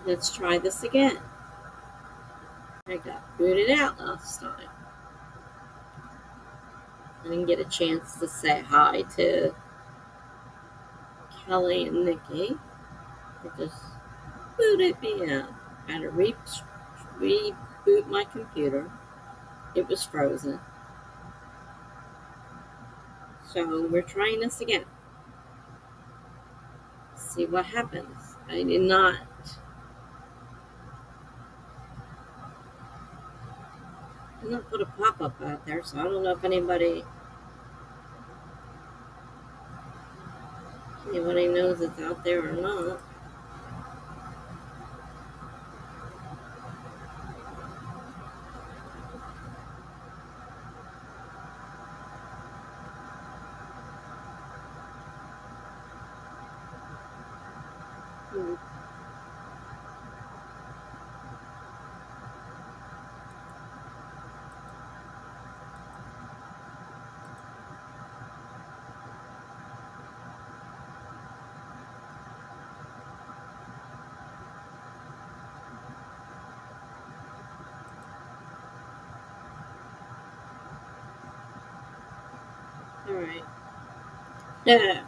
Let's try this again. I got booted out last time. I didn't get a chance to say hi to Kelly and Nikki. They just booted me out. I had to reboot my computer. It was frozen. So we're trying this again. See what happens. I did not put a pop-up out there, so I don't know if anybody knows it's out there or not. Hmm. All right. Yeah.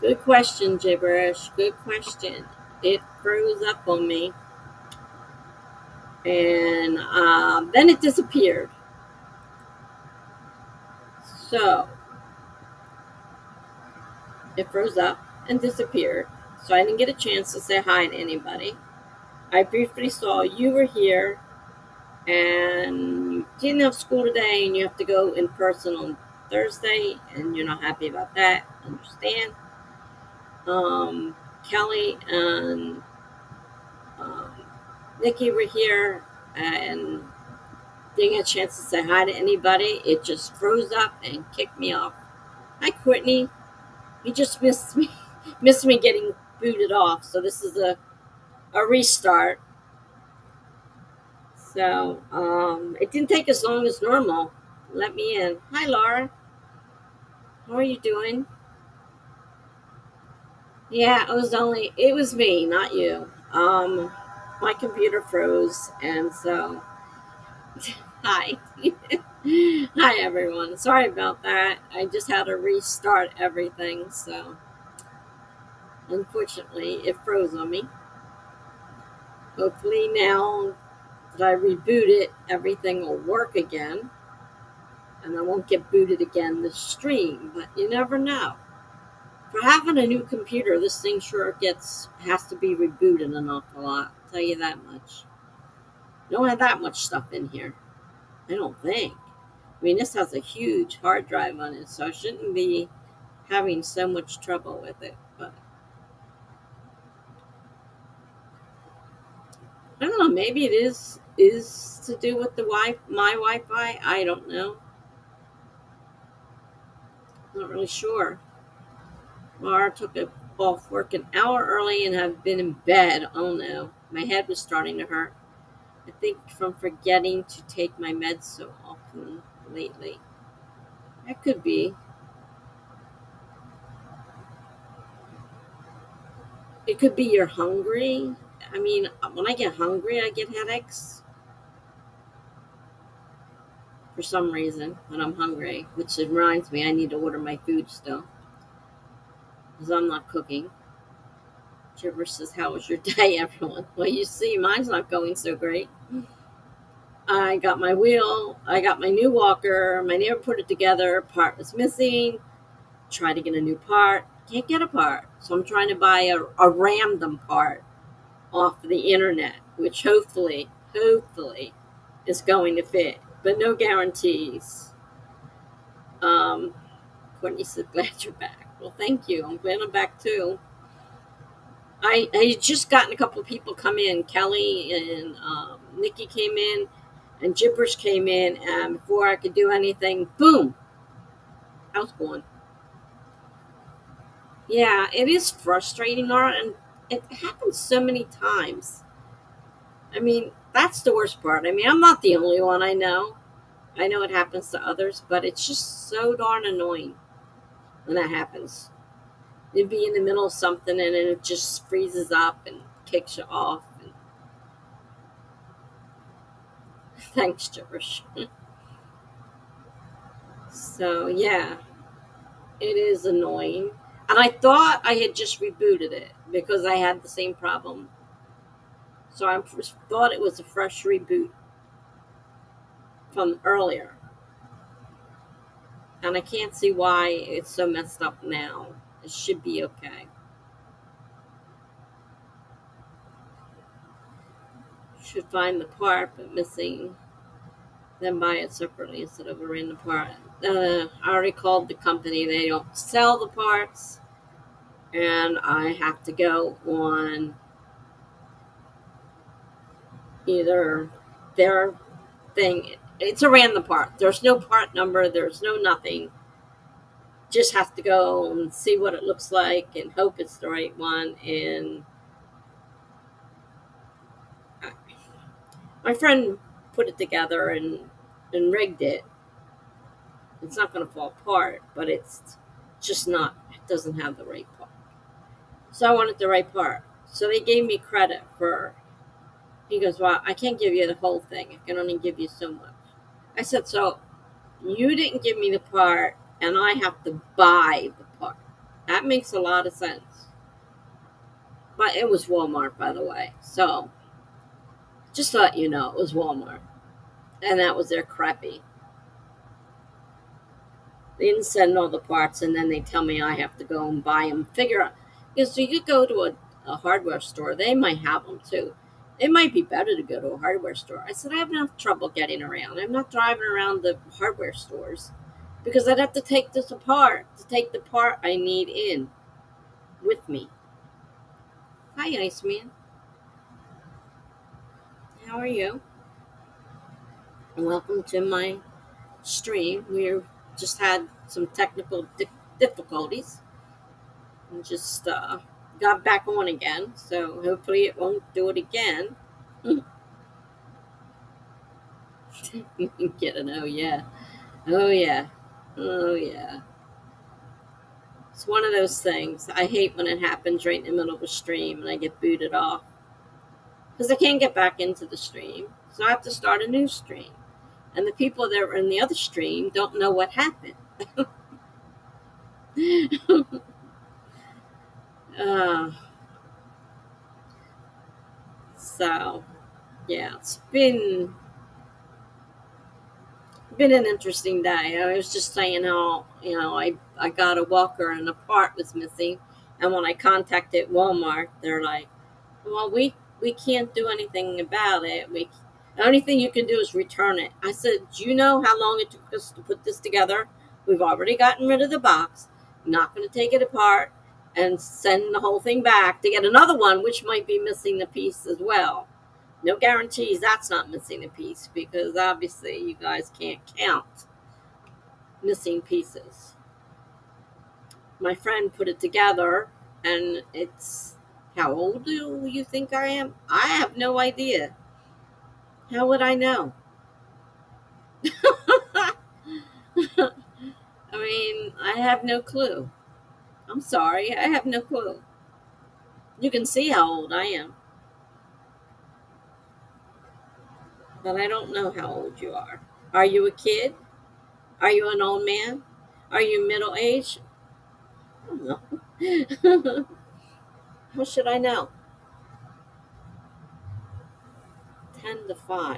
Good question, Gibberish. Good question. It froze up on me, and then it disappeared. So it froze up and disappeared. So I didn't get a chance to say hi to anybody. I briefly saw you were here, and you didn't have school today, and you have to go in person on Thursday, and you're not happy about that. Understand? Kelly and um, Nikki were here, and didn't get a chance to say hi to anybody. It just froze up and kicked me off. Hi, Courtney. You just missed me, missed me getting booted off. So this is a restart. So it didn't take as long as normal. Let me in. Hi, Laura. How are you doing? Yeah, it was me, not you. My computer froze, and so hi. Hi, everyone. Sorry about that. I just had to restart everything, so unfortunately, it froze on me. Hopefully, now that I reboot it, everything will work again, and I won't get booted again this stream, but you never know. For having a new computer, this thing sure has to be rebooted an awful lot. I'll tell you that much. Don't have that much stuff in here. I don't think. I mean, this has a huge hard drive on it, so I shouldn't be having so much trouble with it. But I don't know. Maybe it is to do with my Wi-Fi. I don't know. Not really sure. Laura took off work an hour early and have been in bed. Oh no, my head was starting to hurt. I think from forgetting to take my meds so often lately. That could be. It could be you're hungry. I mean, when I get hungry, I get headaches for some reason when I'm hungry, which reminds me I need to order my food still because I'm not cooking. Gibber says, "How was your day, everyone?" Well, you see, mine's not going so great. I got my wheel. I got my new walker. My neighbor put it together. Part was missing. Try to get a new part. Can't get a part. So I'm trying to buy a random part off the internet, which hopefully is going to fit, but no guarantees. Courtney said, "Glad you're back." Well, thank you. I'm glad I'm back too. I just gotten a couple of people come in. Kelly and Nikki came in, and Gibberish came in, and before I could do anything, boom, house gone. Yeah, it is frustrating, Laura, and it happens so many times. I mean, that's the worst part. I mean, I'm not the only one. I know. I know it happens to others, but it's just so darn annoying when that happens. You'd be in the middle of something and it just freezes up and kicks you off. And thanks, Gibberish. So, yeah, it is annoying. And I thought I had just rebooted it because I had the same problem. So I thought it was a fresh reboot from earlier. And I can't see why it's so messed up now. It should be okay. Should find the part, but missing, then buy it separately instead of a random part. I already called the company. They don't sell the parts. And I have to go on either their thing. It's a random part. There's no part number. There's no nothing. Just have to go and see what it looks like and hope it's the right one. And my friend put it together and rigged it. It's not going to fall apart, but it's just not. It doesn't have the right part. So I wanted the right part. So they gave me credit for. He goes, "Well, I can't give you the whole thing. I can only give you so much." I said, "So you didn't give me the part, and I have to buy the part. That makes a lot of sense." But it was Walmart, by the way. So just to let you know, it was Walmart. And that was their crappy. They didn't send all the parts, and then they tell me I have to go and buy them. Figure out. Because so you could go to a hardware store. They might have them, too. It might be better to go to a hardware store. I said, I have enough trouble getting around. I'm not driving around the hardware stores because I'd have to take this apart to take the part I need in with me. Hi, Iceman. How are you? Welcome to my stream. We just had some technical difficulties and just got back on again. So hopefully it won't do it again. Get an oh yeah. Oh yeah. Oh yeah. It's one of those things. I hate when it happens right in the middle of a stream and I get booted off. Because I can't get back into the stream. So I have to start a new stream. And the people that are in the other stream don't know what happened. uh, so, yeah, it's been an interesting day. I was just saying how, I got a walker and a part was missing. And when I contacted Walmart, they're like, well, we can't do anything about it. The only thing you can do is return it. I said, do you know how long it took us to put this together? We've already gotten rid of the box. I'm not going to take it apart and send the whole thing back to get another one, which might be missing the piece as well. No guarantees that's not missing a piece because obviously you guys can't count missing pieces. My friend put it together and it's, how old do you think I am? I have no idea. How would I know? I mean, I have no clue. I'm sorry, I have no clue. You can see how old I am, but I don't know how old you are. Are you a kid? Are you an old man? Are you middle aged? I don't know. How should I know? 10 to 5.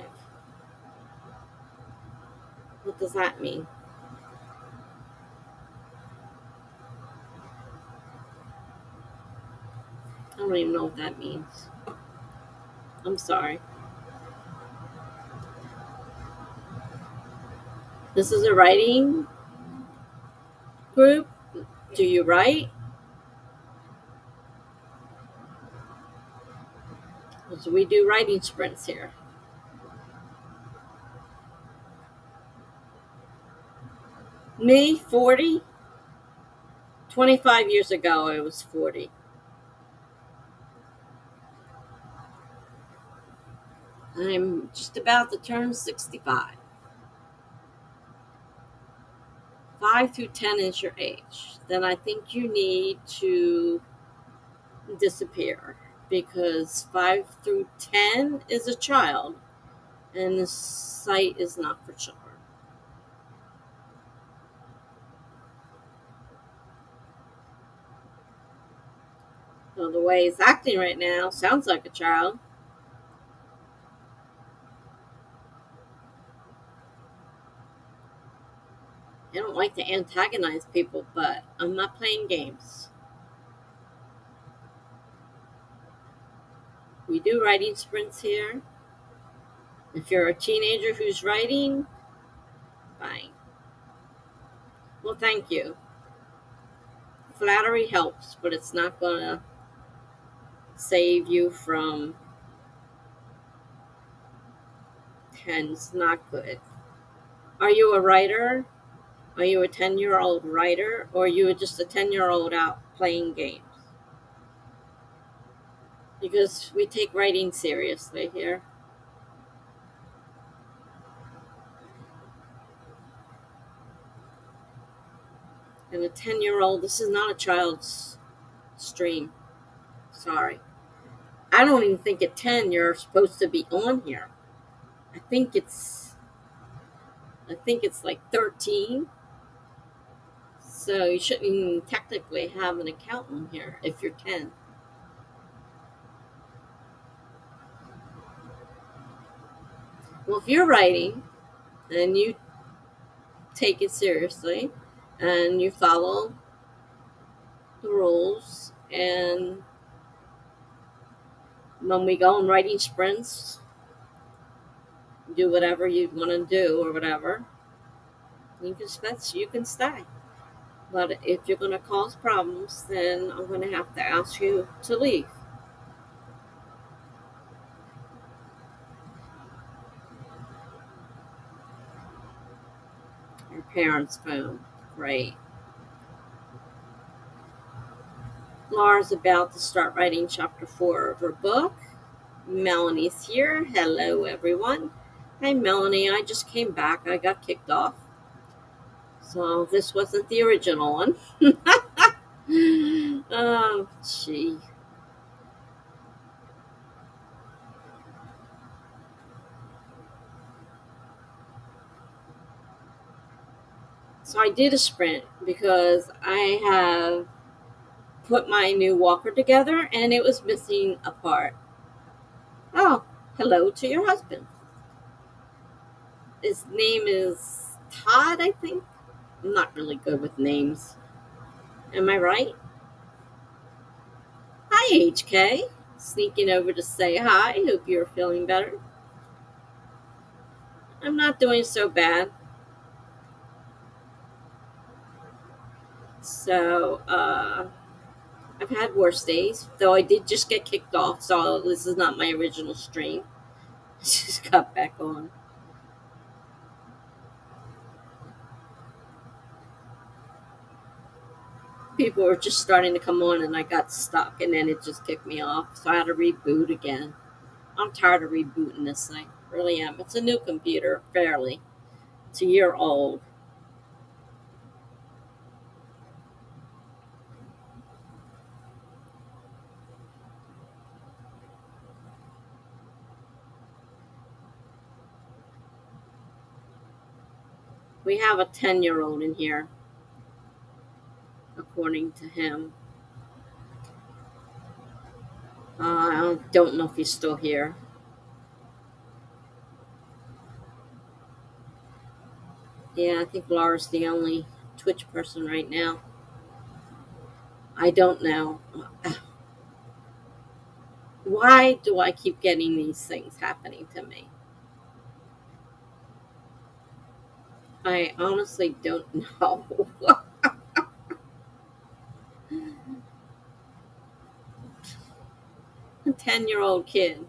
What does that mean? I don't even know what that means. I'm sorry. This is a writing group. Do you write? So we do writing sprints here. Me, 40. 25 years ago, I was 40. I'm just about to turn 65. 5 through 10 is your age. Then I think you need to disappear. because 5 through 10 is a child, and the site is not for children. So the way it's acting right now sounds like a child. I don't like to antagonize people, but I'm not playing games. We do writing sprints here. If you're a teenager who's writing, fine. Well, thank you. Flattery helps, but it's not going to save you from tens. Not good. Are you a writer? Are you a 10-year-old writer? Or are you just a 10-year-old out playing games? Because we take writing seriously here. And a 10-year-old, this is not a child's stream. Sorry. I don't even think at 10 you're supposed to be on here. I think it's like 13. So you shouldn't even technically have an account on here if you're 10. Well, if you're writing and you take it seriously and you follow the rules, and when we go on writing sprints, do whatever you want to do or whatever, you can stay. But if you're going to cause problems, then I'm going to have to ask you to leave. Your parents' phone. Great. Laura's about to start writing chapter 4 of her book. Melanie's here. Hello, everyone. Hi, Melanie. I just came back. I got kicked off. So this wasn't the original one. Oh, gee. So I did a sprint because I have put my new walker together and it was missing a part. Oh, hello to your husband. His name is Todd, I think. I'm not really good with names. Am I right? Hi, HK. Sneaking over to say hi. Hope you're feeling better. I'm not doing so bad. So, I've had worse days, though I did just get kicked off, so this is not my original stream. I just got back on. People were just starting to come on, and I got stuck, and then it just kicked me off, so I had to reboot again. I'm tired of rebooting this thing. Really am. It's a new computer, fairly. It's a year old. We have a 10-year-old in here, according to him. I don't know if he's still here. Yeah, I think Laura's the only Twitch person right now. I don't know. Why do I keep getting these things happening to me? I honestly don't know. A 10-year-old kid.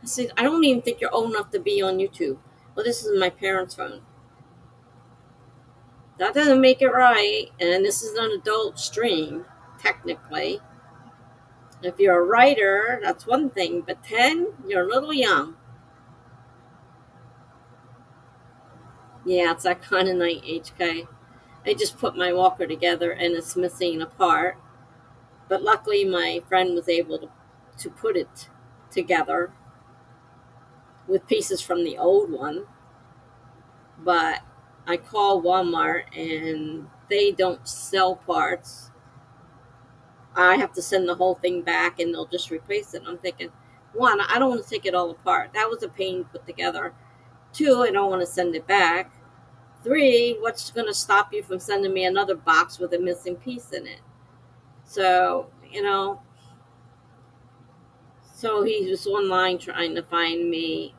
I said, I don't even think you're old enough to be on YouTube. Well, this is my parents' phone. That doesn't make it right. And this is an adult stream, technically. If you're a writer, that's one thing. But 10, you're a little young. Yeah, it's that kind of night, HK. I just put my walker together and it's missing a part. But luckily, my friend was able to put it together with pieces from the old one. But I call Walmart and they don't sell parts. I have to send the whole thing back and they'll just replace it. I'm thinking, one, I don't want to take it all apart. That was a pain to put together. Two, I don't want to send it back. Three, what's going to stop you from sending me another box with a missing piece in it? So, so he was online trying to find me.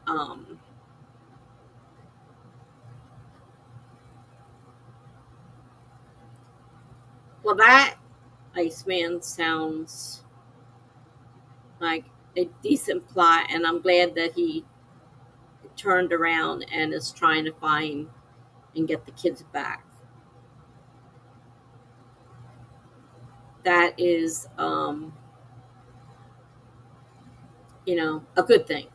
Well, that Iceman sounds like a decent plot, and I'm glad that he turned around and is trying to find and get the kids back. That is, a good thing.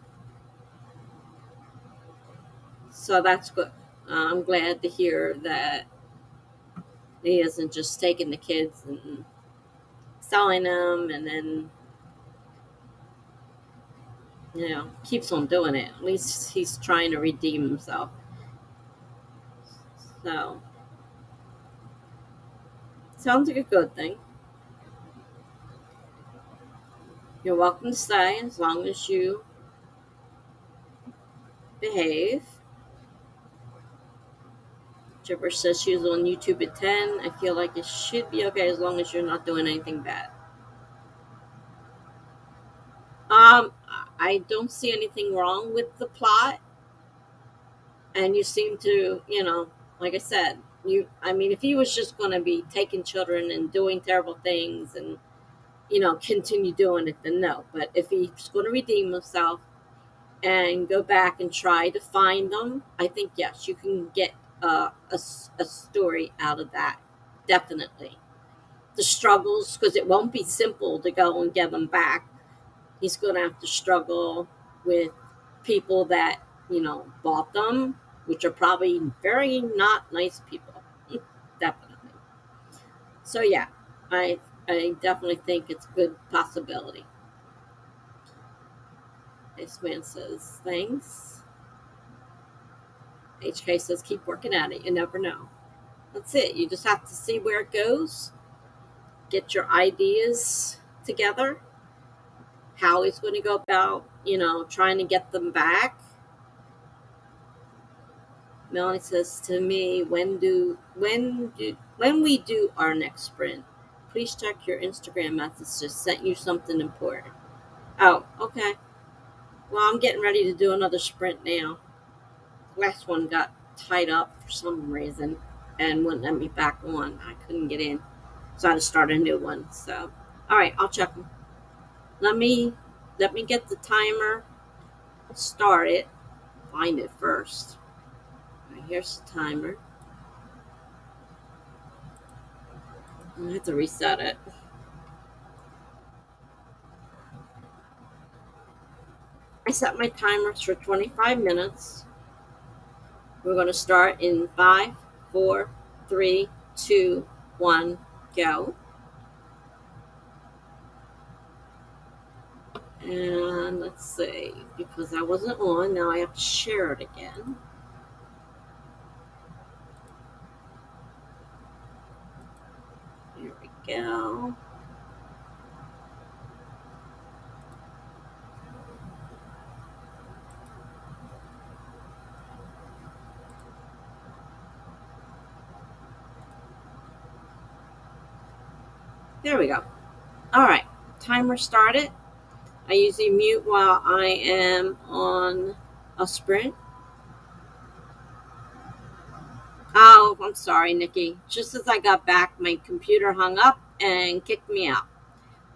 So that's good. I'm glad to hear that he isn't just taking the kids and selling them and then, keeps on doing it. At least he's trying to redeem himself. So, sounds like a good thing. You're welcome to stay as long as you behave. Jibber says she was on YouTube at 10. I feel like it should be okay as long as you're not doing anything bad. Um, I don't see anything wrong with the plot. And you seem to, like I said, if he was just going to be taking children and doing terrible things and, continue doing it, then no. But if he's going to redeem himself and go back and try to find them, I think, yes, you can get a story out of that. Definitely. The struggles, because it won't be simple to go and get them back. He's going to have to struggle with people that, bought them, which are probably very not nice people. Definitely. So, yeah, I definitely think it's a good possibility. This man says, thanks. HK says, keep working at it. You never know. That's it. You just have to see where it goes, get your ideas together, how he's going to go about, trying to get them back. Melanie says to me, when we do our next sprint, please check your Instagram messages. Sent you something important. Oh, okay. Well, I'm getting ready to do another sprint now. The last one got tied up for some reason and wouldn't let me back on. I couldn't get in, so I had to start a new one. So, all right, I'll check them. Let me get the timer started. Find it first. All right, here's the timer. I have to reset it. I set my timers for 25 minutes. We're going to start in 5, 4, 3, 2, 1, go. And let's see, because I wasn't on, now I have to share it again. Here we go. There we go. All right, timer started. I usually mute while I am on a sprint. Oh, I'm sorry, Nikki. Just as I got back, my computer hung up and kicked me out.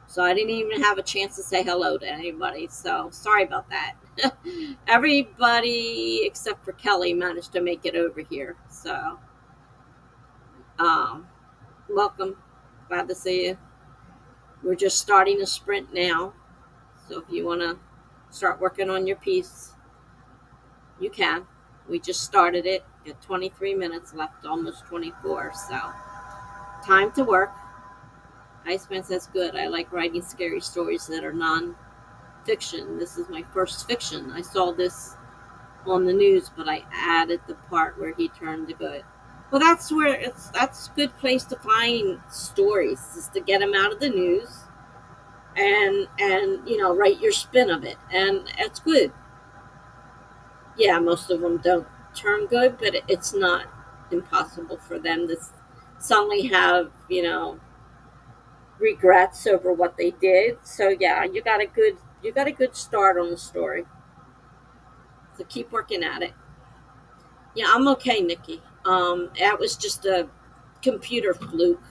So I didn't even have a chance to say hello to anybody. So sorry about that. Everybody except for Kelly managed to make it over here. So um, welcome. Glad to see you. We're just starting a sprint now. So if you want to start working on your piece, you can. We just started it. Got 23 minutes left, almost 24. So time to work. Iceman says, good. I like writing scary stories that are non-fiction. This is my first fiction. I saw this on the news, but I added the part where he turned to good. Well, that's a good place to find stories, is to get them out of the news and write your spin of it, and it's good. Yeah, most of them don't turn good, but it's not impossible for them to suddenly have regrets over what they did. So yeah, you got a good start on the story. So keep working at it. Yeah, I'm okay, Nikki. That was just a computer fluke,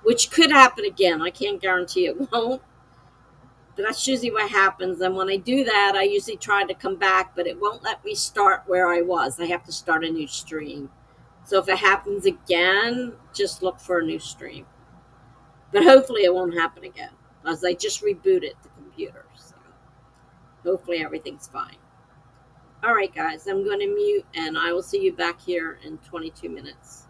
which could happen again. I can't guarantee it won't, but that's usually what happens. And when I do that, I usually try to come back, but it won't let me start where I was. I have to start a new stream. So if it happens again, just look for a new stream. But hopefully it won't happen again, as I just rebooted the computer. So hopefully everything's fine. All right, guys, I'm going to mute, and I will see you back here in 22 minutes.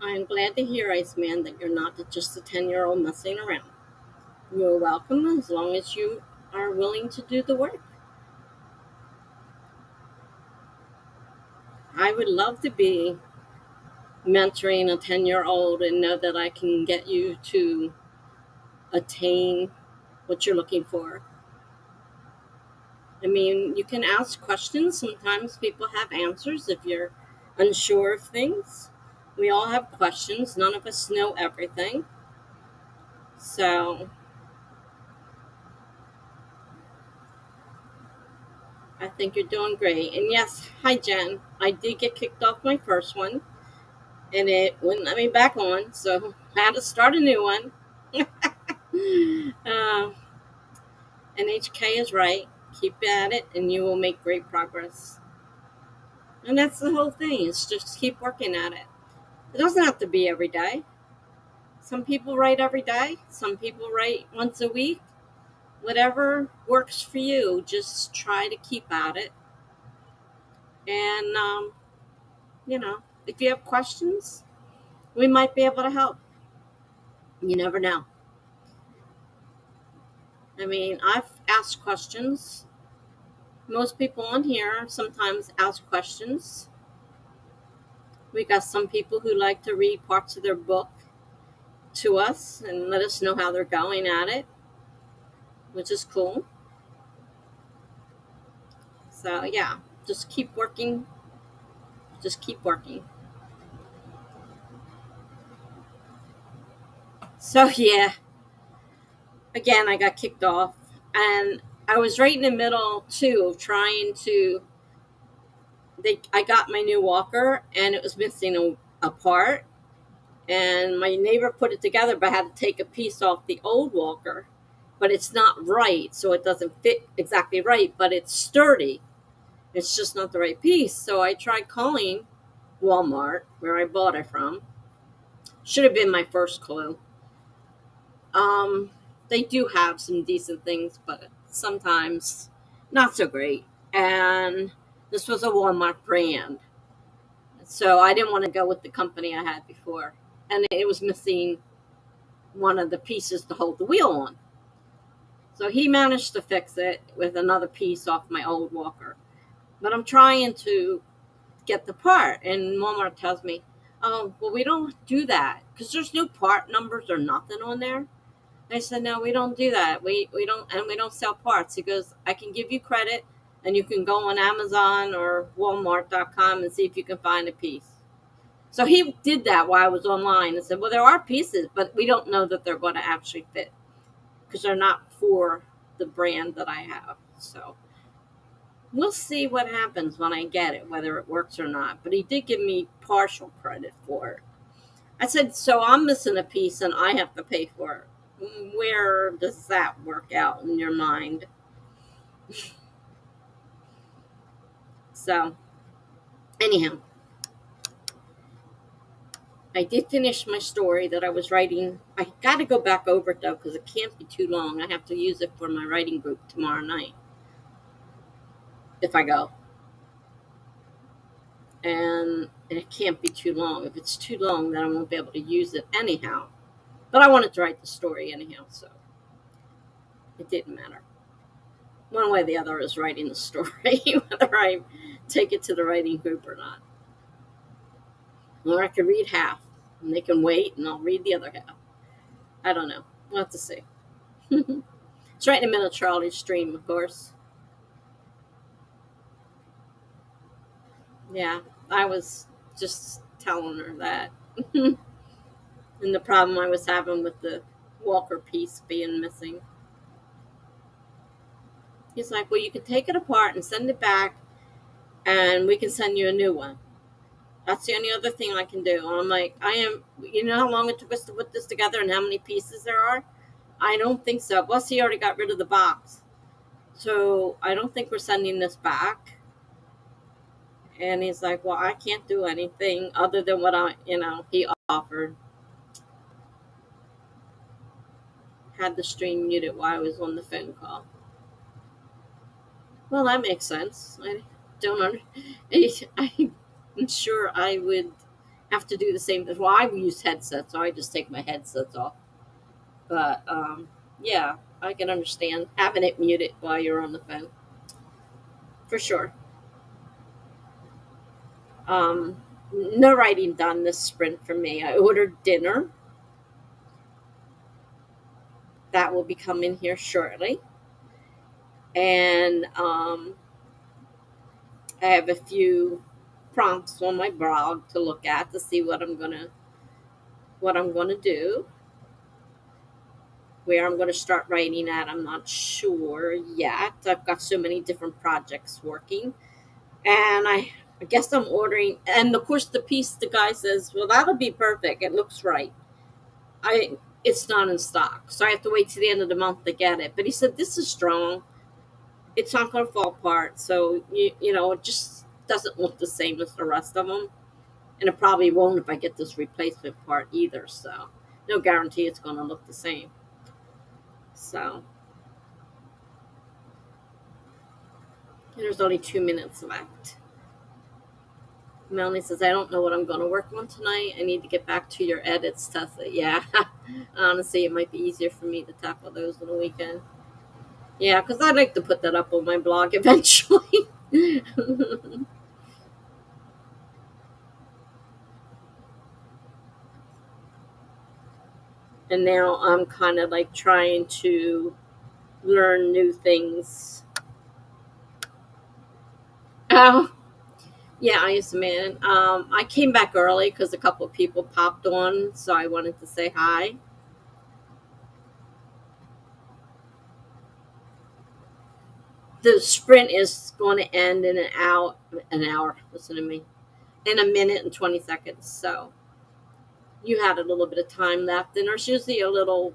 I'm glad to hear, Iceman, that you're not just a 10-year-old messing around. You're welcome as long as you are willing to do the work. I would love to be mentoring a 10-year-old and know that I can get you to attain what you're looking for. I mean, you can ask questions. Sometimes people have answers if you're unsure of things. We all have questions. None of us know everything. So I think you're doing great. And yes, hi, Jen. I did get kicked off my first one, and it wouldn't let me back on. So I had to start a new one. uh, NHK is right. Keep at it, and you will make great progress. And that's the whole thing. It's just keep working at it. It doesn't have to be every day. Some people write every day. Some people write once a week. Whatever works for you, just try to keep at it. And, if you have questions, we might be able to help. You never know. I mean, I've asked questions. Most people on here sometimes ask questions. We got some people who like to read parts of their book to us and let us know how they're going at it, which is cool. So, yeah, just keep working. Just keep working. So, yeah, again, I got kicked off. And I was right in the middle, too, of trying to. I got my new walker, and it was missing a part. And my neighbor put it together, but I had to take a piece off the old walker. But it's not right, so it doesn't fit exactly right, but it's sturdy. It's just not the right piece. So I tried calling Walmart, where I bought it from. Should have been my first clue. Um, they do have some decent things, but sometimes not so great. And this was a Walmart brand. So I didn't want to go with the company I had before. And it was missing one of the pieces to hold the wheel on. So he managed to fix it with another piece off my old walker. But I'm trying to get the part, and Walmart tells me, "Oh, well, we don't do that because there's no part numbers or nothing on there." I said, "No, we don't do that. We don't, and we don't sell parts." He goes, "I can give you credit, and you can go on Amazon or Walmart.com and see if you can find a piece." So he did that while I was online and said, "Well, there are pieces, but we don't know that they're going to actually fit because they're not for the brand that I have." So we'll see what happens when I get it, whether it works or not. But he did give me partial credit for it. I said, "So I'm missing a piece and I have to pay for it. Where does that work out in your mind?" So, anyhow, I did finish my story that I was writing. I got to go back over it though because it can't be too long. I have to use it for my writing group tomorrow night if I go. And it can't be too long. If it's too long, then I won't be able to use it anyhow. But I wanted to write the story anyhow, so it didn't matter. One way or the other is writing the story, whether I take it to the writing group or not. Or I could read half, and they can wait, and I'll read the other half. I don't know. We'll have to see. It's right in the middle of Charlie's stream, of course. Yeah, I was just telling her that. And the problem I was having with the Walker piece being missing. He's like, "Well, you can take it apart and send it back, and we can send you a new one. That's the only other thing I can do." And I'm like, you know how long it took us to put this together and how many pieces there are? I don't think so. Plus, he already got rid of the box. So I don't think we're sending this back. And he's like, "Well, I can't do anything other than what he offered." Had the stream muted while I was on the phone call. Well, that makes sense. I don't under, I'm sure I would have to do the same. Well, I use headsets, so I just take my headsets off. But yeah, I can understand having it muted while you're on the phone for sure. No writing done this sprint for me. I ordered dinner that will be coming here shortly, and I have a few prompts on my blog to look at to see what I'm gonna do. Where I'm gonna start writing at, I'm not sure yet. I've got so many different projects working, and I guess I'm ordering. And of course, the piece the guy says, "Well, that'll be perfect. It looks right." I It's not in stock, so I have to wait to the end of the month to get it. But he said this is strong. It's not going to fall apart. So it just doesn't look the same as the rest of them, and it probably won't if I get this replacement part either. So no guarantee it's going to look the same. So there's only 2 minutes left. Melanie says, I don't know what I'm going to work on tonight. I need to get back to your edits, Tessa. Yeah, honestly, it might be easier for me to tackle those on the weekend. Yeah, because I'd like to put that up on my blog eventually. And now I'm kind of like trying to learn new things. Oh, yeah, I used to, man. I came back early because a couple of people popped on, so I wanted to say hi. The sprint is going to end in an hour. Listen to me, in a minute and 20 seconds. So you had a little bit of time left, and there's usually a little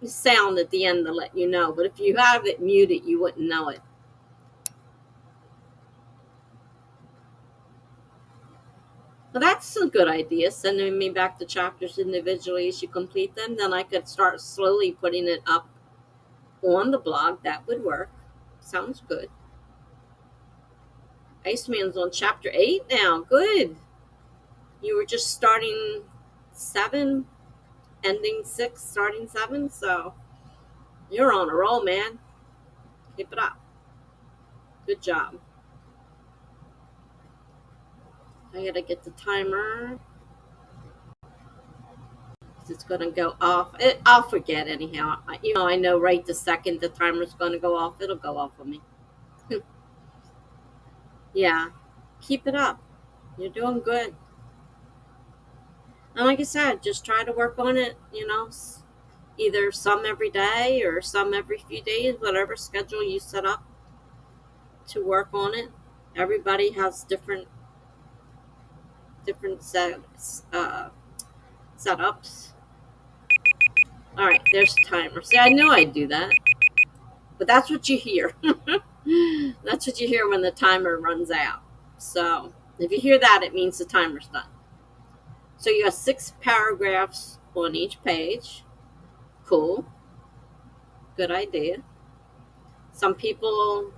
sound at the end to let you know. But if you have it muted, you wouldn't know it. Well, that's a good idea. Sending me back the chapters individually as you complete them, then I could start slowly putting it up on the blog. That would work. Sounds good. Iceman's on chapter 8 now. Good. You were just starting 7, ending 6, starting 7, so you're on a roll, man. Keep it up. Good job. I gotta get the timer. It's gonna go off. I'll forget anyhow. I know right the second the timer's gonna go off, it'll go off for me. Yeah, keep it up. You're doing good. And like I said, just try to work on it. Either some every day or some every few days, whatever schedule you set up to work on it. Everybody has different setups. All right, there's the timer. See, I knew I'd do that, but that's what you hear. That's what you hear when the timer runs out. So if you hear that, it means the timer's done. So you have 6 paragraphs on each page. Cool. Good idea. Some people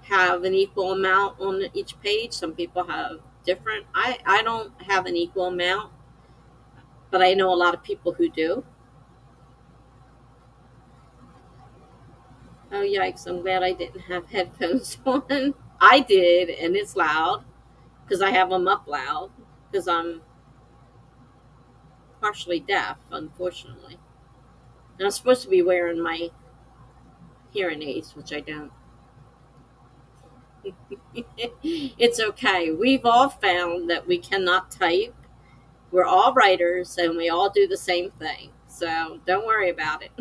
have an equal amount on each page. Some people have different. I don't have an equal amount, but I know a lot of people who do. Oh, yikes. I'm glad I didn't have headphones on. I did, and it's loud because I have them up loud because I'm partially deaf, unfortunately. And I'm supposed to be wearing my hearing aids, which I don't. It's okay. We've all found that we cannot type. We're all writers and we all do the same thing. So don't worry about it.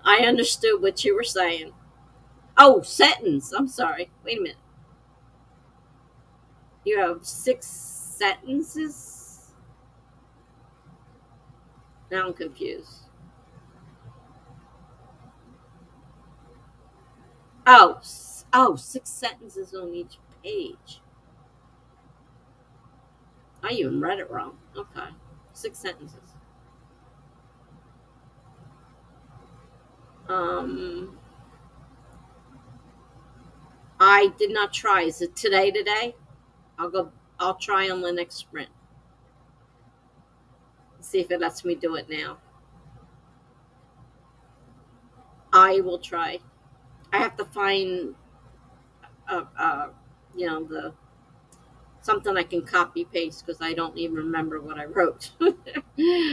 I understood what you were saying. Oh, sentence. I'm sorry. Wait a minute. You have 6 sentences? Now I'm confused. Oh, 6 sentences on each page. I even read it wrong. Okay. 6 sentences. Um, I did not try. Is it today? I'll try on the next sprint. See if it lets me do it now. I will try. I have to find you know, the something I can copy paste because I don't even remember what I wrote.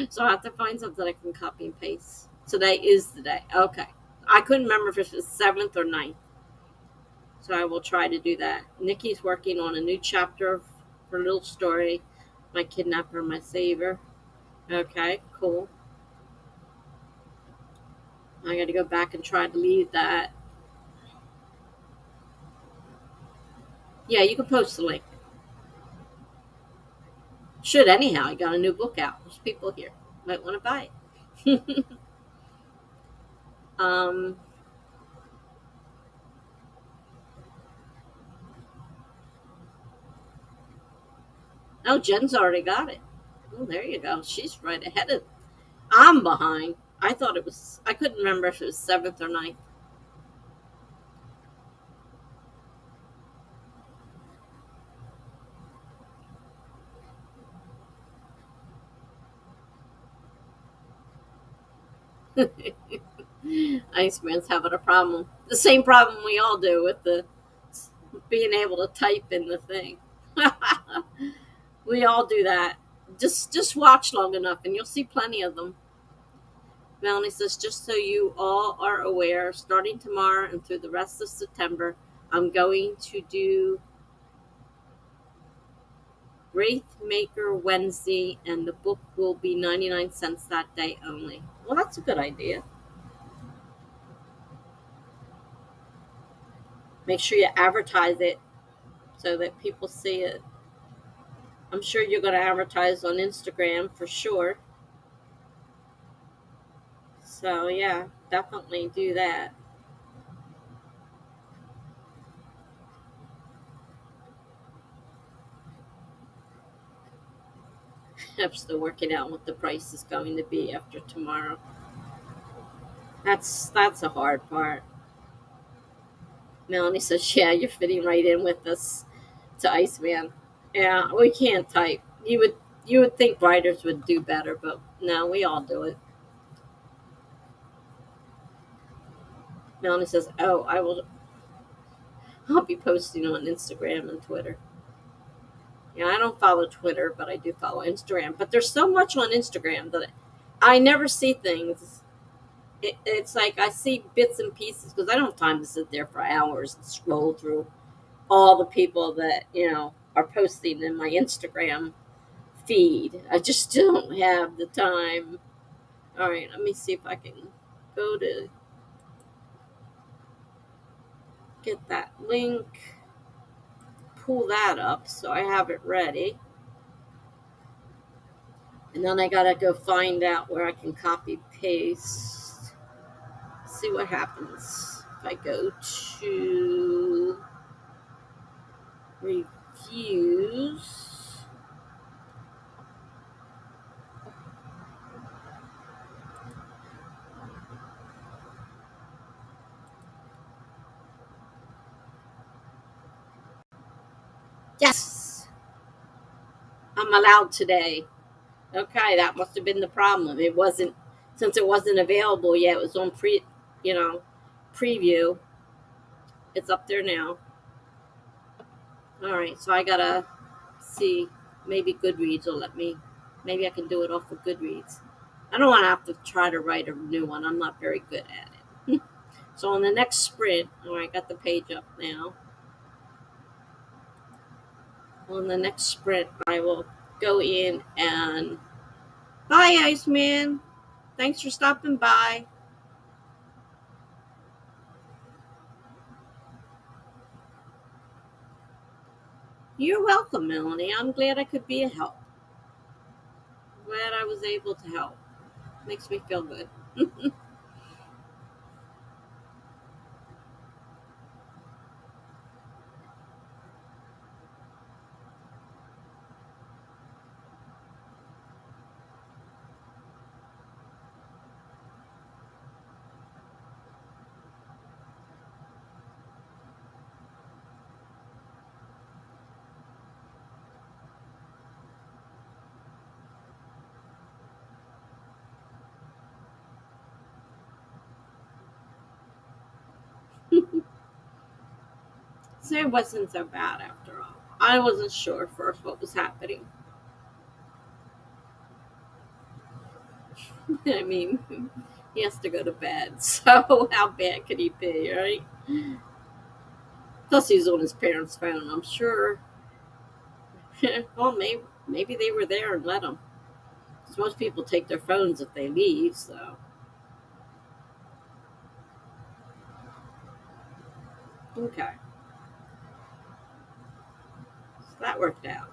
So I have to find something I can copy and paste. Today is the day. Okay. I couldn't remember if it was 7th or 9th. So I will try to do that. Nikki's working on a new chapter of her little story, My Kidnapper, My Savior. Okay, cool. I got to go back and try to lead that. Yeah, you can post the link. Should anyhow. I got a new book out. There's people here. Might want to buy it. um, oh, Jen's already got it. Oh, there you go. She's right ahead of. I'm behind. I thought it was. I couldn't remember if it was 7th or 9th. Iceman's having a problem. The same problem we all do with the being able to type in the thing. We all do that. Just watch long enough and you'll see plenty of them. Melanie says, just so you all are aware, starting tomorrow and through the rest of September, I'm going to do Wraithmaker Wednesday, and the book will be 99 cents that day only. Well, that's a good idea. Make sure you advertise it so that people see it. I'm sure you're going to advertise on Instagram for sure. So, yeah, definitely do that. I'm still working out what the price is going to be after tomorrow. That's a hard part. Melanie says, yeah, you're fitting right in with us to Iceman. Yeah, we can't type. You would think writers would do better, but no, we all do it. Melanie says, oh, I'll be posting on Instagram and Twitter. Yeah, I don't follow Twitter, but I do follow Instagram. But there's so much on Instagram that I never see things. It's like I see bits and pieces because I don't have time to sit there for hours and scroll through all the people that, are posting in my Instagram feed. I just don't have the time. All right, let me see if I can go to get that link, pull that up so I have it ready. And then I gotta go find out where I can copy paste. See what happens if I go to reviews. Yes, I'm allowed today. Okay, that must have been the problem. It wasn't, since it wasn't available yet. It was on preview. It's up there now. All right, so I gotta see. Maybe Goodreads will let me. Maybe I can do it off of Goodreads. I don't want to have to try to write a new one. I'm not very good at it. So on the next sprint, all right, got the page up now. On the next sprint, I will go in and bye, Iceman. Thanks for stopping by. You're welcome, Melanie. I'm glad I could be a help. Glad I was able to help. Makes me feel good. So it wasn't so bad after all. I wasn't sure at first what was happening. I mean, he has to go to bed, so how bad could he be, right? Plus, he's on his parents' phone, I'm sure. Well, maybe they were there and let him. 'Cause most people take their phones if they leave, so. Okay, so that worked out.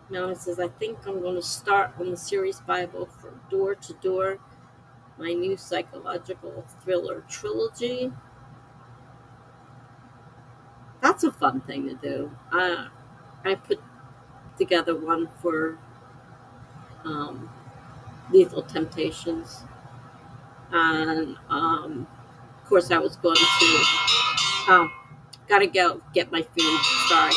Now it says, I think I'm going to start on the series Bible from Door to Door, my new psychological thriller trilogy. That's a fun thing to do. I put together one for um, Lethal Temptations, and of course I was going to. Oh, gotta go get my food. Sorry.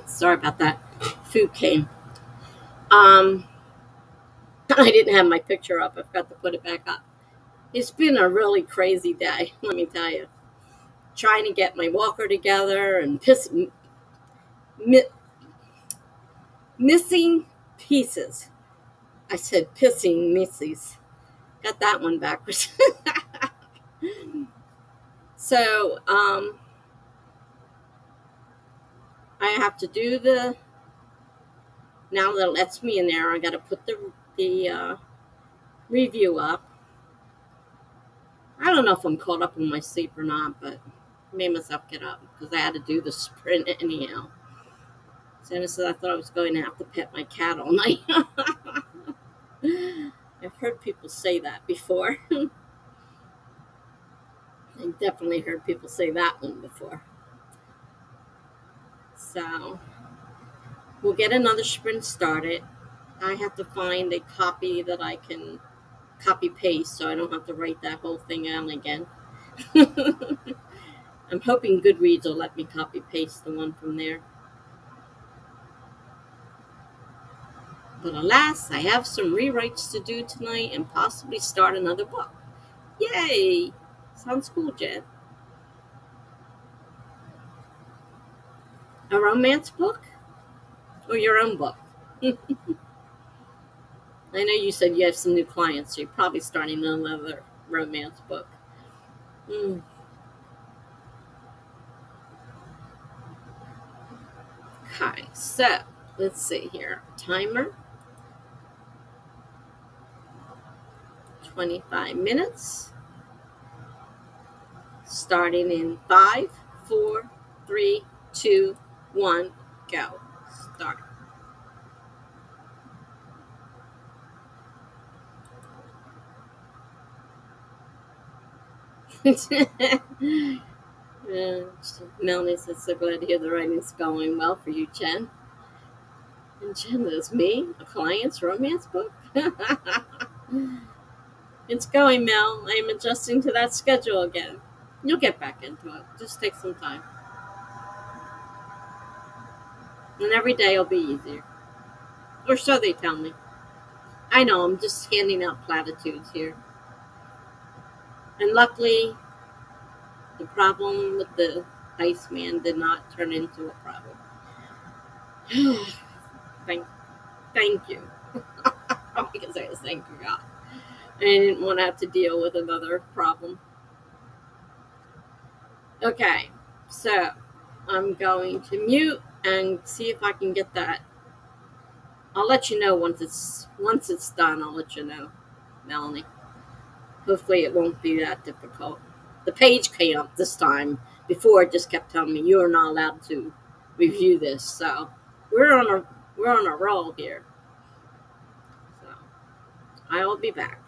Sorry about that. Food came. Um, I didn't have my picture up. I forgot to put it back up. It's been a really crazy day. Let me tell you. Trying to get my walker together and mi- missing pieces. I said pissing missies. Got that one backwards. So I have to do the now that it lets me in there. I got to put the review up. I don't know if I'm caught up in my sleep or not, but I made myself get up because I had to do the sprint anyhow. So I thought I was going to have to pet my cat all night. I've heard people say that before. I've definitely heard people say that one before. So we'll get another sprint started. I have to find a copy that I can copy paste so I don't have to write that whole thing out again. I'm hoping Goodreads will let me copy paste the one from there. But alas, I have some rewrites to do tonight and possibly start another book. Hey, sounds cool, Jen. A romance book or your own book? I know you said you have some new clients, so you're probably starting another romance book. Mm. Okay, so let's see here. Timer 25 minutes. Starting in 5, 4, 3, 2, 1, go. Start. Melanie says, so glad to hear the writing's going well for you, Jen. And Jen, that's me, a client's romance book? It's going, Mel. I am adjusting to that schedule again. You'll get back into it. Just take some time. And every day will be easier. Or so they tell me. I know, I'm just handing out platitudes here. And luckily, the problem with the Iceman did not turn into a problem. thank, thank you. Because I was thank you, God. I didn't want to have to deal with another problem. Okay, so I'm going to mute and see if I can get that. I'll let you know once it's done. I'll let you know, Melanie. Hopefully, it won't be that difficult. The page came up this time. Before, it just kept telling me you are not allowed to review this. So we're on a roll here. So I will be back.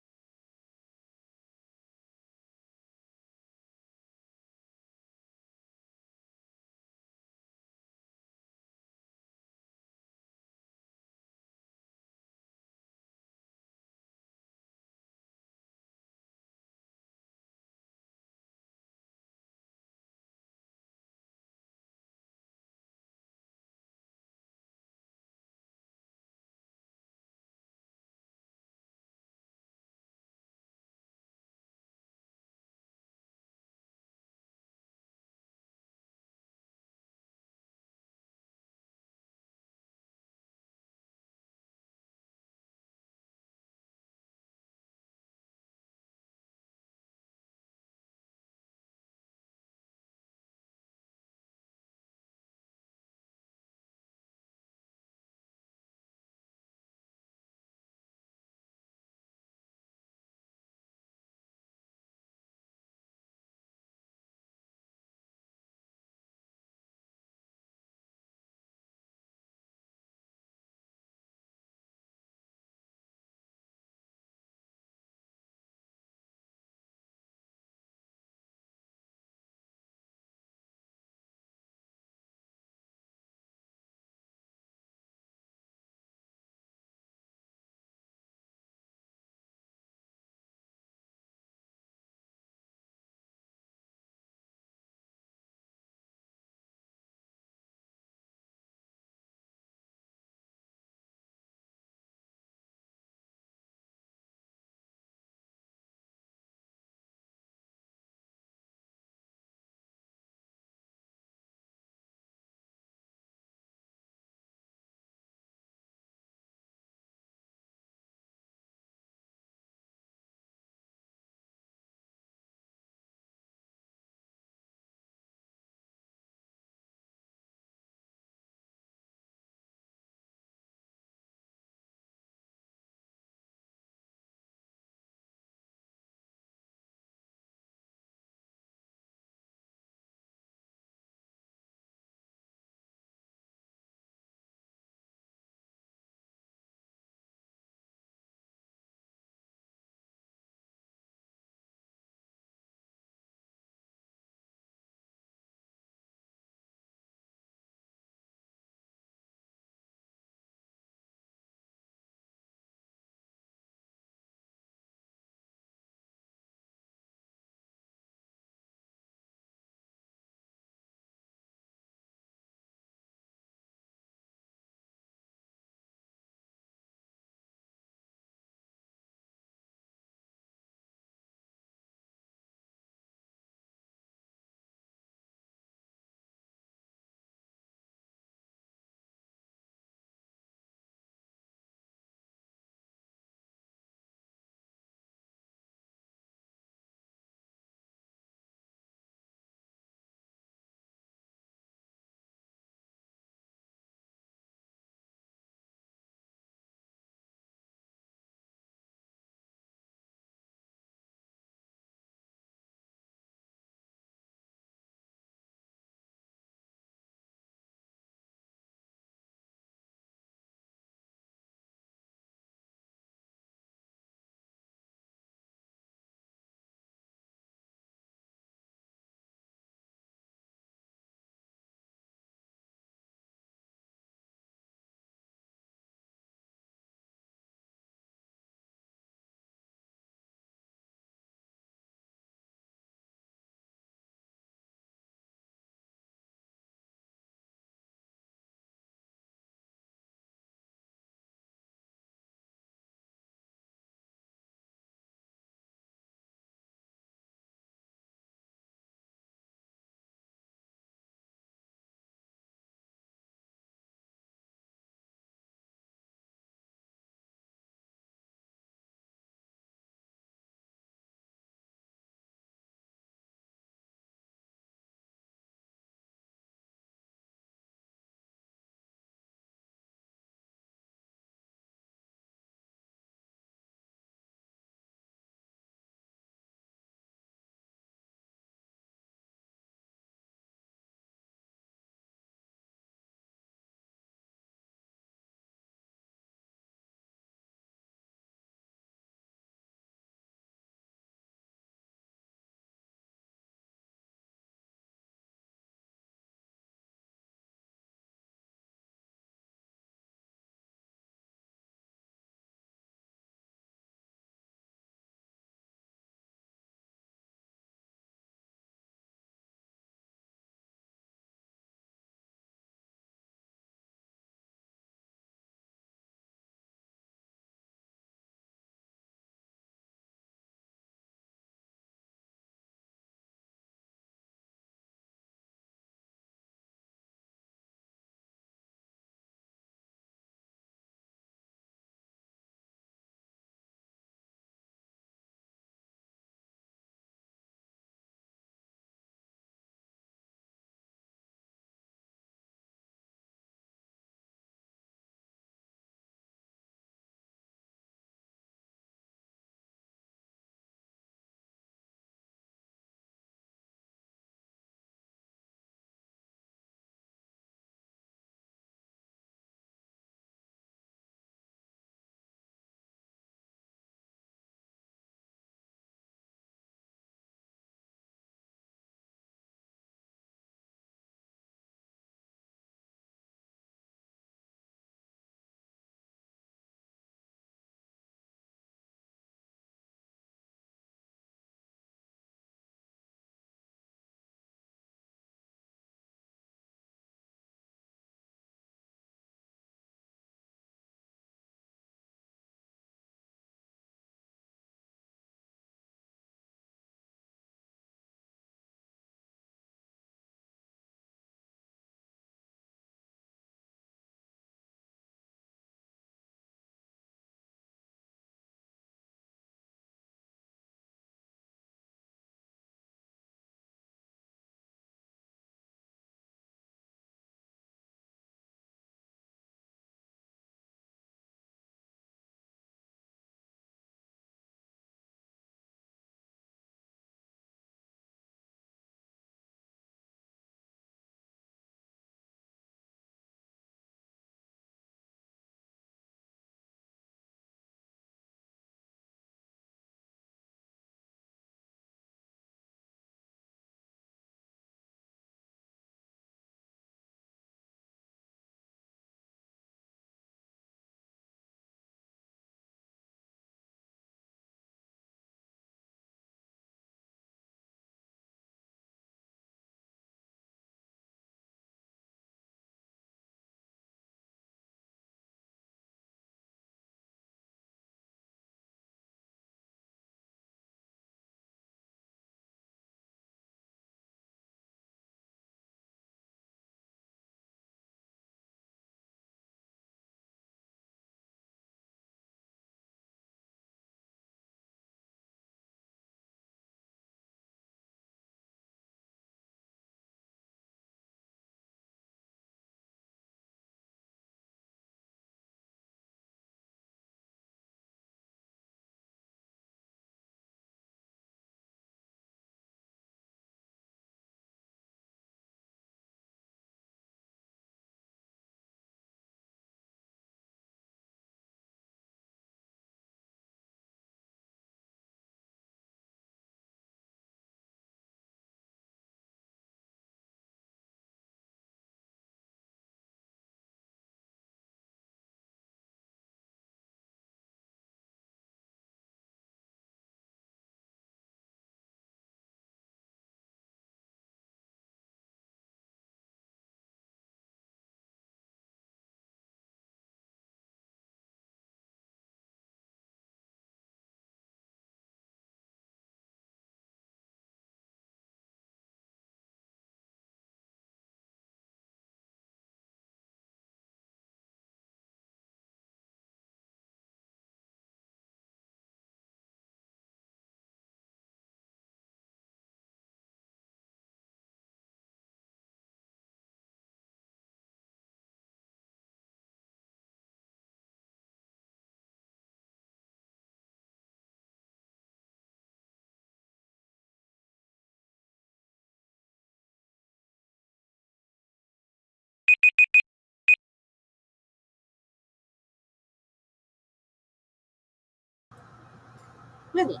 Well,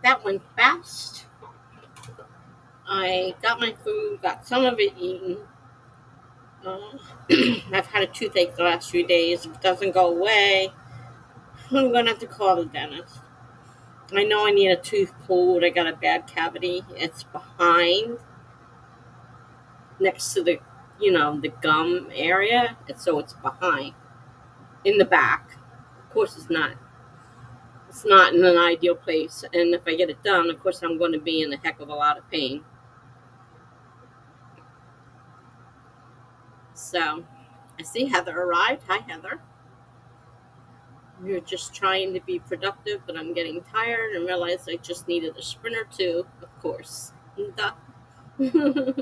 that went fast. I got my food, got some of it eaten. Uh, I've had a toothache the last few days. If it doesn't go away, I'm going to have to call the dentist. I know I need a tooth pulled. I got a bad cavity. It's behind, next to the gum area. So it's behind, in the back. Of course, it's not in an ideal place. And if I get it done, of course, I'm going to be in a heck of a lot of pain. So, I see Heather arrived. Hi, Heather. We're just trying to be productive, but I'm getting tired and realized I just needed a sprint or two, of course. Duh. I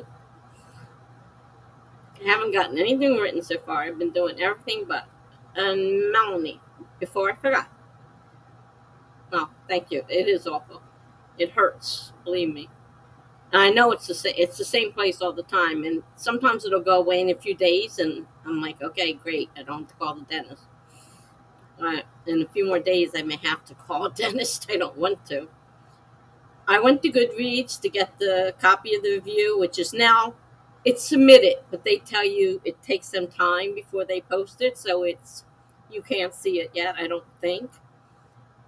haven't gotten anything written so far. I've been doing everything but. And Melanie, before I forgot. Oh, thank you. It is awful. It hurts, believe me. And I know it's the same place all the time, and sometimes it'll go away in a few days, and I'm like, okay, great. I don't have to call the dentist. In a few more days, I may have to call a dentist. I don't want to. I went to Goodreads to get the copy of the review, which is now it's submitted, but they tell you it takes them time before they post it, so you can't see it yet. I don't think.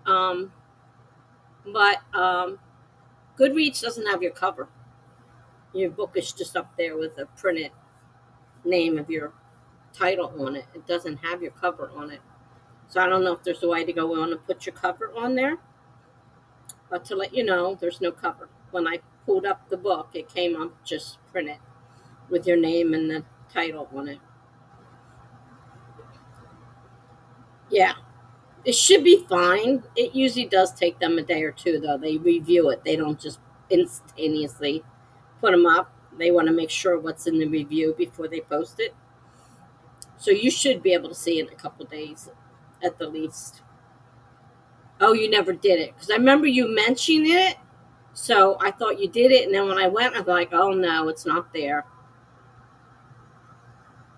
But Goodreads doesn't have your cover. Your book is just up there with a printed name of your title on it. It doesn't have your cover on it. So I don't know if there's a way to go on and put your cover on there. But to let you know, there's no cover. When I pulled up the book, it came up just printed with your name and the title on it. Yeah, it should be fine. It usually does take them a day or two, though. They review it. They don't just instantaneously put them up. They want to make sure what's in the review before they post it. So you should be able to see it in a couple days at the least. Oh, you never did it? Because I remember you mentioning it. So I thought you did it. And then when I went, I was like, oh, no, it's not there.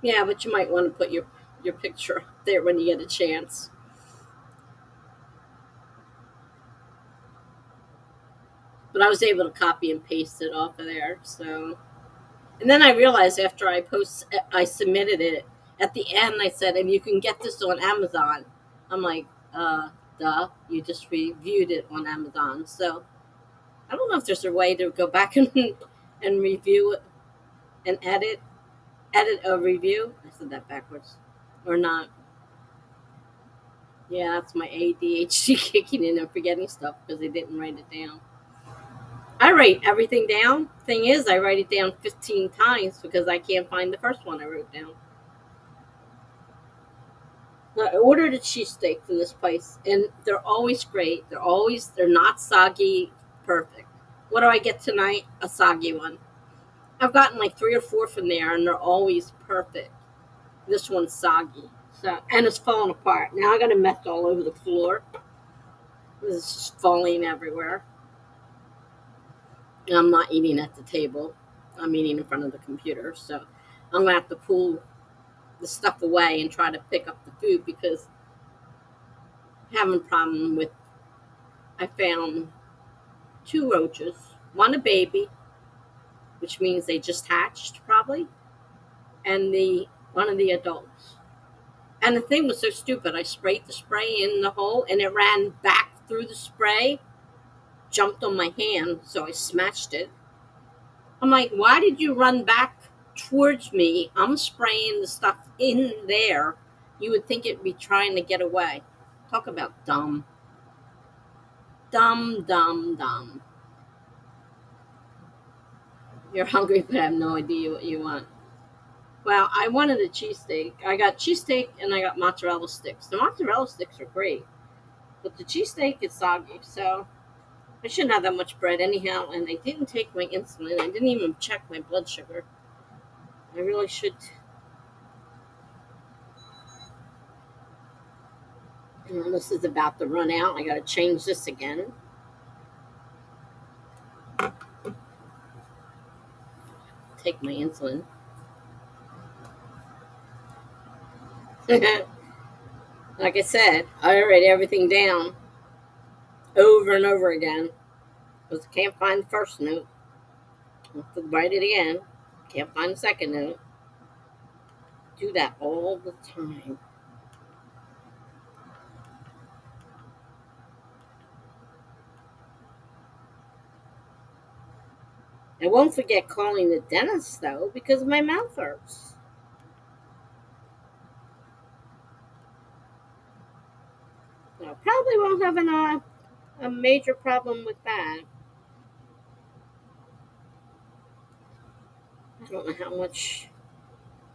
Yeah, but you might want to put your picture up there when you get a chance. But I was able to copy and paste it off of there. So, and then I realized after I submitted it at the end. I said, and you can get this on Amazon. I'm like, duh, you just reviewed it on Amazon. So I don't know if there's a way to go back and review it and edit a review. I said that backwards, or not. Yeah, that's my ADHD kicking in and forgetting stuff because I didn't write it down. I write everything down. Thing is, I write it down 15 times because I can't find the first one I wrote down. I ordered a cheesesteak from this place, and they're always great. They're not soggy, perfect. What do I get tonight? A soggy one. I've gotten like 3 or 4 from there, and they're always perfect. This one's soggy, and it's falling apart. Now I got a mess all over the floor. This is just falling everywhere. And I'm not eating at the table. I'm eating in front of the computer, so I'm gonna have to pull the stuff away and try to pick up the food because I'm having a problem with. I found 2 roaches, one a baby, which means they just hatched probably, and the one of the adults. And the thing was so stupid. I sprayed the spray in the hole, and it ran back through the spray, jumped on my hand, so I smashed it. I'm like, why did you run back towards me? I'm spraying the stuff in there. You would think it'd be trying to get away. Talk about dumb. Dumb, dumb, dumb. You're hungry, but I have no idea what you want. Well, I wanted a cheesesteak. I got cheesesteak and I got mozzarella sticks. The mozzarella sticks are great, but the cheesesteak is soggy, so I shouldn't have that much bread anyhow. And I didn't take my insulin. I didn't even check my blood sugar. I really should. This is about to run out. I got to change this again. Take my insulin. Like I said, I write everything down. over and over again because I can't find the first note. I have to write it again. Can't find the second note. Do that all the time. I won't forget calling the dentist though because my mouth hurts. So probably won't have a major problem with that. I don't know how much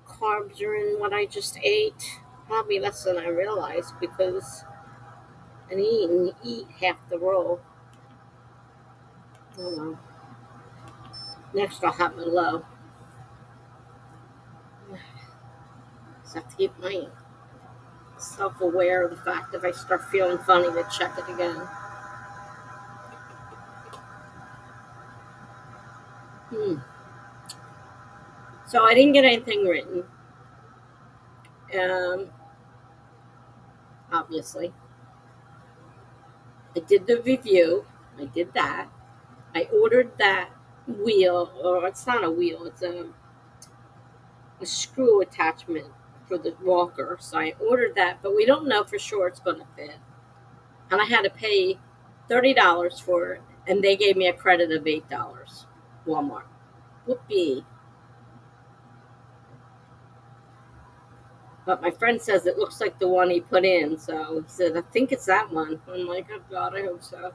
carbs are in what I just ate. Probably less than I realized because I didn't eat half the roll. Oh well. Next I'll have my low. Just have to keep myself aware of the fact if I start feeling funny to check it again. Hmm. So I didn't get anything written. Um, Obviously. I did the review. I did that. I ordered that wheel, or it's not a wheel, it's a screw attachment for the walker. So I ordered that, but we don't know for sure it's going to fit. And I had to pay $30 for it, and they gave me a credit of $8. Walmart. Whoopee. But my friend says it looks like the one he put in, so he said, I think it's that one. I'm like, oh God, I hope so.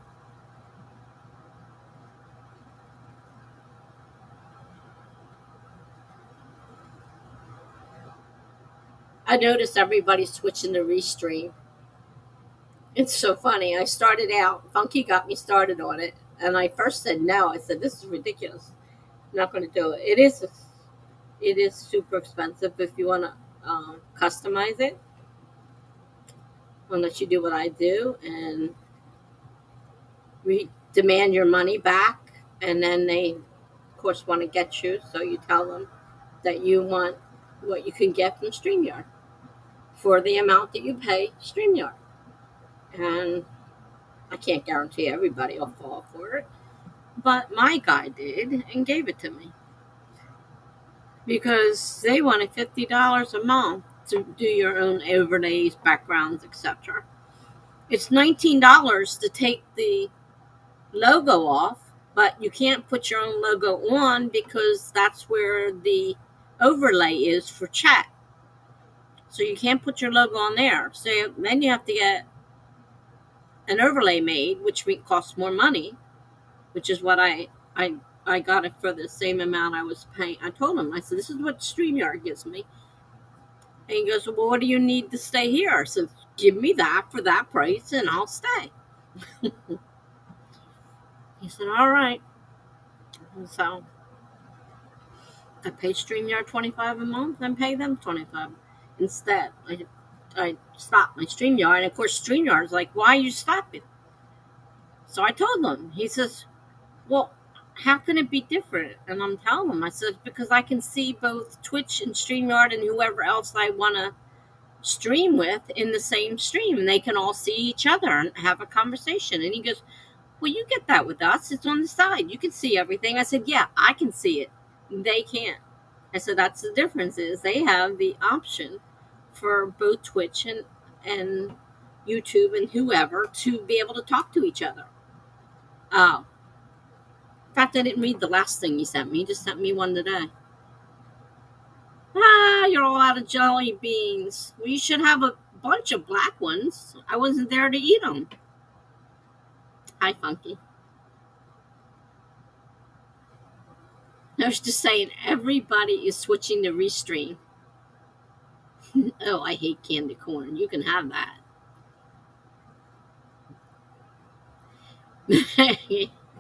I noticed everybody switching to Restream. It's so funny. I started out, Funky got me started on it, and I first said no. I said, this is ridiculous. I'm not going to do it. It is super expensive if you want to customize it, unless you do what I do and demand your money back, and then they, of course, want to get you. So you tell them that you want what you can get from StreamYard for the amount that you pay StreamYard. And I can't guarantee everybody will fall for it, but my guy did and gave it to me because they wanted $50 a month to do your own overlays, backgrounds, etc. It's $19 to take the logo off, but you can't put your own logo on because that's where the overlay is for chat. So you can't put your logo on there. So then you have to get an overlay made, which costs more money, which is what I got it for the same amount I was paying. I told him, I said, this is what StreamYard gives me. And he goes, well, what do you need to stay here? I said, give me that for that price and I'll stay. He said, all right. And so I pay StreamYard $25 a month and pay them $25 instead. I stopped my StreamYard, and of course StreamYard's like, why are you stopping? So I told him. He says, well, how can it be different? And I'm telling him, I said, because I can see both Twitch and StreamYard and whoever else I want to stream with in the same stream, and they can all see each other and have a conversation. And he goes, well, you get that with us. It's on the side. You can see everything. I said, yeah, I can see it. They can't. I said, that's the difference is they have the option for both Twitch and YouTube and whoever to be able to talk to each other. In fact, I didn't read the last thing he sent me. He just sent me one today. You're all out of jelly beans. Well, you should have a bunch of black ones. I wasn't there to eat them. Hi, Funky. I was just saying, everybody is switching to Restream. Oh, I hate candy corn. You can have that.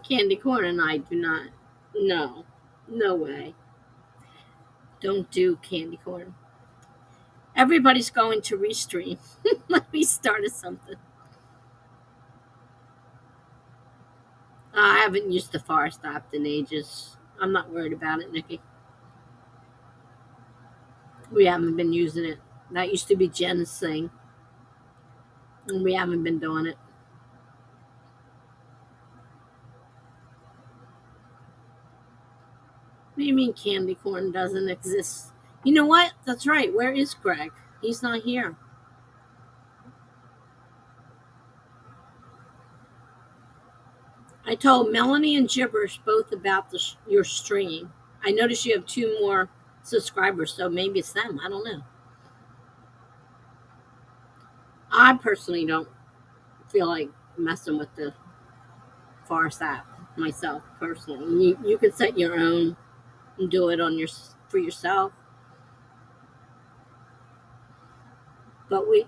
Candy corn and I do not. No. No way. Don't do candy corn. Everybody's going to Restream. Let me start something. I haven't used the Forest app in ages. I'm not worried about it, Nikki. We haven't been using it. That used to be Jen's thing. And we haven't been doing it. do you mean candy corn doesn't exist? You know what? That's right. Where is Greg? He's not here. I told Melanie and Gibberish both about your stream. I noticed you have 2 more subscribers, so maybe it's them. I don't know. I personally don't feel like messing with the Farce app myself personally. You can set your own and do it on for yourself. But we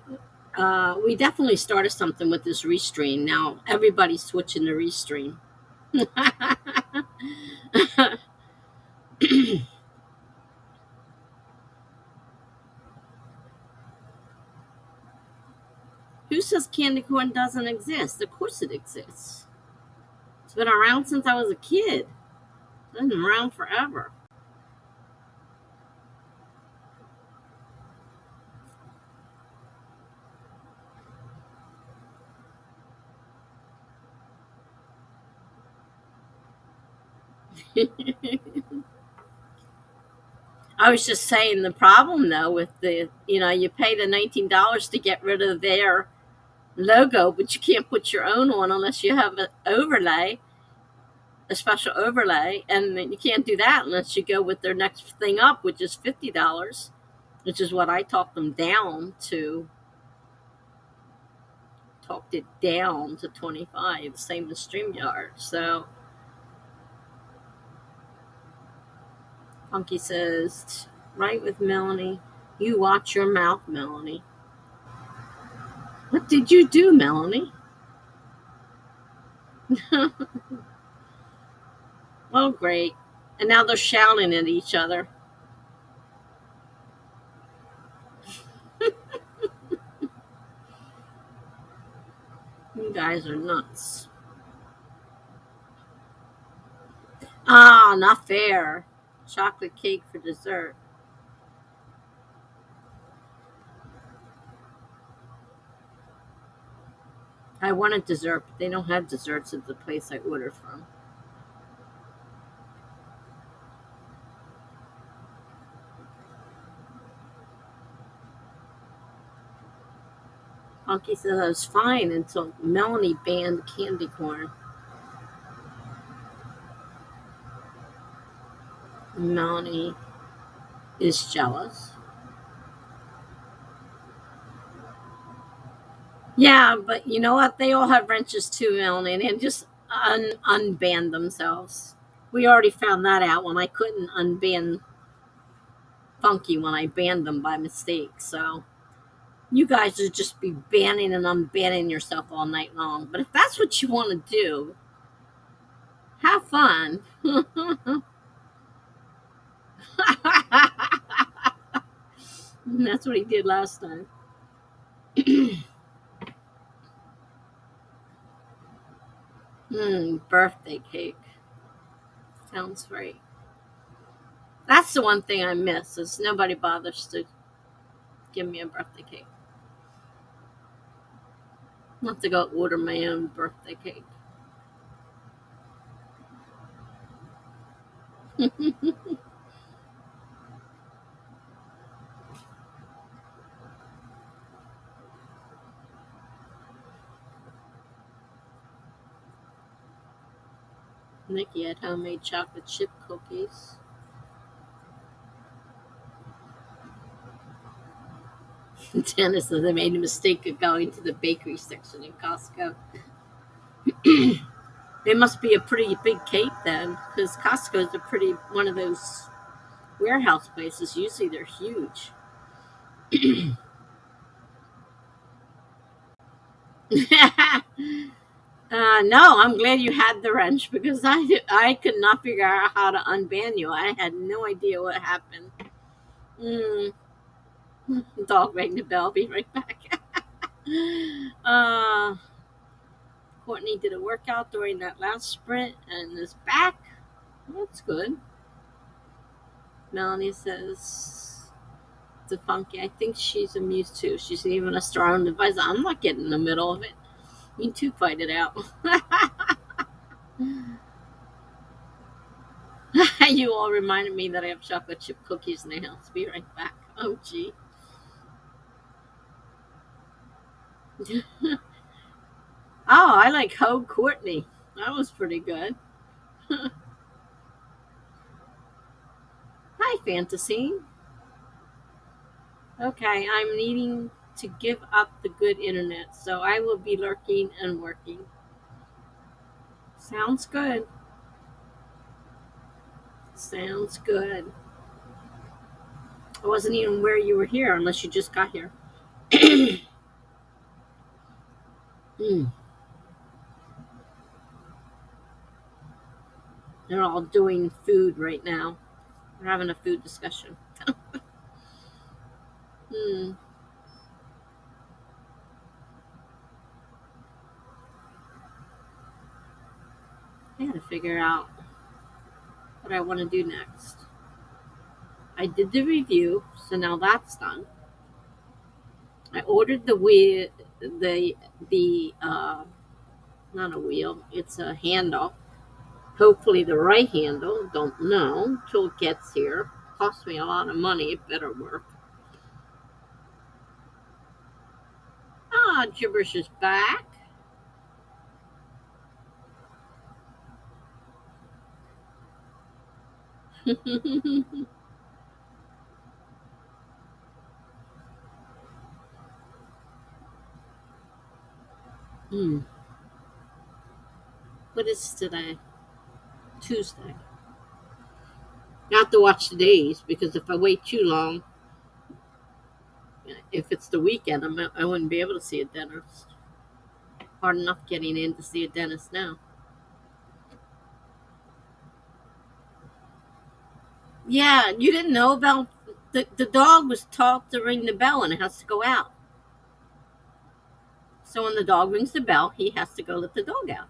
definitely started something with this Restream. Now everybody's switching to Restream. Who says candy corn doesn't exist? Of course it exists. It's been around since I was a kid. It's been around forever. I was just saying the problem though with you pay the $19 to get rid of their logo, but you can't put your own on unless you have an overlay, a special overlay, and you can't do that unless you go with their next thing up, which is $50, which is what I talked them down to. Talked it down to 25, the same as StreamYard. So Funky says, right with Melanie. You watch your mouth, Melanie. What did you do, Melanie? Well, great. And now they're shouting at each other. You guys are nuts. Ah, not fair. Chocolate cake for dessert. I wanted dessert, but they don't have desserts at the place I ordered from. Funky says I was fine until Melanie banned candy corn. Melanie is jealous. Yeah, but you know what? They all have wrenches too, Melanie, and just unban themselves. We already found that out when I couldn't unban Funky when I banned them by mistake. So you guys would just be banning and unbanning yourself all night long. But if that's what you want to do, have fun. That's what he did last time. Birthday cake. Sounds great. That's the one thing I miss is nobody bothers to give me a birthday cake. I'll have to go order my own birthday cake. Nikki had homemade chocolate chip cookies. Dennis says I made a mistake of going to the bakery section in Costco. They must be a pretty big cake then, because Costco is one of those warehouse places. Usually they're huge. No, I'm glad you had the wrench because I could not figure out how to unban you. I had no idea what happened. Dog rang the bell. Be right back. Courtney did a workout during that last sprint and is back. That's good. Melanie says to Funky, I think she's amused too. She's even a strong device. I'm not getting in the middle of it. You two fight it out. You all reminded me that I have chocolate chip cookies in the house. Be right back. Oh, gee. Oh, I like Ho Courtney. That was pretty good. Hi, Fantasy. Okay, I'm needing to give up the good internet, so I will be lurking and working. Sounds good. Sounds good. I wasn't even where you were here unless you just got here. Mm. They're all doing food right now. We're having a food discussion. Hmm. I gotta figure out what I want to do next. I did the review, so now that's done. I ordered the wheel, the not a wheel, it's a handle. Hopefully the right handle. Don't know till it gets here. Cost me a lot of money. It better work. Ah, Gibberish is back. Hmm. What is today? Tuesday. I have to watch the days because if I wait too long, if it's the weekend, I wouldn't be able to see a dentist. Hard enough getting in to see a dentist now. Yeah, you didn't know about the dog was taught to ring the bell and it has to go out. So when the dog rings the bell, he has to go let the dog out.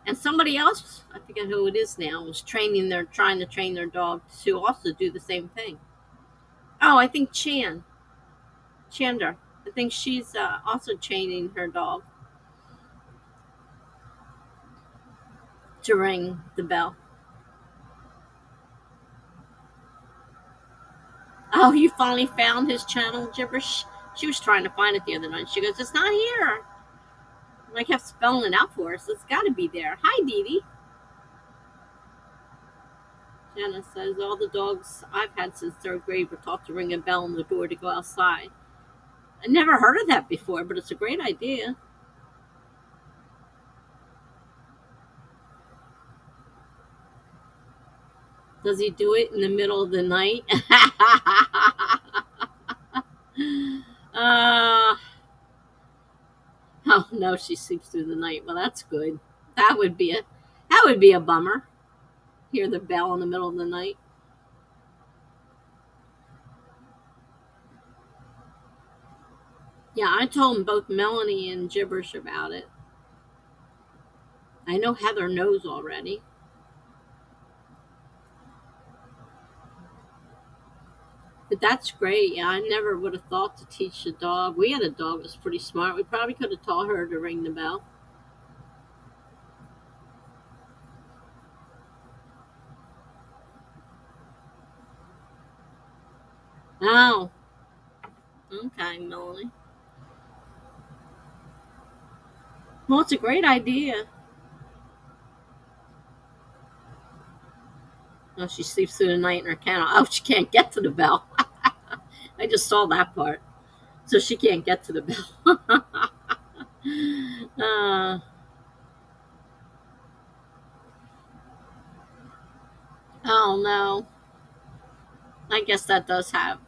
And somebody else, I forget who it is now, was trying to train their dog to also do the same thing. Oh, I think Chandra. I think she's also training her dog to ring the bell. Oh, you finally found his channel, Gibberish? She was trying to find it the other night. She goes, "It's not here." And I kept spelling it out for her, so it's got to be there. Hi, Dee Dee. Jana says, all the dogs I've had since third grade were taught to ring a bell on the door to go outside. I never heard of that before, but it's a great idea. Does he do it in the middle of the night? uh, oh no, she sleeps through the night. Well, that's good. That would be a bummer. Hear the bell in the middle of the night. Yeah, I told both Melanie and Gibberish about it. I know Heather knows already. But that's great. Yeah, I never would have thought to teach the dog. We had a dog that was pretty smart. We probably could have taught her to ring the bell. Oh, okay, Melanie. Well, it's a great idea. Oh, she sleeps through the night in her kennel. Oh, she can't get to the bell. I just saw that part. So she can't get to the bell. uh, oh no. I guess that does have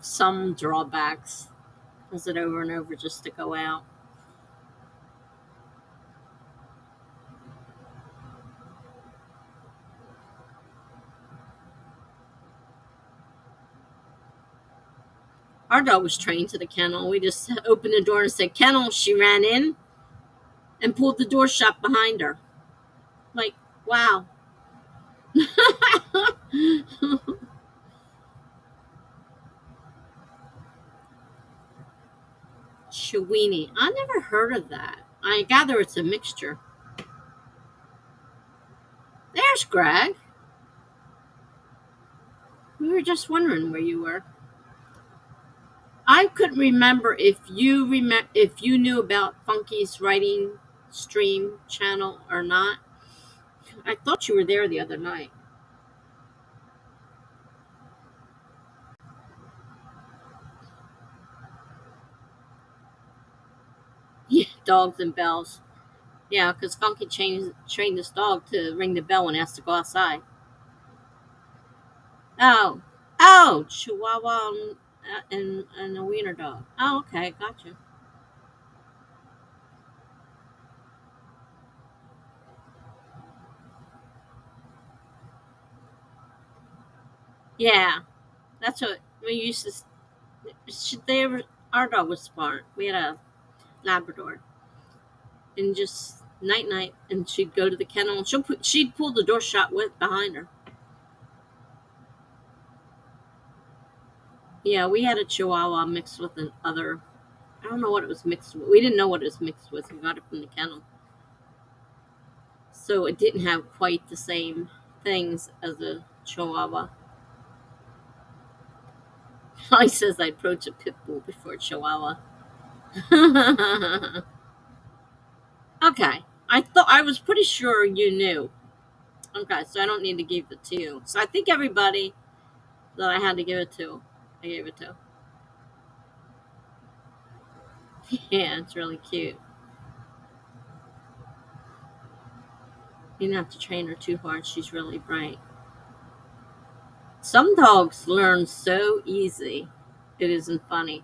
some drawbacks. Does it over and over just to go out. Our dog was trained to the kennel. We just opened the door and said, "Kennel." She ran in and pulled the door shut behind her. Like, wow. Chewini. I never heard of that. I gather it's a mixture. there's Greg. We were just wondering where you were. I couldn't remember if you knew about Funky's writing stream channel or not. I thought you were there the other night. Yeah, dogs and bells. Yeah, because Funky trained this dog to ring the bell when it has to go outside. Oh, oh, Chihuahua and a wiener dog. Oh, okay, gotcha. Yeah, that's what we used to. They were, our dog was smart. We had a Labrador, and just night night, and she'd go to the kennel, and she'd pull the door shut with behind her. Yeah, we had a Chihuahua mixed with an other. I don't know what it was mixed with. We didn't know what it was mixed with. We got it from the kennel, so it didn't have quite the same things as a Chihuahua. He says I approach a pit bull before a Chihuahua. Okay, I was pretty sure you knew. Okay, so I don't need to give it to you. So I think everybody that I had to give it to, I gave it to. Yeah, it's really cute. You don't have to train her too hard. She's really bright. Some dogs learn so easy. It isn't funny.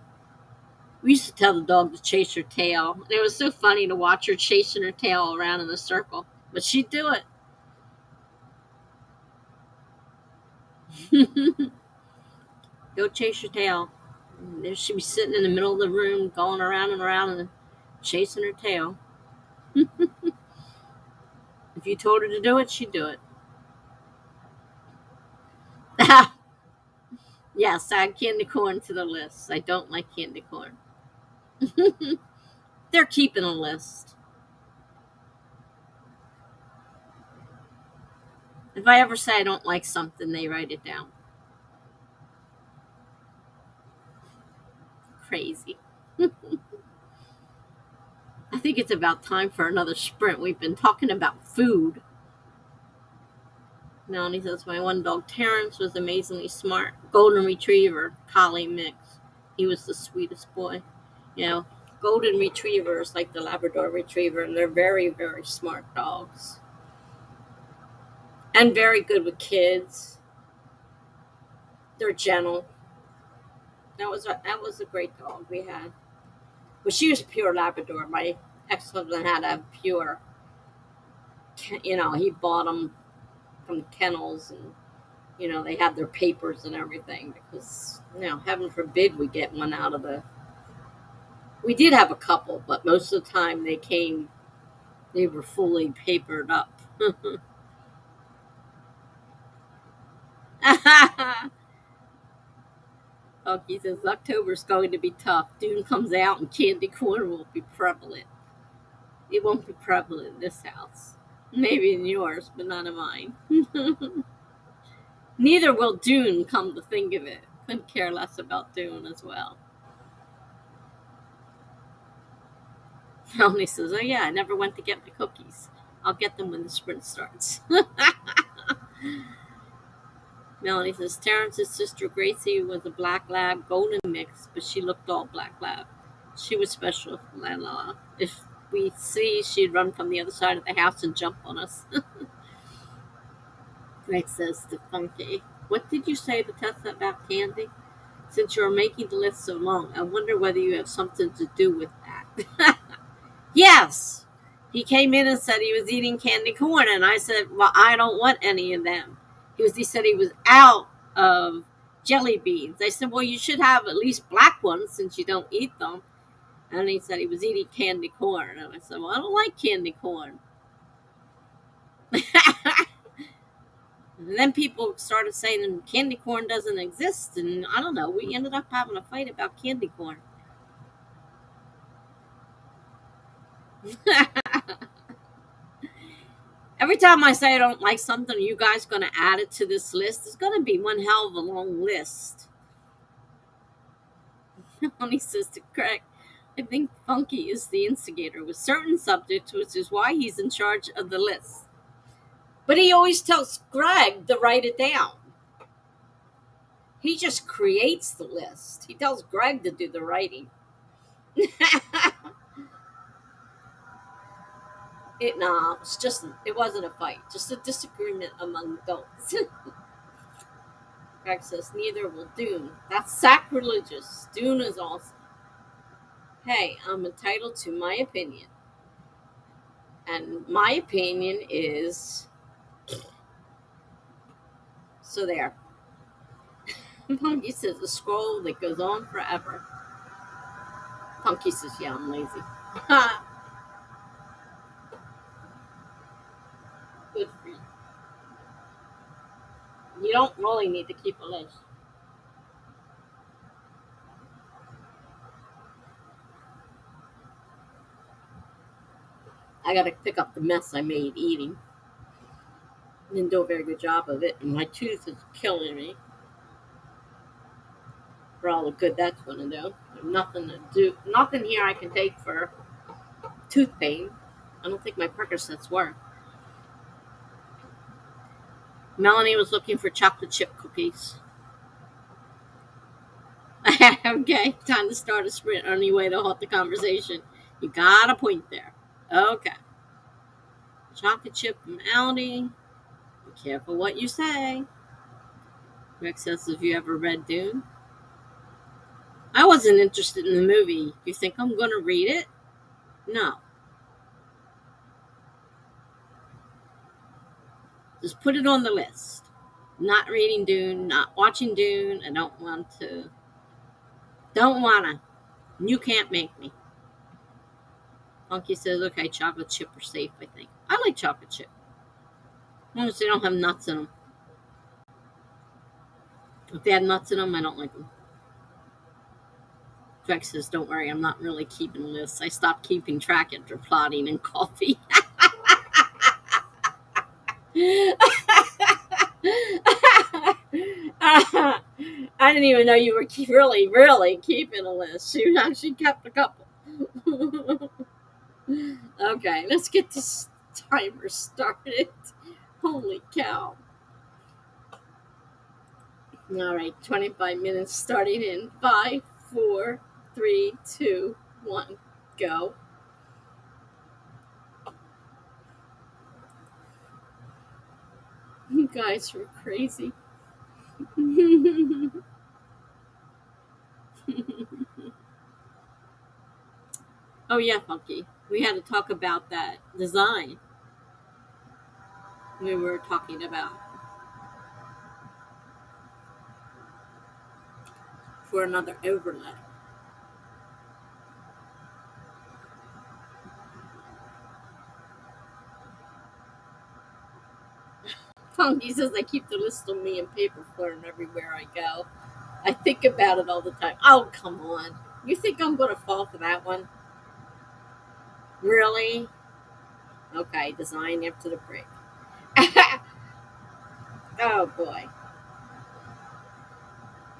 We used to tell the dog to chase her tail. It was so funny to watch her chasing her tail around in a circle. But she'd do it. Go chase your tail. There she'd be sitting in the middle of the room, going around and around and chasing her tail. If you told her to do it, she'd do it. Yes, add candy corn to the list. I don't like candy corn. They're keeping a list. If I ever say I don't like something, they write it down. Crazy. I think it's about time for another sprint. We've been talking about food. Melanie says, my one dog, Terrence, was amazingly smart. Golden Retriever, Collie mix. He was the sweetest boy. You know, Golden Retrievers, like the Labrador Retriever, and they're very, very smart dogs. And very good with kids. They're gentle. That was a great dog we had. But she was pure Labrador. My ex-husband had a pure, he bought them from kennels, and they had their papers and everything, because heaven forbid we get one out of the. We did have a couple, but most of the time they were fully papered up. Funky says October's going to be tough. Dune comes out and candy corn will be prevalent. It won't be prevalent in this house. Maybe in yours, but not in mine. Neither will Dune, come to think of it. Couldn't care less about Dune as well. Melanie says, oh yeah, I never went to get my cookies. I'll get them when the sprint starts. Melanie says, Terrence's sister Gracie was a black lab golden mix, but she looked all black lab. She was special. If we see, she'd run from the other side of the house and jump on us. Greg says to Funky, what did you say to Tessa about candy? Since you're making the list so long, I wonder whether you have something to do with that. Yes! He came in and said he was eating candy corn, and I said, well, I don't want any of them. He said he was out of jelly beans. I said, well, you should have at least black ones since you don't eat them. And he said he was eating candy corn. And I said, well, I don't like candy corn. And then people started saying candy corn doesn't exist. And I don't know. We ended up having a fight about candy corn. Every time I say I don't like something, are you guys going to add it to this list? It's going to be one hell of a long list. Melanie says to Craig, I think Funky is the instigator with certain subjects, which is why he's in charge of the list. But he always tells Greg to write it down. He just creates the list. He tells Greg to do the writing. It wasn't a fight, just a disagreement among adults. Greg says, neither will Dune. That's sacrilegious. Dune is awesome. Hey, I'm entitled to my opinion. And my opinion is... So there. Punky says, a scroll that goes on forever. Punky says, yeah, I'm lazy. Good for you. You don't really need to keep a list. I gotta pick up the mess I made eating. Didn't do a very good job of it, and my tooth is killing me. For all the good that's gonna do. There's nothing here I can take for tooth pain. I don't think my Percocets work. Melanie was looking for chocolate chip cookies. Okay, time to start a sprint on your way to halt the conversation. You got a point there. Okay. Chocolate chip Melanie. Be careful what you say. Greg says, have you ever read Dune? I wasn't interested in the movie. You think I'm going to read it? No. Just put it on the list. Not reading Dune, not watching Dune. I don't want to. Don't want to. You can't make me. Funky says, okay, chocolate chip are safe, I think. I like chocolate chip. As long as they don't have nuts in them. If they have nuts in them, I don't like them. Greg says, don't worry, I'm not really keeping lists. I stopped keeping track after plotting and coffee. I didn't even know you were really, really keeping a list. You actually kept a couple. Okay, let's get this timer started. Holy cow. All right, 25 minutes starting in 5, 4, 3, 2, 1, go. You guys were crazy. Oh yeah, Funky. We had to talk about that design we were talking about for another overlay. Funky says I keep the list on me in paper form everywhere I go. I think about it all the time. Oh, come on. You think I'm going to fall for that one? Really? Okay, design after the break. Oh, boy.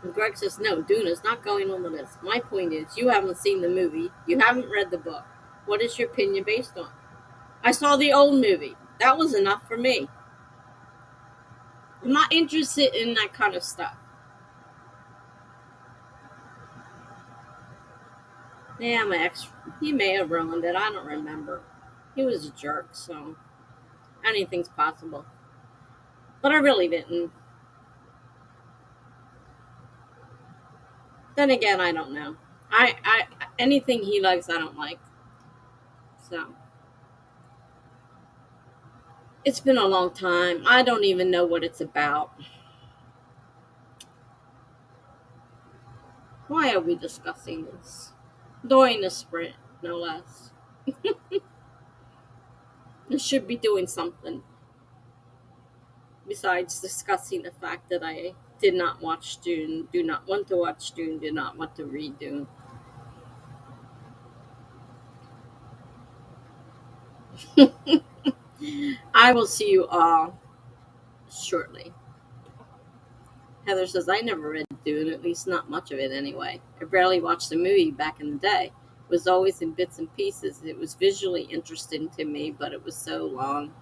And Greg says, no, Dune is not going on the list. My point is, you haven't seen the movie. You haven't read the book. What is your opinion based on? I saw the old movie. That was enough for me. I'm not interested in that kind of stuff. Yeah, my ex, he may have ruined it. I don't remember. He was a jerk, so anything's possible. But I really didn't. Then again, I don't know. I anything he likes, I don't like. So it's been a long time. I don't even know what it's about. Why are we discussing this? During the sprint, no less. I should be doing something besides discussing the fact that I did not watch Dune, do not want to watch Dune, did not want to read Dune. I will see you all shortly. Heather says, I never read Dune, at least not much of it anyway. I barely watched the movie back in the day. It was always in bits and pieces. It was visually interesting to me, but it was so long.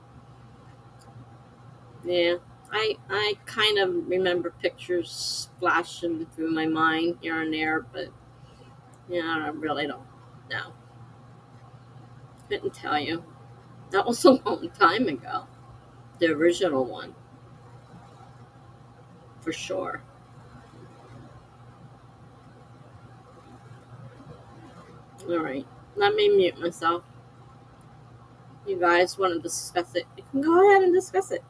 Yeah, I kind of remember pictures flashing through my mind here and there, but yeah, I really don't know. Couldn't tell you. That was a long time ago. The original one, for sure. All right, let me mute myself. You guys want to discuss it? You can go ahead and discuss it.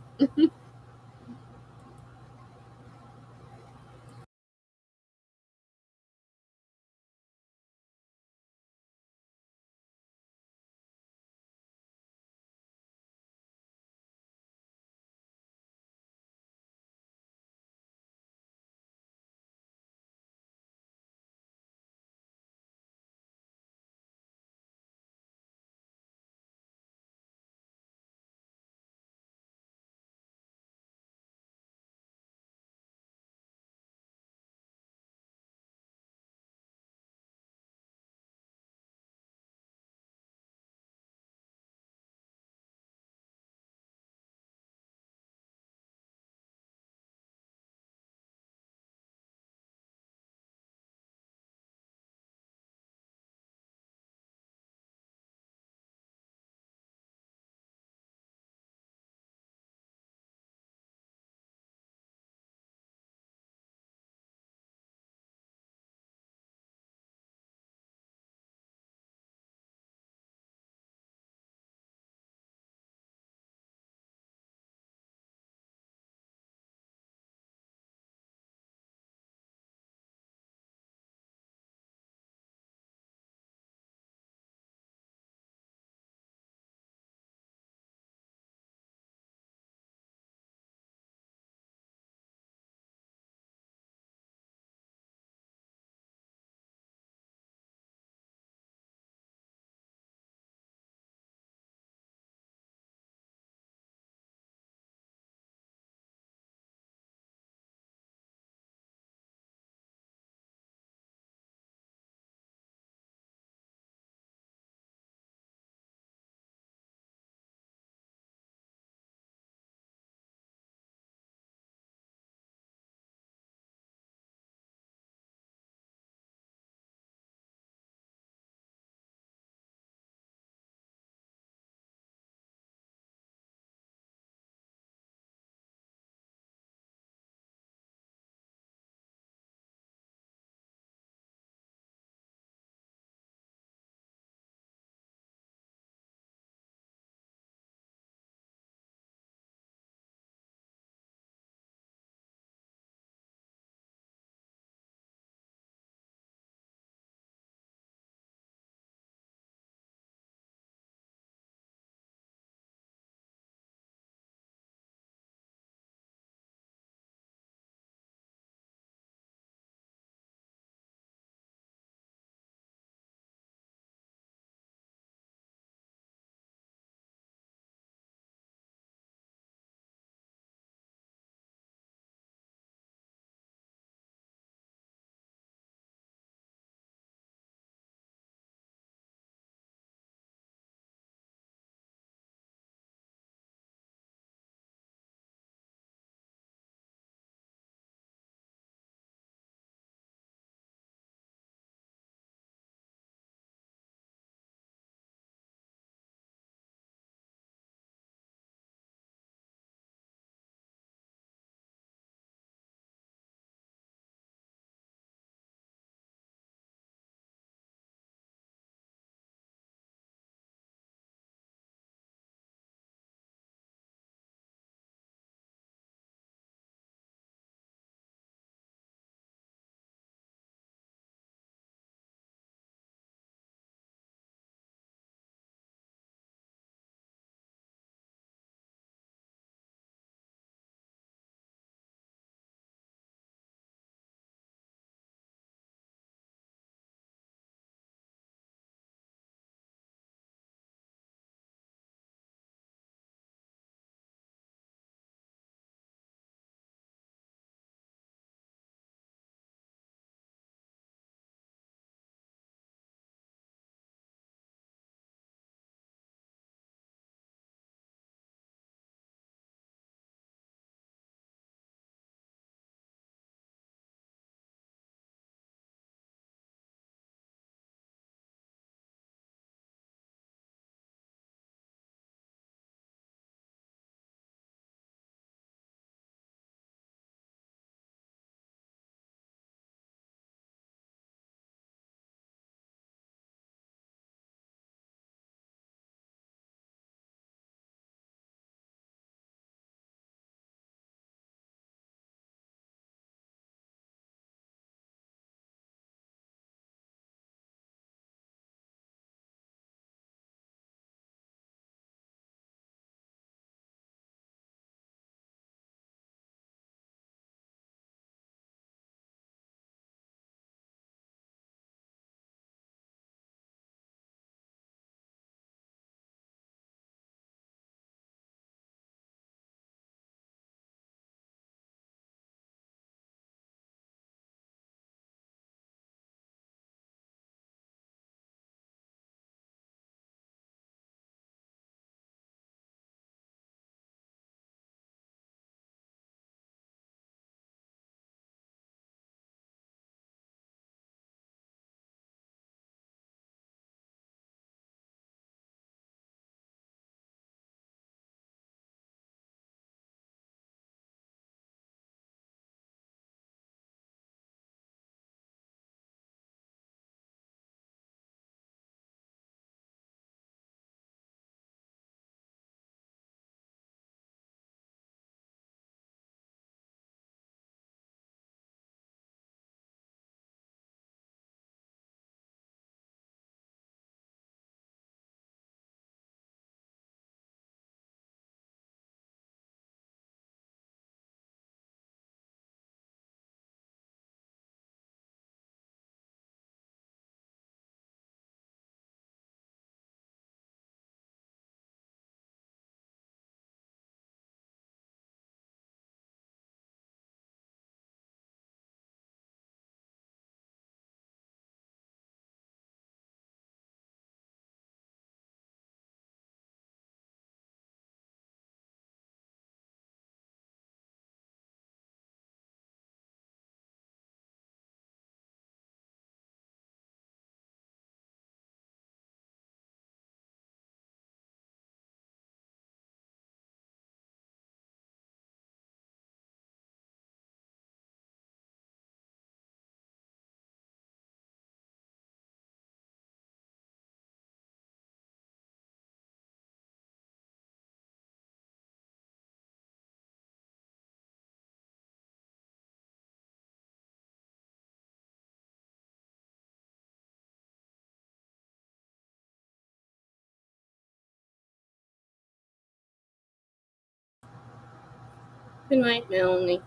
Good night, Melanie.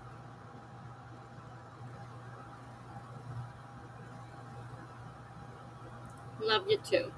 Love you too.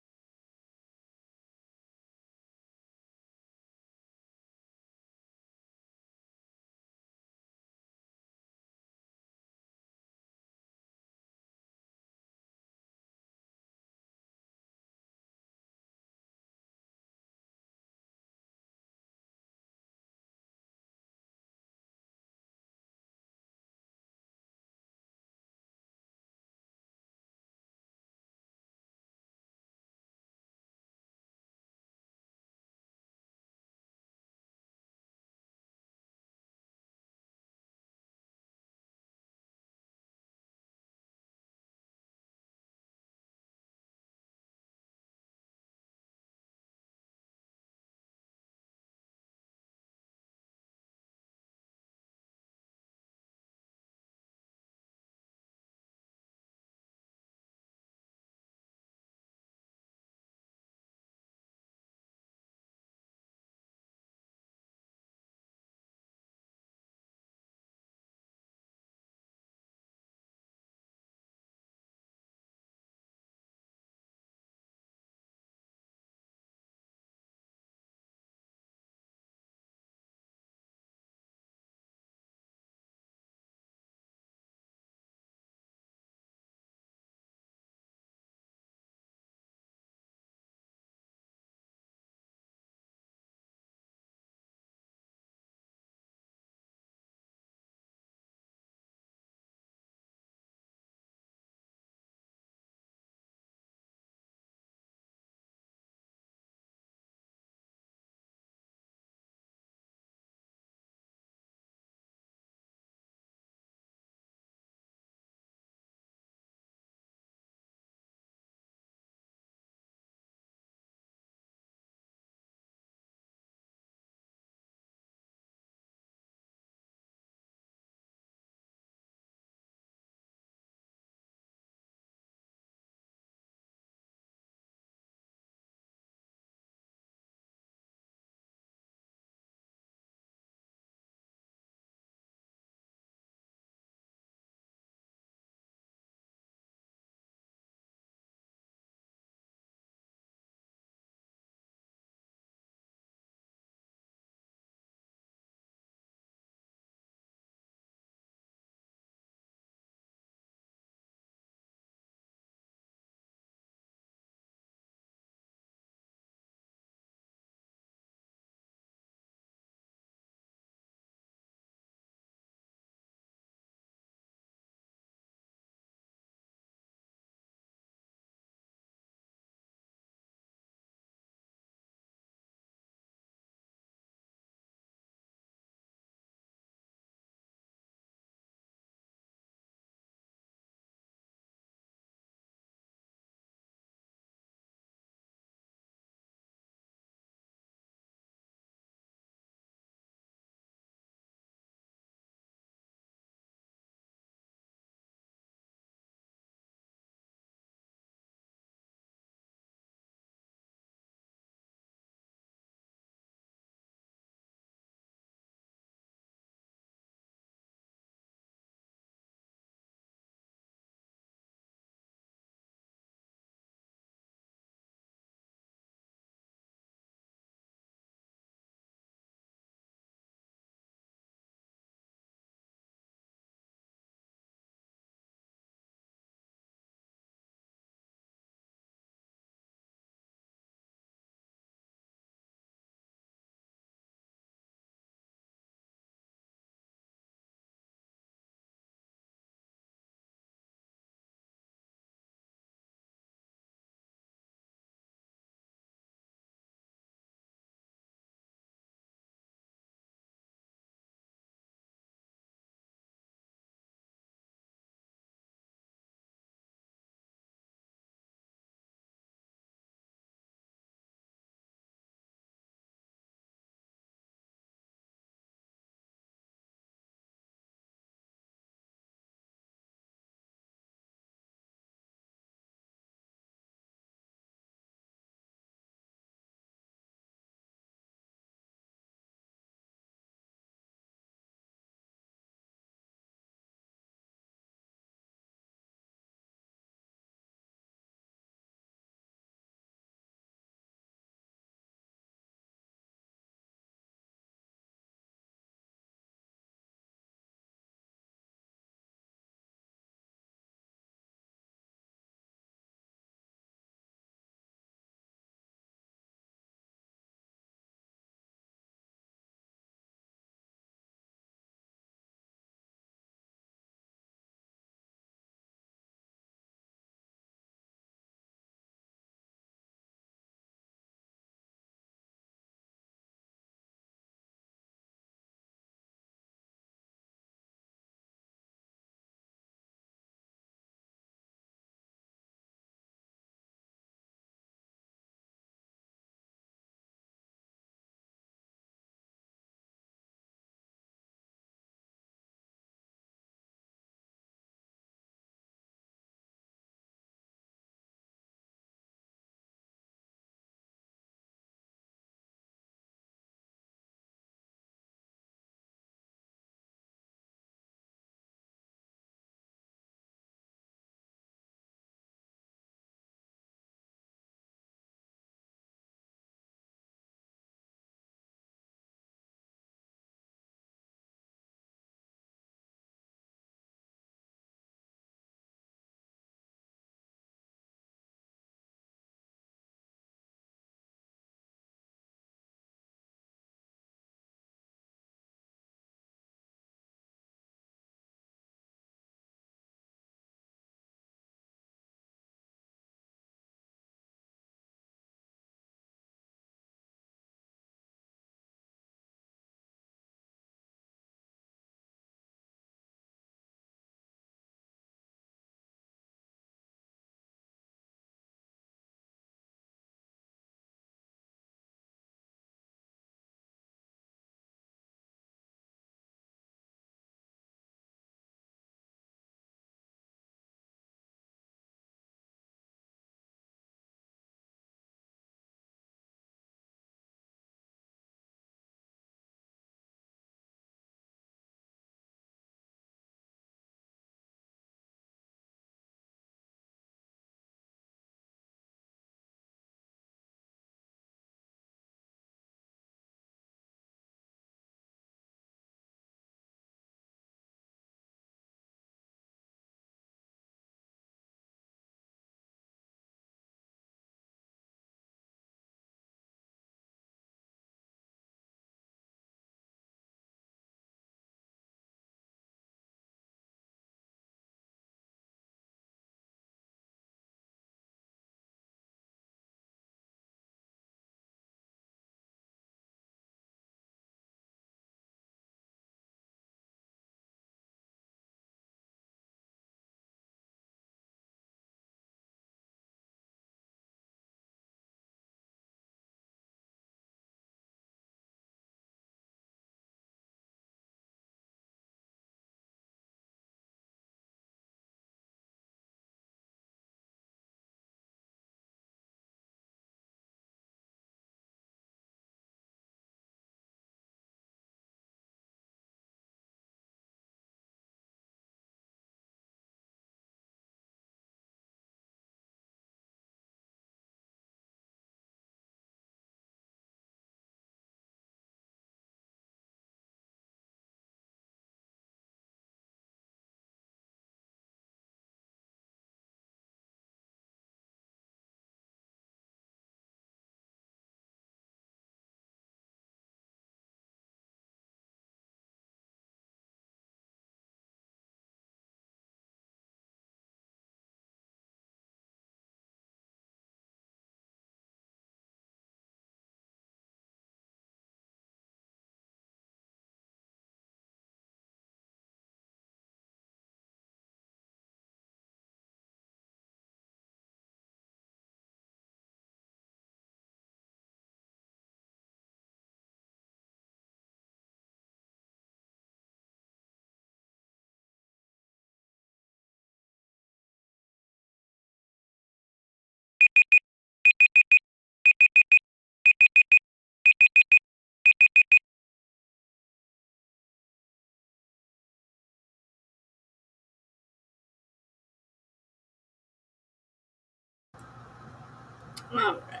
All right.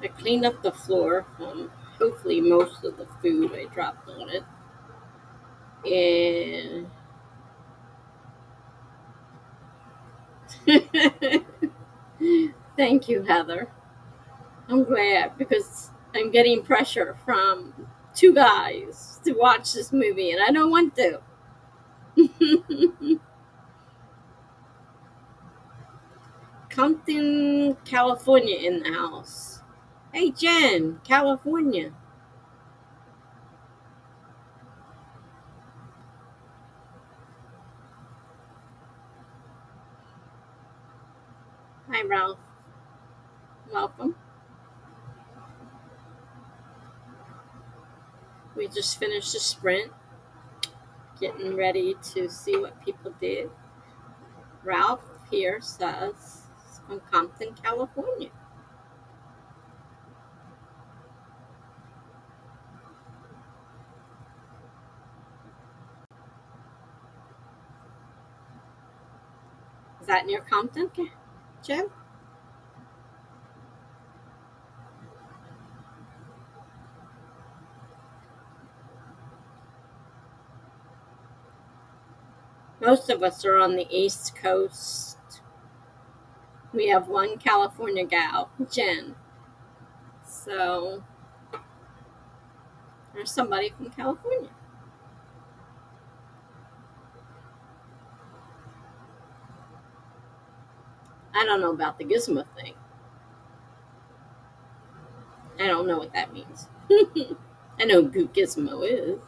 I cleaned up the floor from hopefully most of the food I dropped on it. And thank you, Heather. I'm glad because I'm getting pressure from two guys to watch this movie, and I don't want to. Compton, California in the house. Hey, Jen, California. Hi, Ralph. Welcome. We just finished a sprint, getting ready to see what people did. Ralph here says it's from Compton, California. Is that near Compton, Jen? Most of us are on the East Coast. We have one California gal, Jen. So there's somebody from California. I don't know about the gizmo thing. I don't know what that means. I know who Gizmo is.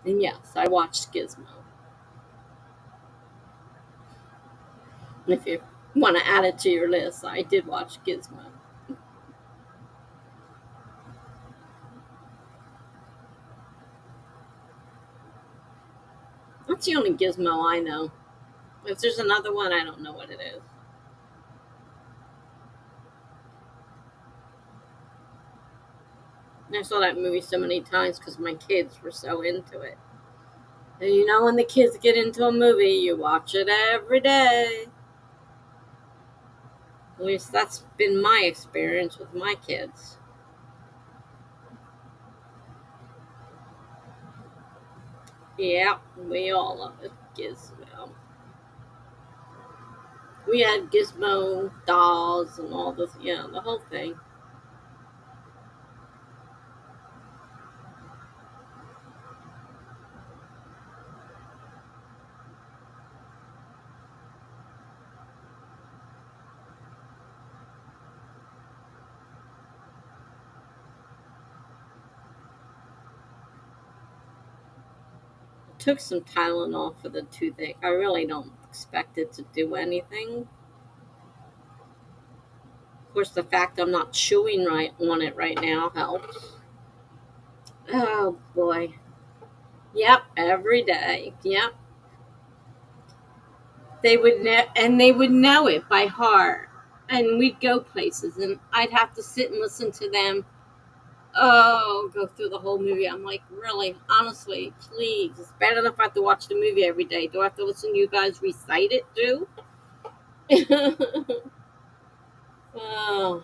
And yes, I watched Gizmo. If you want to add it to your list, I did watch Gizmo. That's the only Gizmo I know. If there's another one, I don't know what it is. I saw that movie so many times because my kids were so into it. And you know, when the kids get into a movie, you watch it every day. At least that's been my experience with my kids. Yeah, we all love it. Gizmo. We had Gizmo dolls and all this, yeah, the whole thing. Took some Tylenol for the toothache. I really don't expect it to do anything. Of course, the fact I'm not chewing right on it right now helps. Oh boy. Yep, every day. Yep. And they would know it by heart. And we'd go places, and I'd have to sit and listen to them. Oh, go through the whole movie. I'm like, really, honestly, please. It's bad enough I have to watch the movie every day. Do I have to listen to you guys recite it too? Oh,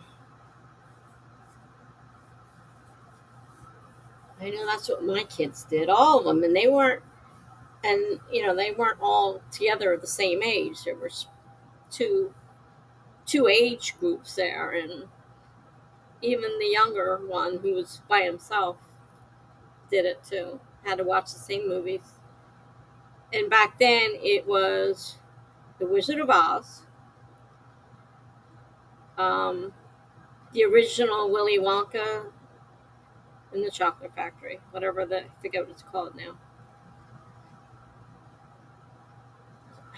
I know that's what my kids did, all of them, and they weren't all together at the same age. There were two two age groups there, and even the younger one who was by himself did it too. Had to watch the same movies. And back then it was The Wizard of Oz, um, the original Willy Wonka and the Chocolate Factory, I forget what it's called now.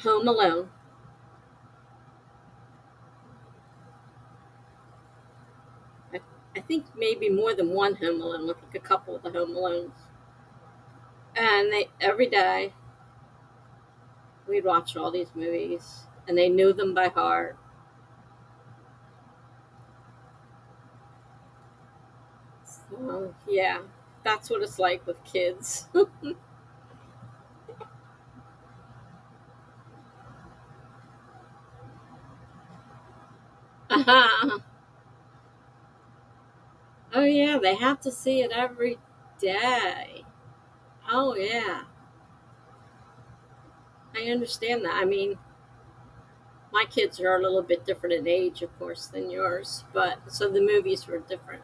Home Alone. I, I think maybe more than one Home Alone. I think a couple of the Home Alones. And every day we'd watch all these movies, and they knew them by heart. So, yeah, that's what it's like with kids. Oh yeah, they have to see it every day. Oh yeah, I understand that. I mean, my kids are a little bit different in age, of course, than yours, but so the movies were different.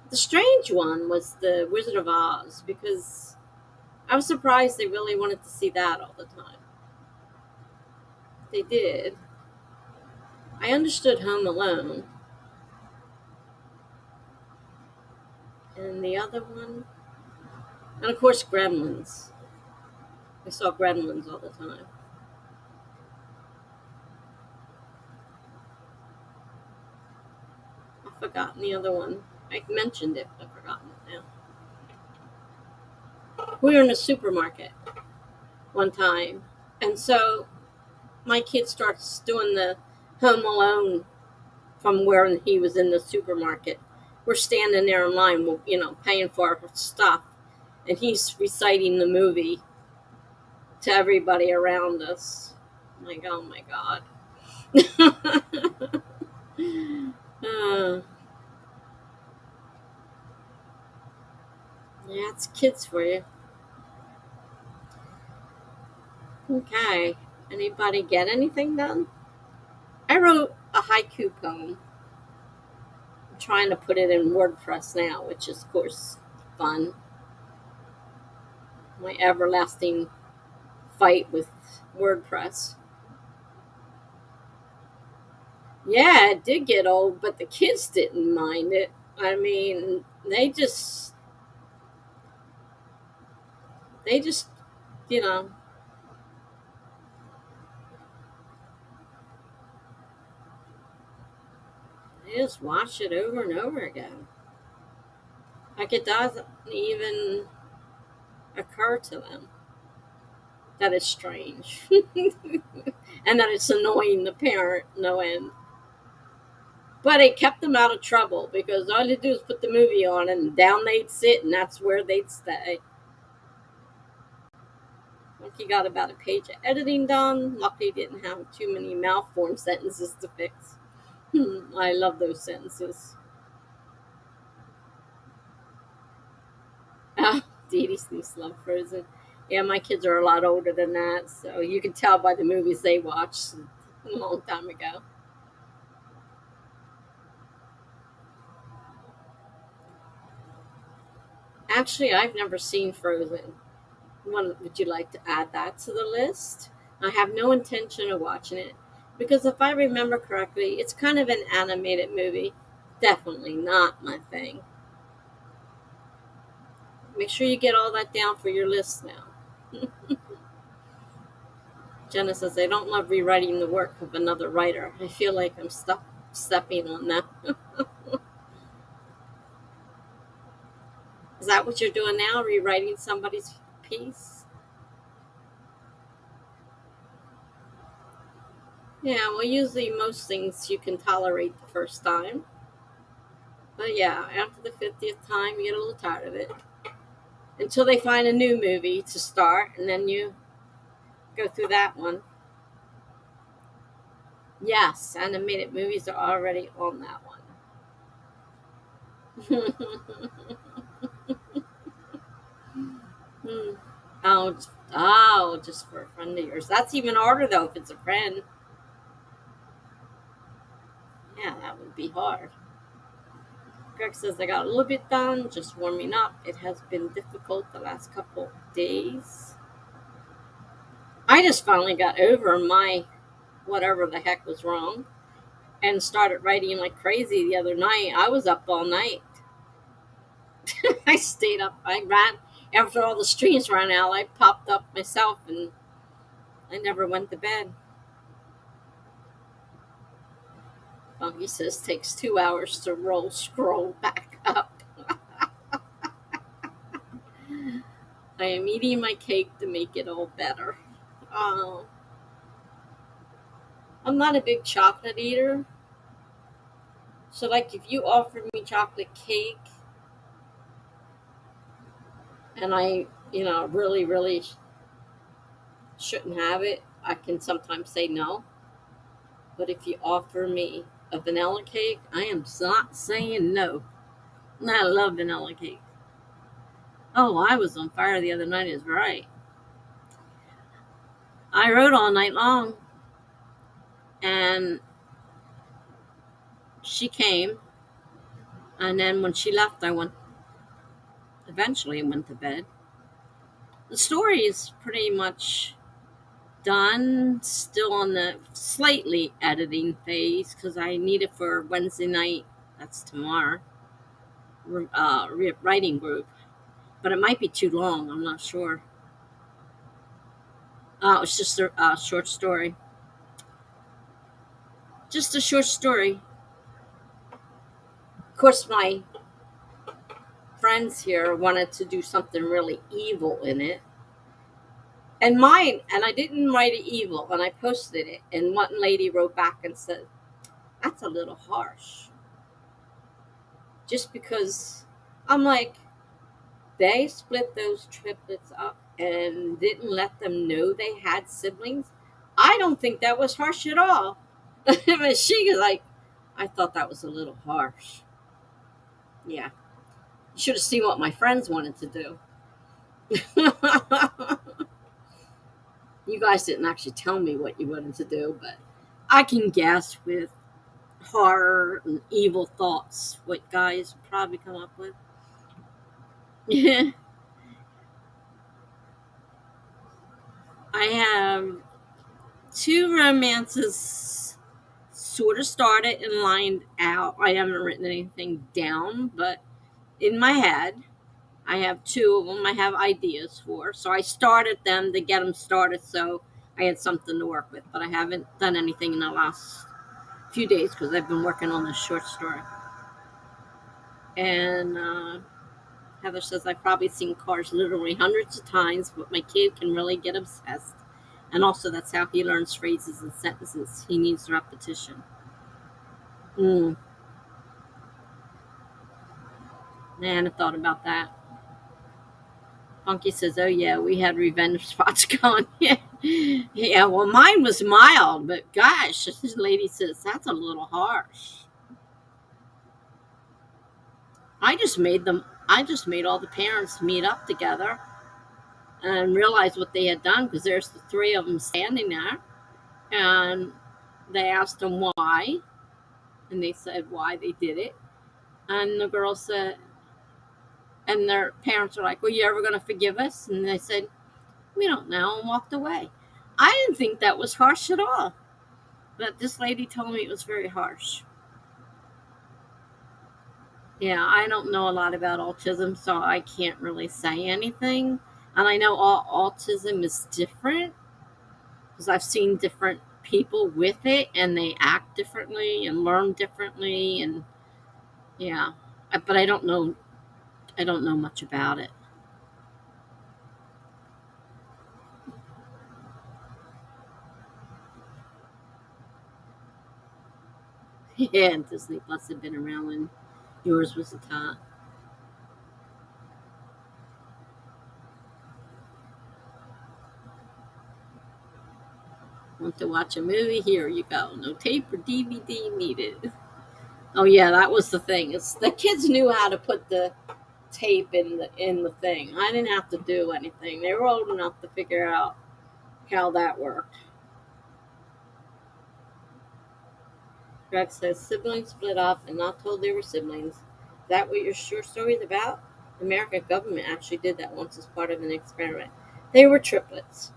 The strange one was the Wizard of Oz because I was surprised they really wanted to see that all the time. They did. I understood Home Alone, and the other one, and of course Gremlins. I saw Gremlins all the time. I've forgotten the other one. I mentioned it, but I've forgotten it now. We were in a supermarket one time, and so my kid starts doing the Home Alone from where he was in the supermarket. We're standing there in line, paying for our stuff, and he's reciting the movie to everybody around us. I'm like, oh my god. uh, yeah, it's kids for you. Okay. Anybody get anything done? I wrote a haiku poem. I'm trying to put it in WordPress now, which is, of course, fun. My everlasting fight with WordPress. Yeah, it did get old, but the kids didn't mind it. I mean, they just, you know, they just watch it over and over again. Like it doesn't even occur to them that it's strange and that it's annoying the parent no end. But it kept them out of trouble because all you do is put the movie on and down they'd sit and that's where they'd stay. Like he got about a page of editing done. Luckily, he didn't have too many malformed sentences to fix. I love those sentences. Ah, Dee Dee Sneaks love Frozen. Yeah, my kids are a lot older than that, so you can tell by the movies they watched a long time ago. Actually, I've never seen Frozen. Would you like to add that to the list? I have no intention of watching it because if I remember correctly, it's kind of an animated movie. Definitely not my thing. Make sure you get all that down for your list now. Jenna says, I don't love rewriting the work of another writer. I feel like I'm stepping on them. Is that what you're doing now? Rewriting somebody's piece? Yeah, well, usually most things you can tolerate the first time. But yeah, after the 50th time, you get a little tired of it. Until they find a new movie to start, and then you go through that one. Yes, animated movies are already on that one. Hmm. Oh, just for a friend of yours. That's even harder though if it's a friend. Yeah, that would be hard. Greg says I got a little bit done, just warming up. It has been difficult the last couple days. I just finally got over my whatever the heck was wrong and started writing like crazy the other night. I was up all night. I stayed up. I ran after all the streams ran out. I popped up myself and I never went to bed. Funky says takes 2 hours to scroll back up. I am eating my cake to make it all better. Oh, I'm not a big chocolate eater. So, like, if you offered me chocolate cake and I, really, really shouldn't have it, I can sometimes say no. But if you offer me a vanilla cake, I am not saying no. And I love vanilla cake. Oh, I was on fire the other night, is right. I wrote all night long, and she came, and then when she left, eventually went to bed. The story is pretty much done, still on the slightly editing phase because I need it for Wednesday night. That's tomorrow. Writing group, but it might be too long. I'm not sure. It's just a short story. Just a short story. Of course, my friends here wanted to do something really evil in it. And I didn't write it evil, and I posted it. And one lady wrote back and said, "That's a little harsh." Just because I'm like, they split those triplets up and didn't let them know they had siblings. I don't think that was harsh at all. But she was like, I thought that was a little harsh. Yeah. You should have seen what my friends wanted to do. You guys didn't actually tell me what you wanted to do, but I can guess with horror and evil thoughts what guys probably come up with. Yeah. I have two romances sort of started and lined out. I haven't written anything down, but in my head, I have two of them I have ideas for. So I started them to get them started so I had something to work with. But I haven't done anything in the last few days because I've been working on this short story. And Heather says, I've probably seen cars literally hundreds of times, but my kid can really get obsessed. And also, that's how he learns phrases and sentences. He needs repetition. Man, I thought about that. Funky says, oh, yeah, we had revenge spots going. Yeah, well, mine was mild, but gosh, this lady says, that's a little harsh. I just made all the parents meet up together and realize what they had done because there's the three of them standing there. And they asked them why. And they said why they did it. And the girl said, and their parents were like, well, you ever going to forgive us? And they said, we don't know, and walked away. I didn't think that was harsh at all. But this lady told me it was very harsh. Yeah, I don't know a lot about autism, so I can't really say anything. And I know all autism is different because I've seen different people with it and they act differently and learn differently. And yeah, but I don't know much about it. Yeah, and Disney Plus had been around when yours was a top. Want to watch a movie? Here you go. No tape or DVD needed. Oh yeah, that was the thing. It's the kids knew how to put the tape in the thing. I didn't have to do anything. They were old enough to figure out how that worked. Greg says siblings split up and not told they were siblings. Is that what your short story is about? The American government actually did that once as part of an experiment. They were triplets,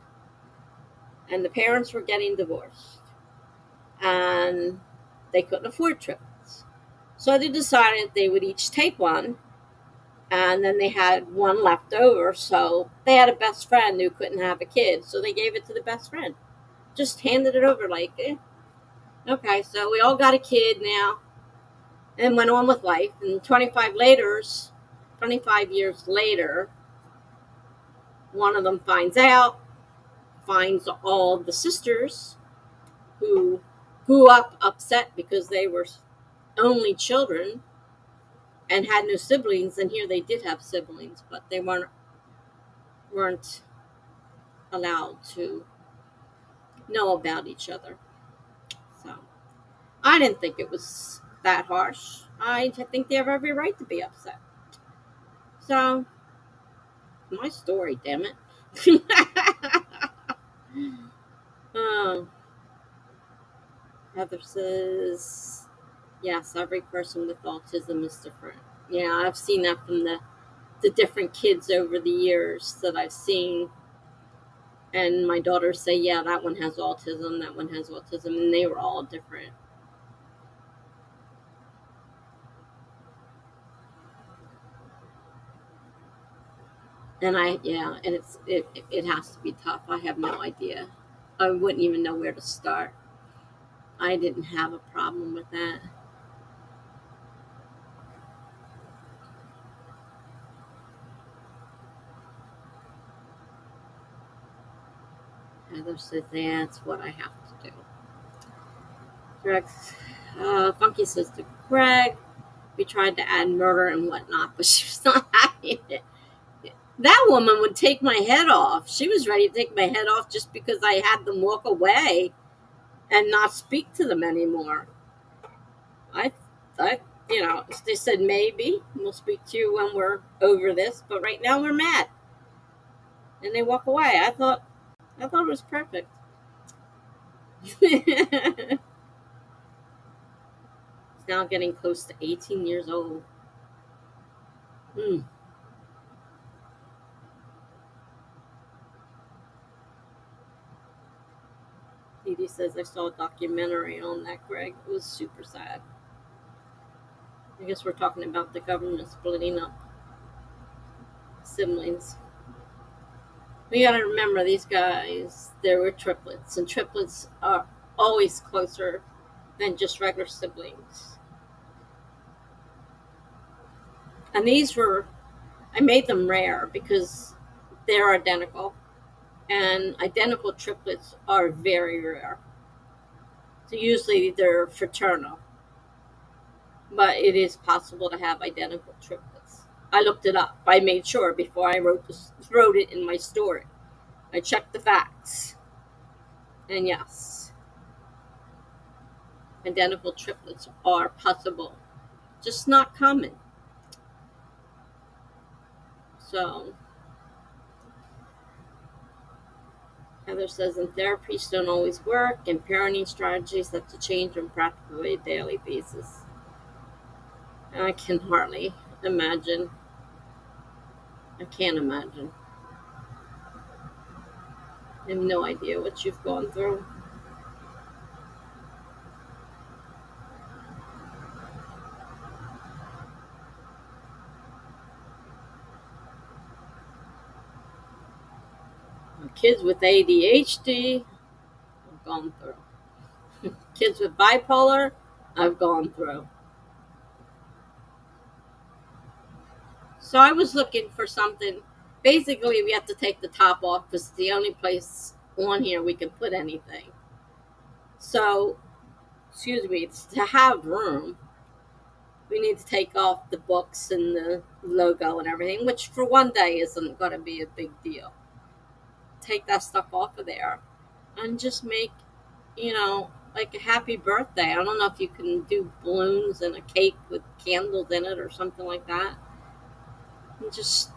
and the parents were getting divorced, and they couldn't afford triplets. So they decided they would each take one, and then they had one left over. So they had a best friend who couldn't have a kid, so they gave it to the best friend. Just handed it over like, okay, so we all got a kid now, and went on with life. And 25 years later, one of them finds all the sisters who grew up upset because they were only children and had no siblings. And here they did have siblings, but they weren't weren't allowed to know about each other. So I didn't think it was that harsh. I think they have every right to be upset. So, my story, damn it. um, Heather says, yes, every person with autism is different. Yeah, I've seen that from the different kids over the years that I've seen. And my daughters say, yeah, that one has autism, that one has autism, and they were all different. And it has to be tough. I have no idea. I wouldn't even know where to start. I didn't have a problem with that. Heather says that's what I have to do. Greg, Funky says to Greg, we tried to add murder and whatnot, but she was not having it. That woman would take my head off. She was ready to take my head off just because I had them walk away and not speak to them anymore. I, I, they said maybe we'll speak to you when we're over this, but right now we're mad, and they walk away. I thought it was perfect. He's now getting close to 18 years old. Hmm. Dee Dee says I saw a documentary on that, Greg. It was super sad. I guess we're talking about the government splitting up siblings. We gotta remember these guys, they were triplets, and triplets are always closer than just regular siblings. And these were, I made them rare because they're identical, and identical triplets are very rare. So usually they're fraternal, but it is possible to have identical triplets. I looked it up. I made sure before I wrote it in my story. I checked the facts, and yes, identical triplets are possible, just not common. So Heather says, and therapies don't always work, and parenting strategies have to change on practically a daily basis. I can hardly imagine. I can't imagine. I have no idea what you've gone through. Kids with ADHD, I've gone through. Kids with bipolar, I've gone through. So I was looking for something. Basically, we have to take the top off because it's the only place on here we can put anything. So, excuse me, it's to have room. We need to take off the books and the logo and everything, which for one day isn't going to be a big deal. Take that stuff off of there and just make, like a happy birthday. I don't know if you can do balloons and a cake with candles in it or something like that. And just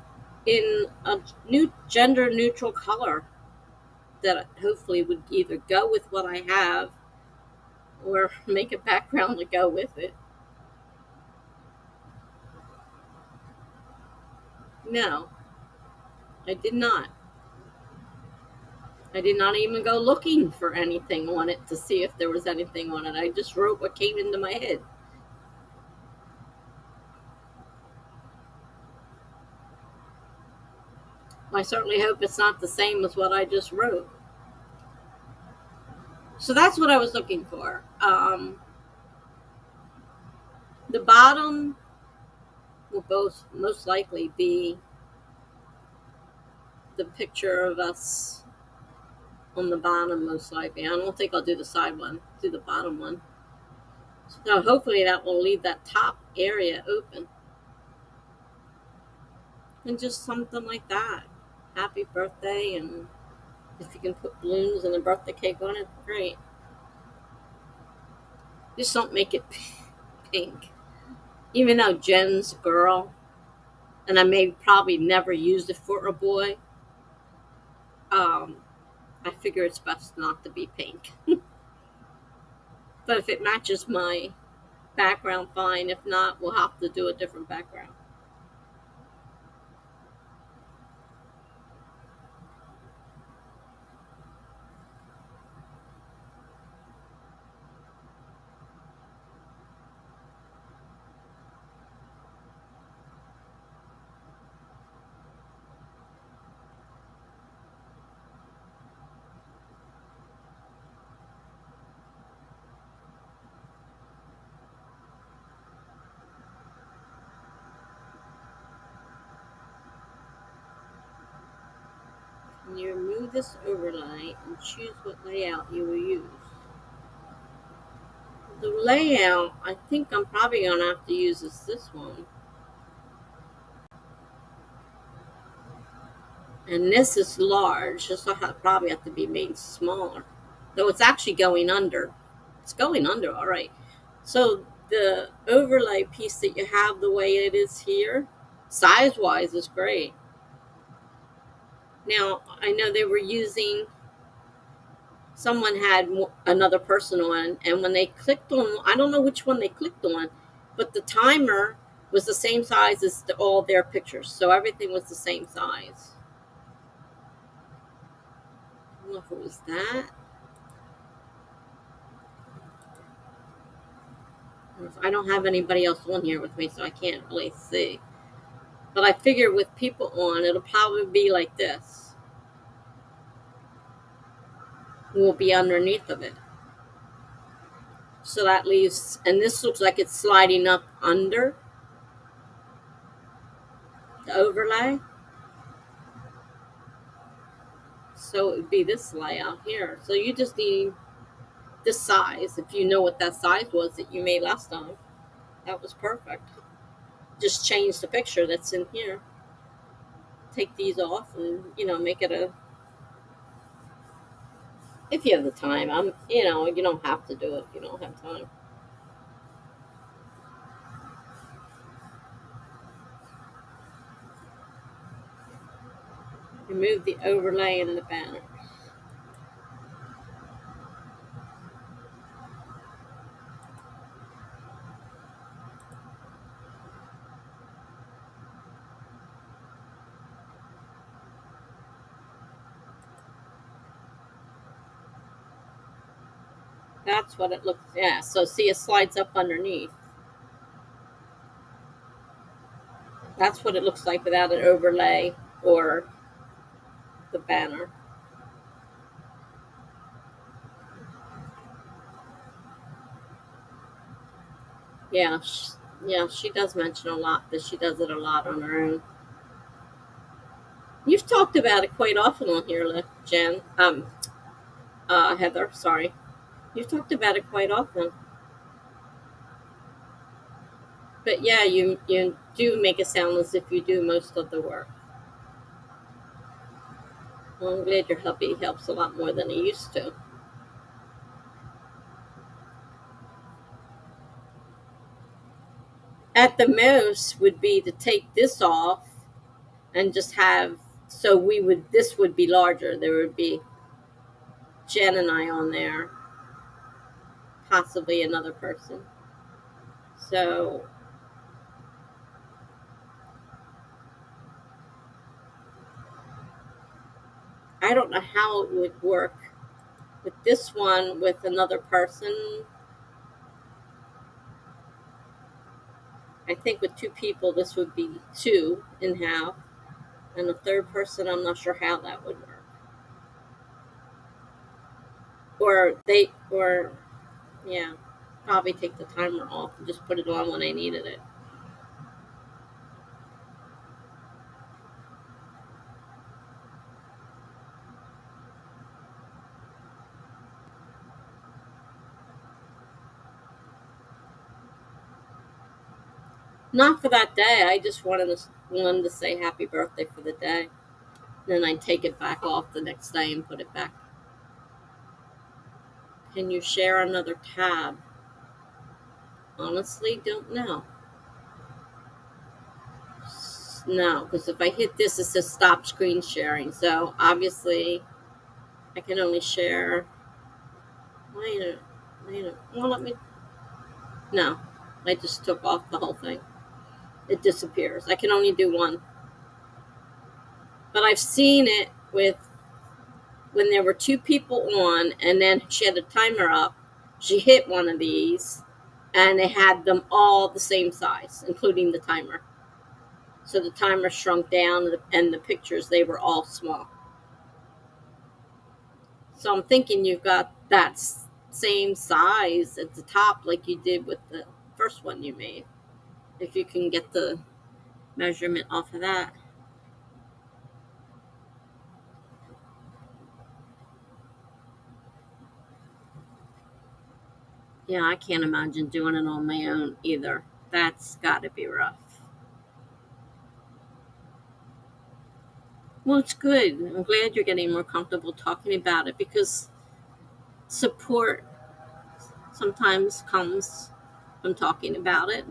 in a new gender neutral color that hopefully would either go with what I have or make a background to go with it. No, I did not. I did not even go looking for anything on it to see if there was anything on it. I just wrote what came into my head. I certainly hope it's not the same as what I just wrote. So that's what I was looking for. The bottom will both most likely be the picture of us on the bottom, most likely. I don't think I'll do the side one, do the bottom one. So hopefully that will leave that top area open. And just something like that. happy birthday, and if you can put balloons and a birthday cake on it, great. Just don't make it pink. Even though Jen's a girl, and I may probably never use it for a boy, um, I figure it's best not to be pink. But if it matches my background, fine. If not, we'll have to do a different background. Can you remove this overlay and choose what layout you will use? The layout, I think I'm probably going to have to use this one. And this is large. This will probably have to be made smaller. Though it's actually going under. It's going under, all right. So the overlay piece that you have the way it is here, size-wise, is great. Now, I know they were using, someone had another person on, and when they clicked on, I don't know which one they clicked on, but the timer was the same size as all their pictures. So everything was the same size. I don't know if it was that. I don't have anybody else on here with me, so I can't really see. But I figure with people on, it'll probably be like this. Will be underneath of it. So that leaves, and this looks like it's sliding up under the overlay. So it would be this layout here. So you just need this size. If you know what that size was that you made last time, that was perfect. Just change the picture that's in here. Take these off and, make it a, if you have the time. You don't have to do it if you don't have time. Remove the overlay in the banner. That's what it looks, yeah. So see, it slides up underneath. That's what it looks like without an overlay or the banner. Yeah, she does mention a lot that she does it a lot on her own. You've talked about it quite often on here, Jen. Heather, sorry. You've talked about it quite often. But yeah, you do make it sound as if you do most of the work. Well, I'm glad your hubby helps a lot more than he used to. At the most would be to take this off and just have, so this would be larger. There would be Jen and I on there, possibly another person. So I don't know how it would work with this one with another person. I think with two people, this would be two in half, and a third person, I'm not sure how that would work. Or yeah, probably take the timer off and just put it on when I needed it. Not for that day. I just wanted to say happy birthday for the day. Then I take it back off the next day and put it back. Can you share another tab? Honestly, don't know. No, because if I hit this, it says stop screen sharing. So obviously, I can only share. Wait a minute. Wait a minute. Well, let me. No, I just took off the whole thing. It disappears. I can only do one. But I've seen it with when there were two people on, and then she had a timer up. She hit one of these, and it had them all the same size, including the timer. So the timer shrunk down, and the pictures, they were all small. So I'm thinking you've got that same size at the top like you did with the first one you made. If you can get the measurement off of that. Yeah, I can't imagine doing it on my own either. That's got to be rough. Well, it's good. I'm glad you're getting more comfortable talking about it because support sometimes comes from talking about it.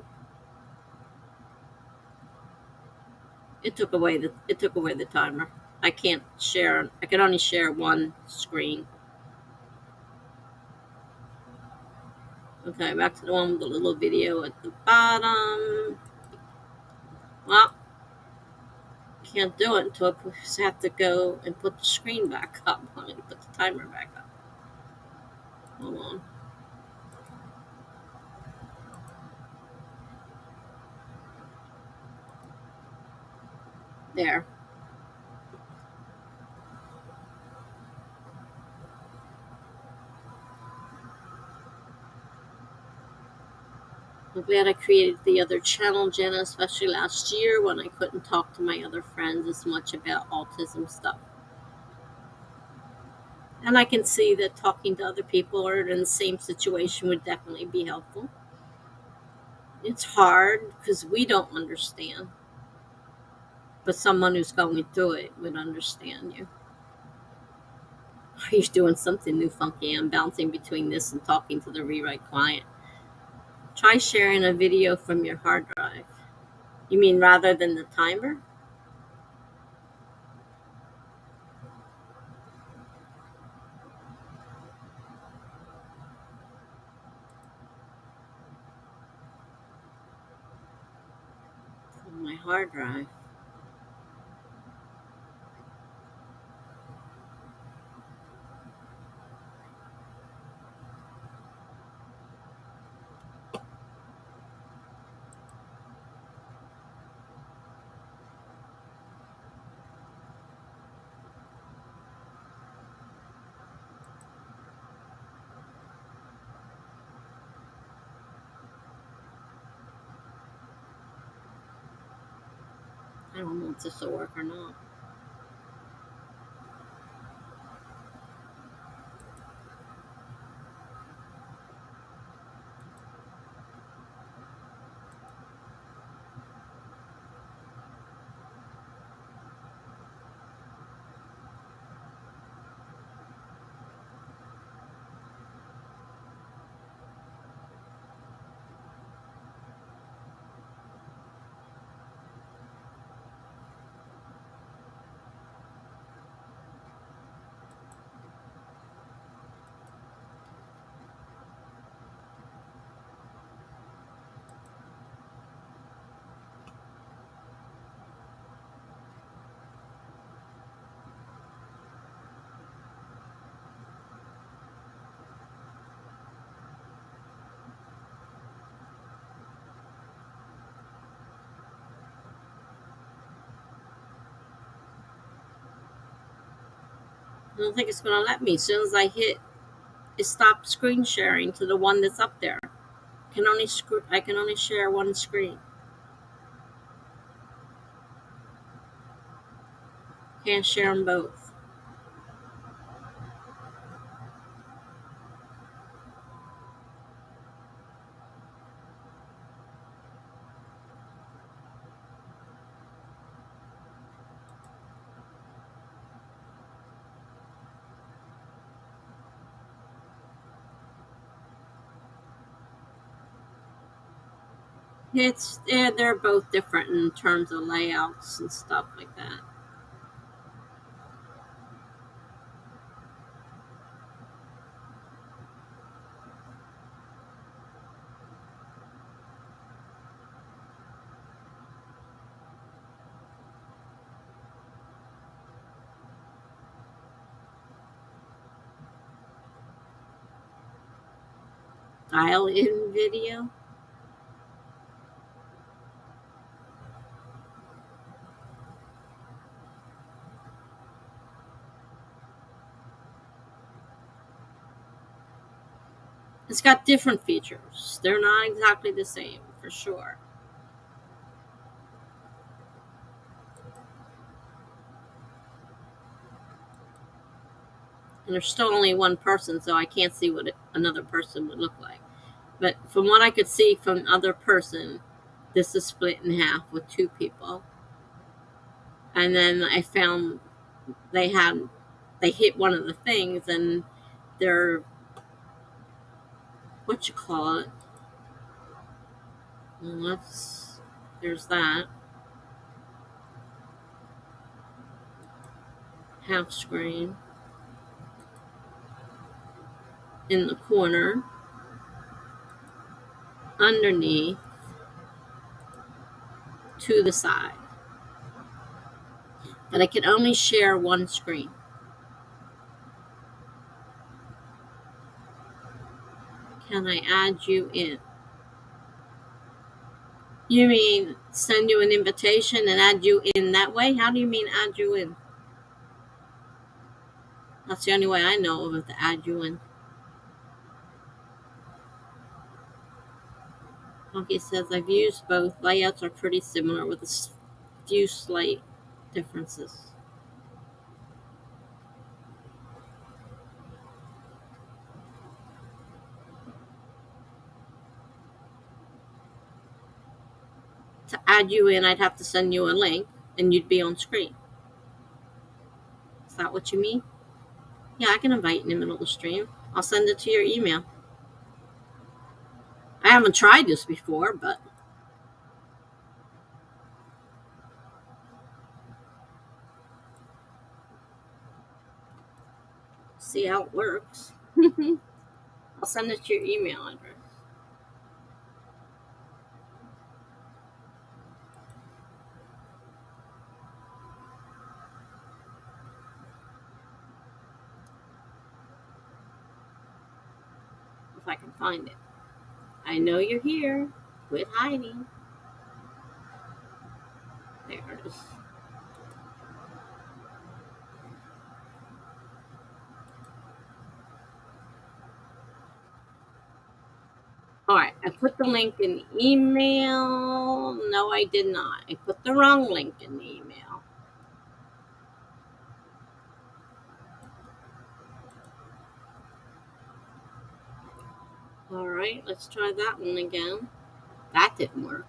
It took away the timer. I can't share. I can only share one screen. Okay, back to the one with the little video at the bottom. Well, can't do it until I have to go and put the screen back up. I'm going to put the timer back up. Hold on. There. I'm glad I created the other channel, Jenna, especially last year when I couldn't talk to my other friends as much about autism stuff. And I can see that talking to other people who are in the same situation would definitely be helpful. It's hard because we don't understand, but someone who's going through it would understand you. Are you doing something new, funky? I'm bouncing between this and talking to the rewrite client. Try sharing a video from your hard drive. You mean rather than the timer? From my hard drive. I don't know if this will work or not. I don't think it's going to let me. As soon as I hit, it stopped screen sharing to the one that's up there. I can only share one screen. Can't share them both. They're both different in terms of layouts and stuff like that. Dial in video. It's got different features. They're not exactly the same, for sure. And there's still only one person, so I can't see what another person would look like. But from what I could see from other person, this is split in half with two people. And then I found they hit one of the things, and they're, what you call it. Well, there's that. Half screen in the corner, underneath, to the side. But I can only share one screen. Can I add you in? You mean send you an invitation and add you in that way? How do you mean add you in? That's the only way I know of it, to add you in. Okay, says I've used both. Layouts are pretty similar with a few slight differences. To add you in, I'd have to send you a link and you'd be on screen. Is that what you mean? Yeah, I can invite you in the middle of the stream. I'll send it to your email. I haven't tried this before, but see how it works. I'll send it to your email address. If I can find it. I know you're here. Quit hiding. There it is. All right, I put the link in the email. No, I did not. I put the wrong link in the email. All right, let's try that one again. That didn't work.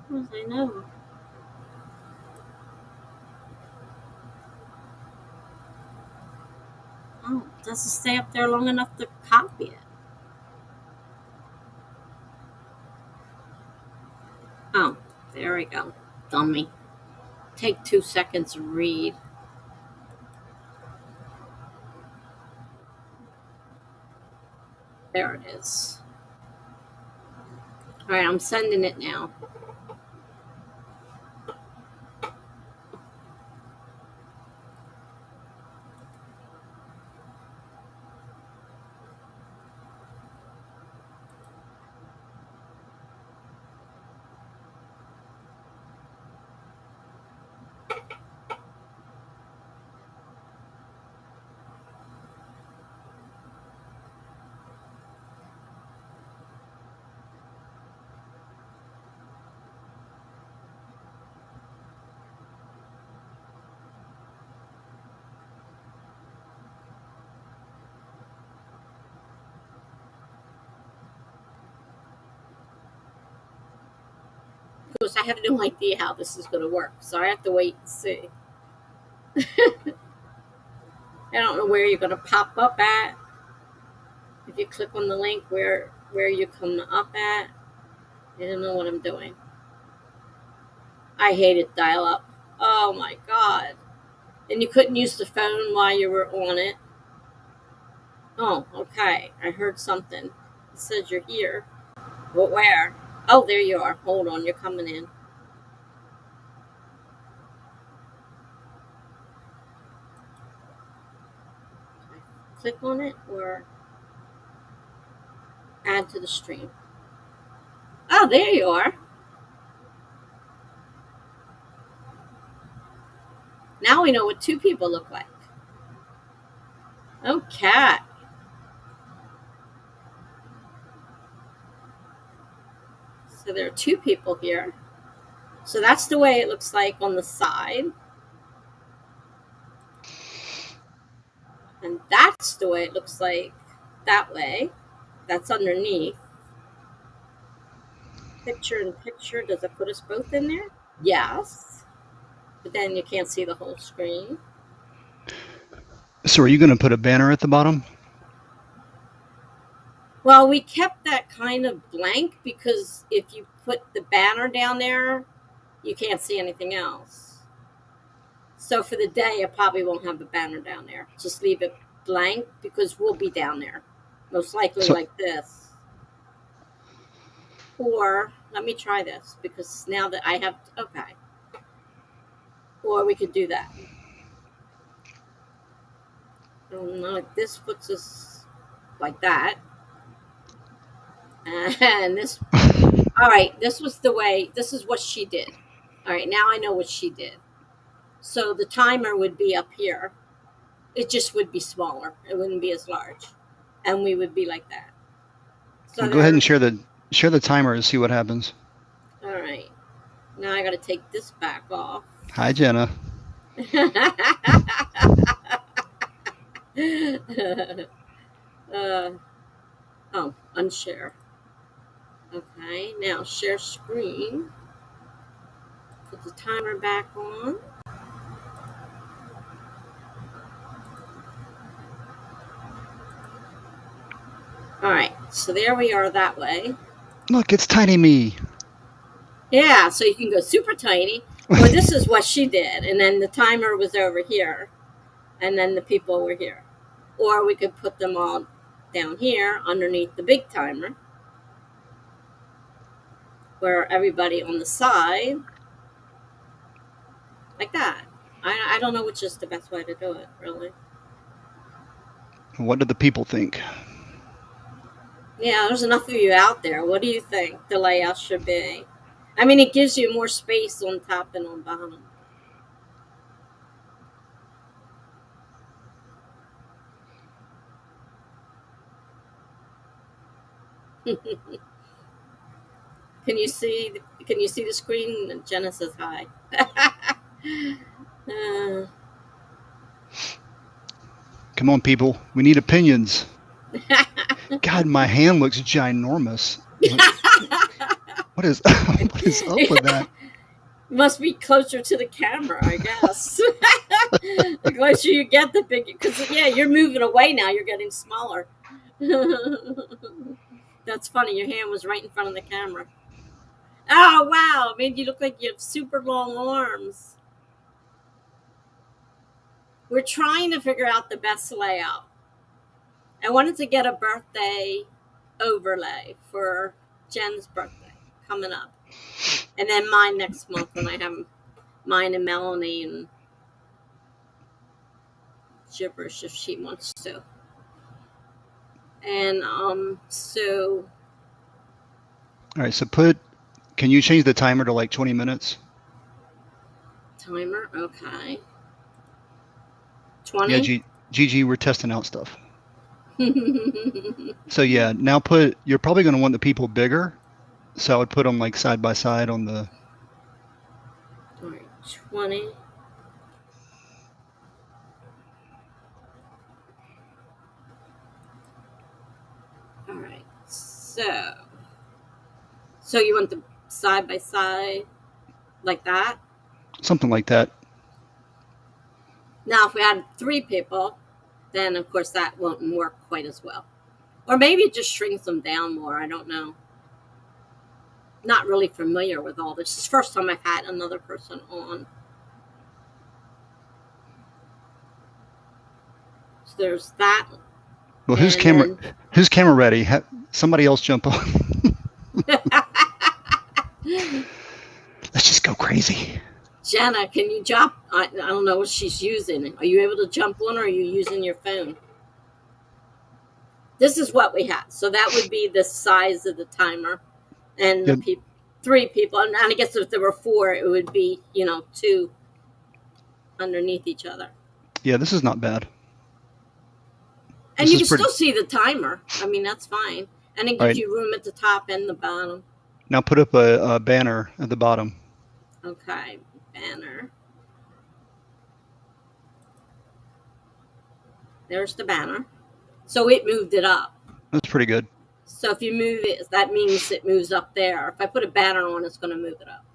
What was I know? Oh, it doesn't stay up there long enough to copy it. Oh, there we go. Dummy. Take 2 seconds to read. There it is. All right, I'm sending it now. Because I have no idea how this is going to work, so I have to wait and see. I don't know where you're going to pop up at. If you click on the link, where you come up at. I don't know what I'm doing. I hated dial-up. Oh my god. And you couldn't use the phone while you were on it. Oh, okay. I heard something. It says you're here. Well, where? Oh, there you are. Hold on, you're coming in. Click on it or add to the stream. Oh, there you are. Now we know what two people look like. Okay. So there are two people here. So that's the way it looks like on the side. And that's the way it looks like that way. That's underneath. Picture in picture. Does it put us both in there? Yes. But then you can't see the whole screen. So are you going to put a banner at the bottom? Well, we kept that kind of blank because if you put the banner down there, you can't see anything else. So for the day, I probably won't have a banner down there. Just leave it blank because we'll be down there. Most likely like this. Or, let me try this because now that I have, okay. Or we could do that. No, this puts us like that. And this, all right, this was the way, this is what she did. All right, now I know what she did. So the timer would be up here. It just would be smaller. It wouldn't be as large. And we would be like that. So well, go ahead and share the timer and see what happens. All right. Now I got to take this back off. Hi, Jenna. Unshare. Okay, now share screen. Put the timer back on. All right, so there we are that way. Look, it's tiny me. Yeah, so you can go super tiny. Well, this is what she did, and then the timer was over here, and then the people were here. Or we could put them all down here underneath the big timer, where everybody on the side, like that. I don't know which is the best way to do it, really. What do the people think? Yeah, there's enough of you out there. What do you think the layout should be? I mean, it gives you more space on top and on bottom. Can you see the screen? Jenna says hi. Come on, people. We need opinions. God, my hand looks ginormous. What is up with that? Must be closer to the camera, I guess. The closer you get, the bigger. Because, yeah, you're moving away now. You're getting smaller. That's funny. Your hand was right in front of the camera. Oh, wow. It made you look like you have super long arms. We're trying to figure out the best layout. I wanted to get a birthday overlay for Jen's birthday coming up. And then mine next month when I have mine and Melanie and gibberish if she wants to. And so. All right, so can you change the timer to like 20 minutes? Timer, okay. 20? Yeah, Gigi, we're testing out stuff. So yeah, now you're probably going to want the people bigger. So I would put them like side by side on the. All right, 20. All right, so you want the side by side like that? Something like that. Now, if we had 3 people, then of course that won't work quite as well. Or maybe it just shrinks them down more. I don't know. Not really familiar with all this. It's the first time I've had another person on. So there's that. Well, who's camera ready? Somebody else jump on. Let's just go crazy. Jenna, can you jump? I don't know what she's using. Are you able to jump on, or are you using your phone? This is what we have. So that would be the size of the timer. And Yep. 3 people. And I guess if there were 4, it would be, 2 underneath each other. Yeah, this is not bad. And you can still see the timer. I mean, that's fine. And it gives you room at the top and the bottom. Now put up a banner at the bottom. Okay, banner. There's the banner. So it moved it up. That's pretty good. So if you move it, that means it moves up there. If I put a banner on, it's going to move it up.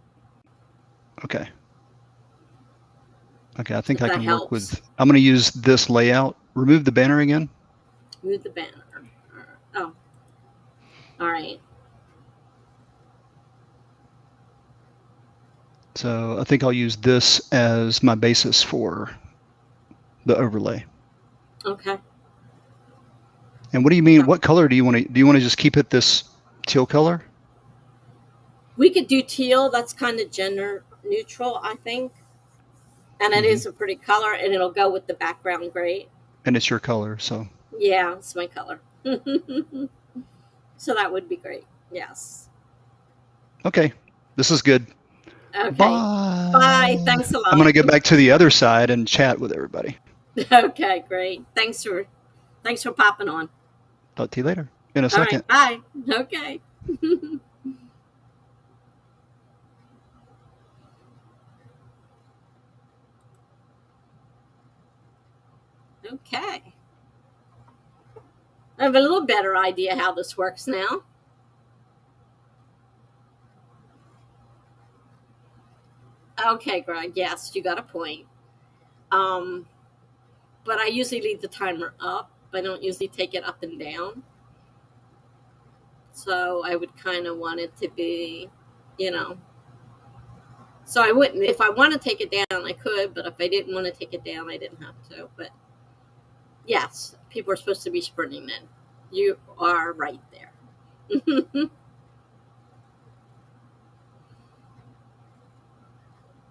Okay. Okay, I think I can work with... I'm going to use this layout. Remove the banner again. Move the banner. Oh. All right. So I think I'll use this as my basis for the overlay. Okay. And what do you mean? What color do you want to? Do you want to just keep it this teal color? We could do teal. That's kind of gender neutral, I think. And it is a pretty color, and it'll go with the background great. And it's your color, so. Yeah, it's my color. So that would be great. Yes. Okay, this is good. Okay. Bye. Bye. Thanks a lot. I'm going to go back to the other side and chat with everybody. Okay, great. Thanks for popping on. Talk to you later in a second. All right, bye. Okay. Okay. I have a little better idea how this works now. Okay, Greg. Yes, you got a point. But I usually leave the timer up. I don't usually take it up and down. So I would kind of want it to be, So I wouldn't. If I want to take it down, I could. But if I didn't want to take it down, I didn't have to. But yes, people are supposed to be sprinting in. You are right there.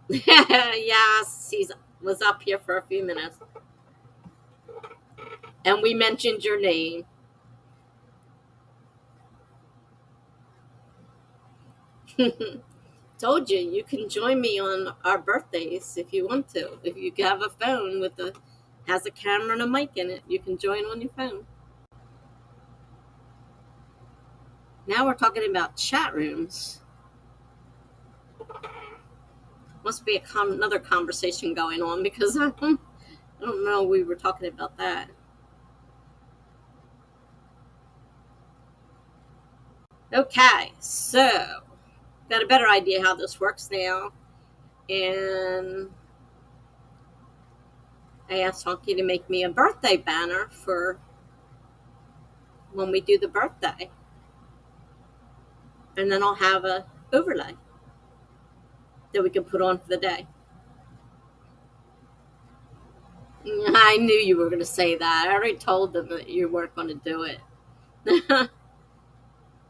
Yes, he was up here for a few minutes. And we mentioned your name. Told you can join me on our birthdays if you want to. If you have a phone has a camera and a mic in it, you can join on your phone. Now we're talking about chat rooms. Must be another conversation going on because I don't know we were talking about that. Okay, so got a better idea how this works now. And I asked Honky to make me a birthday banner for when we do the birthday. And then I'll have a overlay that we can put on for the day. I knew you were going to say that. I already told them that you weren't going to do it.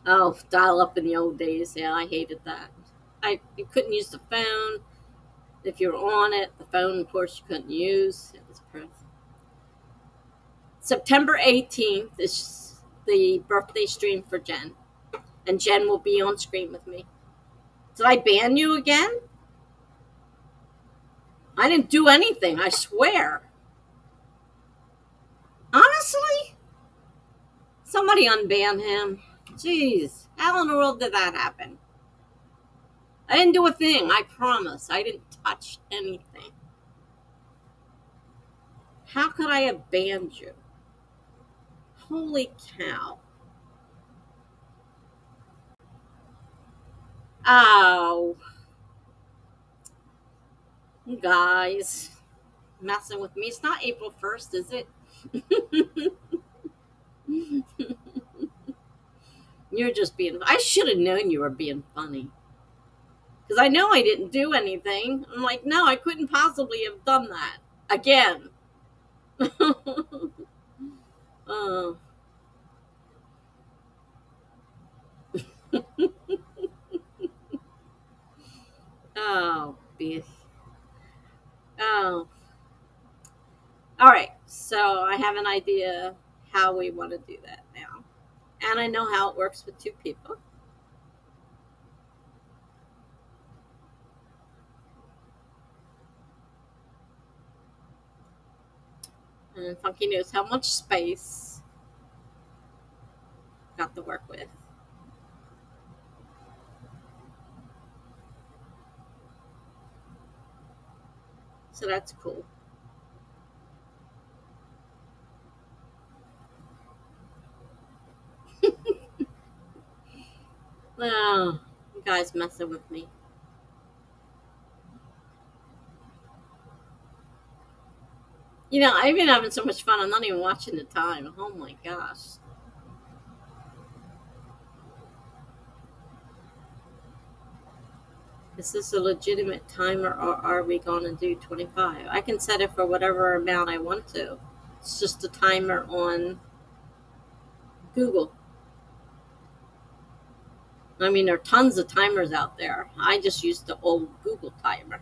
Oh, dial up in the old days. Yeah, I hated that. You couldn't use the phone. If you were on it, the phone, of course, you couldn't use. It was perfect. September 18th is the birthday stream for Jen. And Jen will be on screen with me. Did I ban you again? I didn't do anything, I swear. Honestly? Somebody unban him. Jeez, how in the world did that happen? I didn't do a thing, I promise. I didn't touch anything. How could I have banned you? Holy cow. Oh. You guys. Messing with me. It's not April 1st, is it? You're just being. I should have known you were being funny. Because I know I didn't do anything. I'm like, no, I couldn't possibly have done that. Again. Oh. Oh, beef. Oh. All right. So I have an idea how we want to do that now. And I know how it works with two people. And Funky knows how much space I've got to work with. So that's cool. Oh, you guys messing with me. You know, I've been having so much fun. I'm not even watching the time. Oh my gosh. Is this a legitimate timer or are we going to do 25? I can set it for whatever amount I want to. It's just a timer on Google. I mean, there are tons of timers out there. I just used the old Google timer.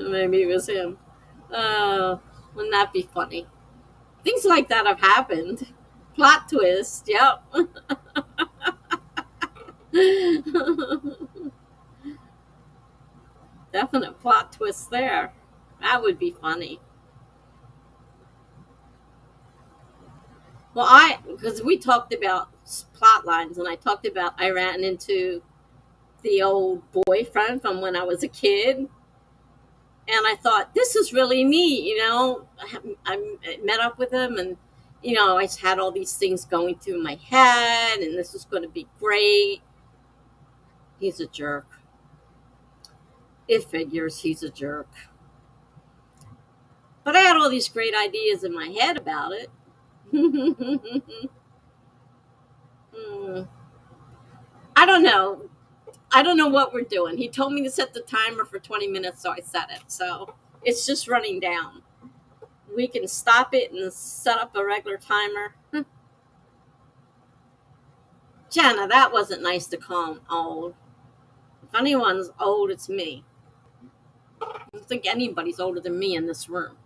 Maybe it was him. Wouldn't that be funny? Things like that have happened. Plot twist, yep. Definite plot twist there. That would be funny. Well, because we talked about plot lines, and I talked about I ran into the old boyfriend from when I was a kid, and I thought this is really neat. I met up with him, and I just had all these things going through my head, and this was going to be great. He's a jerk. It figures he's a jerk. But I had all these great ideas in my head about it. I don't know. I don't know what we're doing. He told me to set the timer for 20 minutes, so I set it. So it's just running down. We can stop it and set up a regular timer. Jenna, that wasn't nice to call him old. If anyone's old, it's me. I don't think anybody's older than me in this room.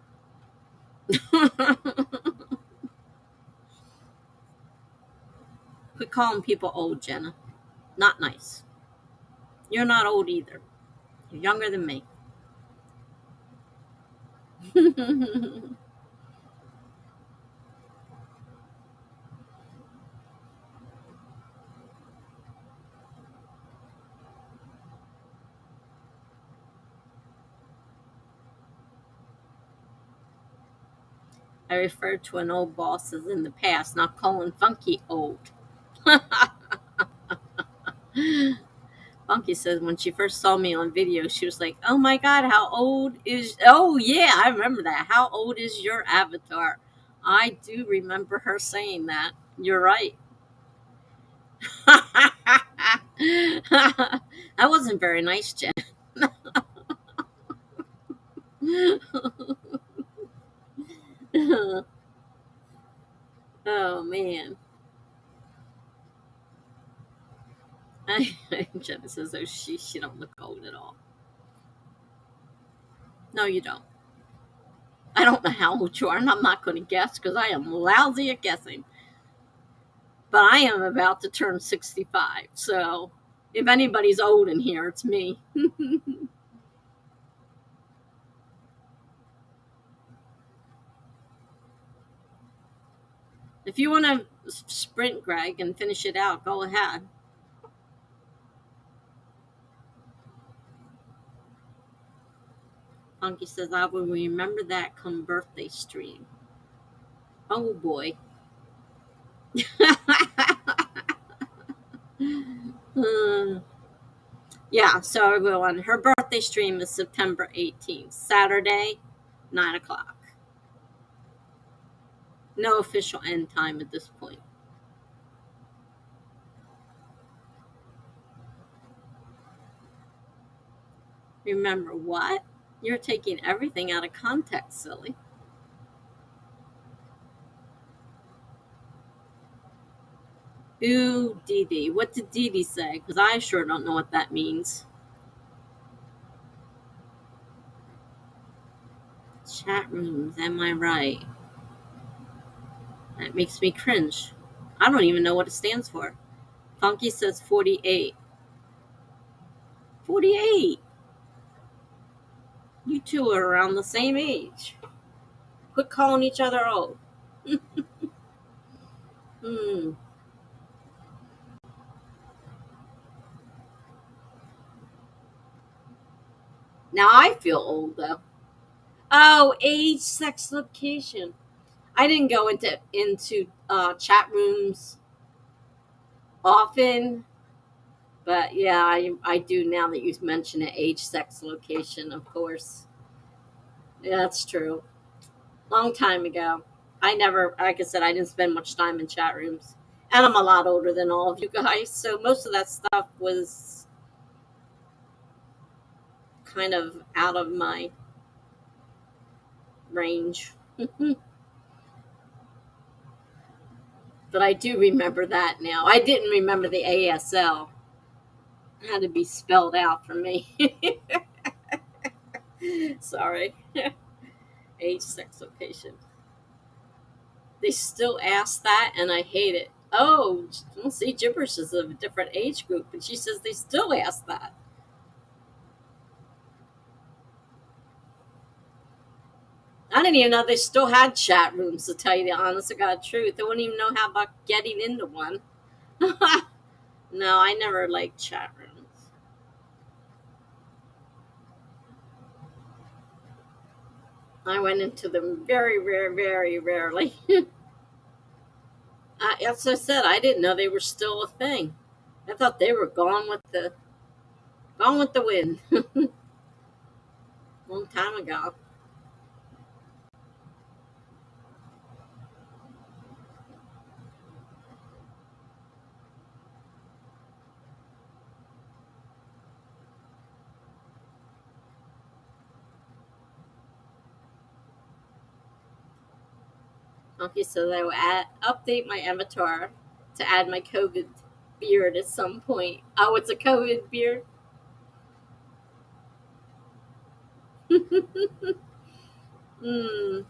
Quit calling people old, Jenna. Not nice. You're not old either. You're younger than me. I referred to an old boss as in the past, not calling Funky old. Funky says when she first saw me on video, she was like, "Oh my God, how old is?" Oh yeah, I remember that. How old is your avatar? I do remember her saying that. You're right. That wasn't very nice, Jen. Oh man. Jenna says, "Oh, she don't look old at all." No, you don't. I don't know how old you are, and I'm not going to guess because I am lousy at guessing. But I am about to turn 65, so if anybody's old in here, it's me. If you want to sprint, Greg, and finish it out, go ahead. Funky says, I will remember that come birthday stream. Oh boy. Hmm. Yeah, so everyone, her birthday stream is September 18th, Saturday, 9 o'clock. No official end time at this point. Remember what? You're taking everything out of context, silly. Ooh, Dee Dee. What did Dee Dee say? Because I sure don't know what that means. Chat rooms, am I right? That makes me cringe. I don't even know what it stands for. Funky says 48. 48! You two are around the same age. Quit calling each other old. Hmm. Now I feel old, though. Oh, age, sex, location. I didn't go into chat rooms often, but yeah, I do now that you mention it. Age, sex, location, of course. Yeah, that's true. Long time ago. I never, like I said, I didn't spend much time in chat rooms. And I'm a lot older than all of you guys, so most of that stuff was kind of out of my range. But I do remember that now. I didn't remember the ASL. It had to be spelled out for me. Sorry. Age, sex, location. They still ask that, and I hate it. Oh, let's see, gibberish is of a different age group, but she says they still ask that. I didn't even know they still had chat rooms, to tell you the honest to God truth. I wouldn't even know how about getting into one. No, I never liked chat rooms. I went into them very, very rarely. As I said, I didn't know they were still a thing. I thought they were gone with the wind. Long time ago. Okay, so I will update my avatar to add my COVID beard at some point. Oh, it's a COVID beard. Hmm.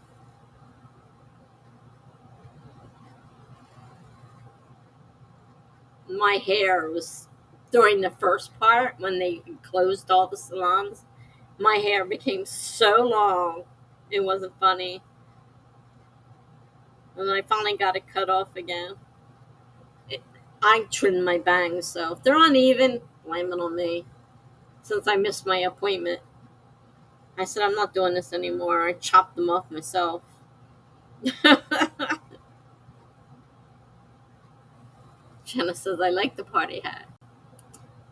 My hair was during the first part when they closed all the salons. My hair became so long, it wasn't funny. And I finally got it cut off again. It, I trimmed my bangs, so if they're uneven, blame it on me. Since I missed my appointment, I said I'm not doing this anymore. I chopped them off myself. Jenna says I like the party hat.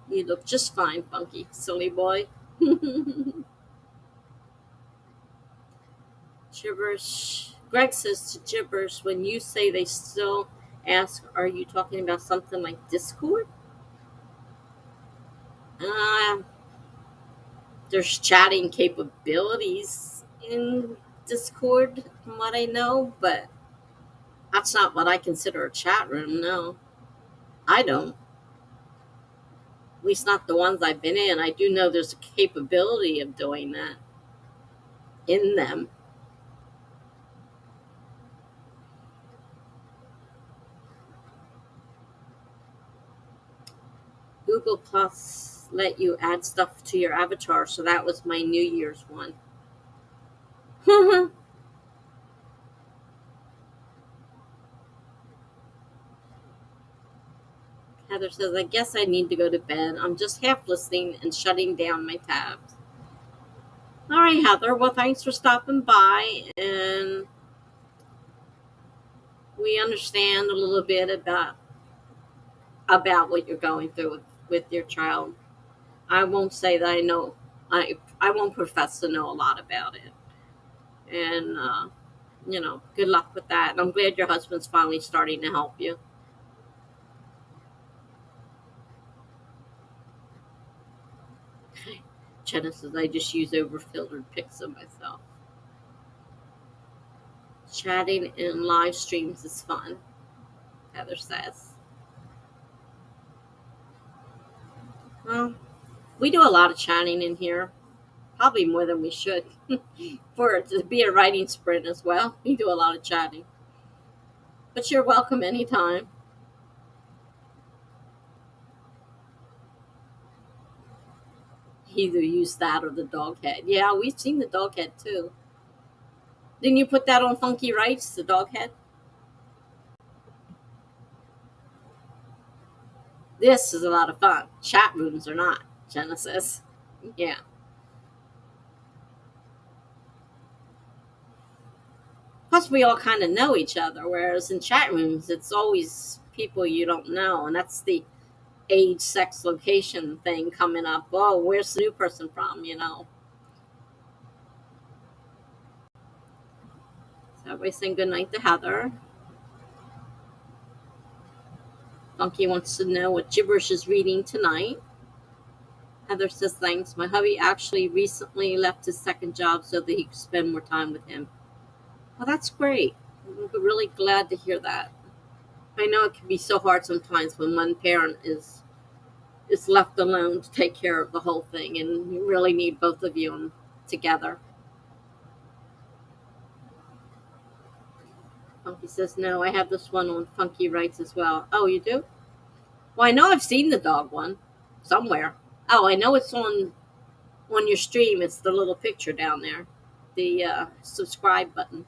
You look just fine, Funky, silly boy. Gibberish. Greg says to gibberish, when you say they still ask, are you talking about something like Discord? Uh, there's chatting capabilities in Discord, from what I know, but that's not what I consider a chat room, no. I don't. At least not the ones I've been in. I do know there's a capability of doing that in them. Google Plus let you add stuff to your avatar, so that was my New Year's one. Heather says, I guess I need to go to bed. I'm just half listening and shutting down my tabs. All right, Heather. Well, thanks for stopping by, and we understand a little bit about what you're going through with your child. I won't say that I know. I won't profess to know a lot about it, and good luck with that. And I'm glad your husband's finally starting to help you. Jenna says I just use overfiltered pics of myself. Chatting in live streams is fun, Heather says. Well, we do a lot of chatting in here, probably more than we should. For it to be a writing sprint as well, we do a lot of chatting. But you're welcome anytime. Either use that or the dog head. Yeah, we've seen the dog head too. Didn't you put that on Funky Rights, the dog head? This is a lot of fun. Chat rooms are not, Genesis. Yeah. Plus, we all kind of know each other, whereas in chat rooms, it's always people you don't know. And that's the age, sex, location thing coming up. Oh, where's the new person from? So everybody saying goodnight to Heather. Funky wants to know what gibberish is reading tonight. Heather says thanks. My hubby actually recently left his second job so that he could spend more time with him. Well, that's great. I'm really glad to hear that. I know it can be so hard sometimes when one parent is left alone to take care of the whole thing, and you really need both of you together. Funky says, no, I have this one on Funky Rights as well. Oh, you do? Well, I know I've seen the dog one somewhere. Oh, I know it's on your stream. It's the little picture down there, the subscribe button.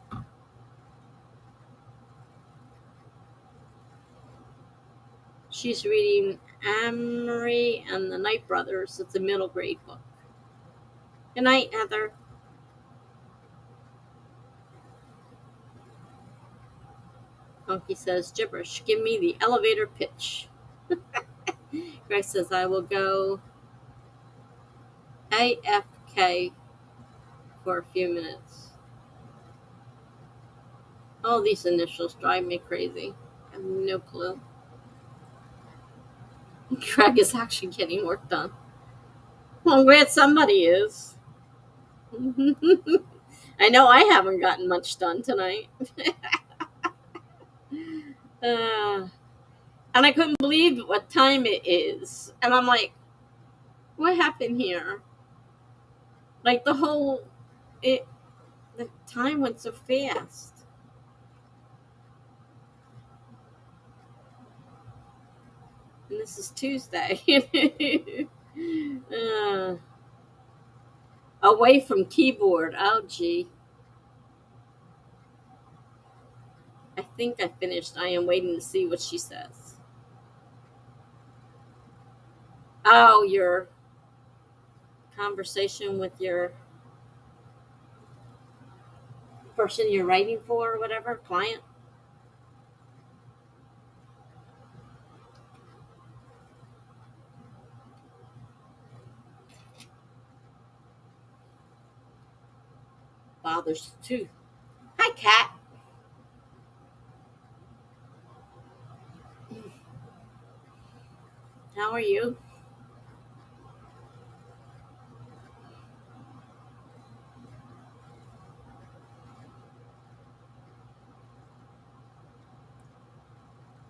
She's reading Amory and the Night Brothers. It's a middle grade book. Good night, Heather. Funky says, gibberish. Give me the elevator pitch. Grace says, I will go AFK for a few minutes. All these initials drive me crazy. I have no clue. Craig is actually getting work done. Well, I'm glad somebody is. I know I haven't gotten much done tonight. And I couldn't believe what time it is. And I'm like, what happened here? Like the time went so fast. And this is Tuesday. Away from keyboard. Oh, gee. I think I finished. I am waiting to see what she says. Oh, your conversation with your person you're writing for or whatever, client. Bothers too. Hi, Kat. How are you?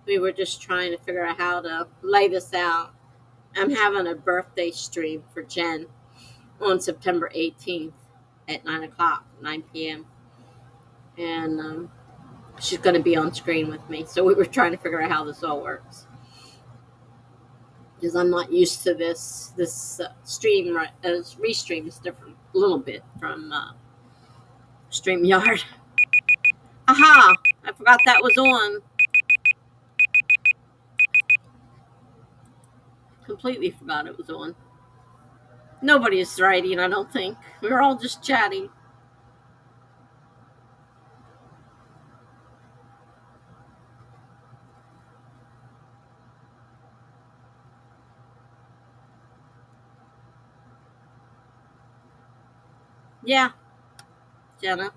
We were just trying to figure out how to lay this out. I'm having a birthday stream for Jen on September 18th at 9 o'clock, 9 p.m. And she's going to be on screen with me. So we were trying to figure out how this all works. Because I'm not used to this stream. Restream is different a little bit from StreamYard. Aha! I forgot that was on. Completely forgot it was on. Nobody is writing, I don't think. We're all just chatting. Yeah, Jenna.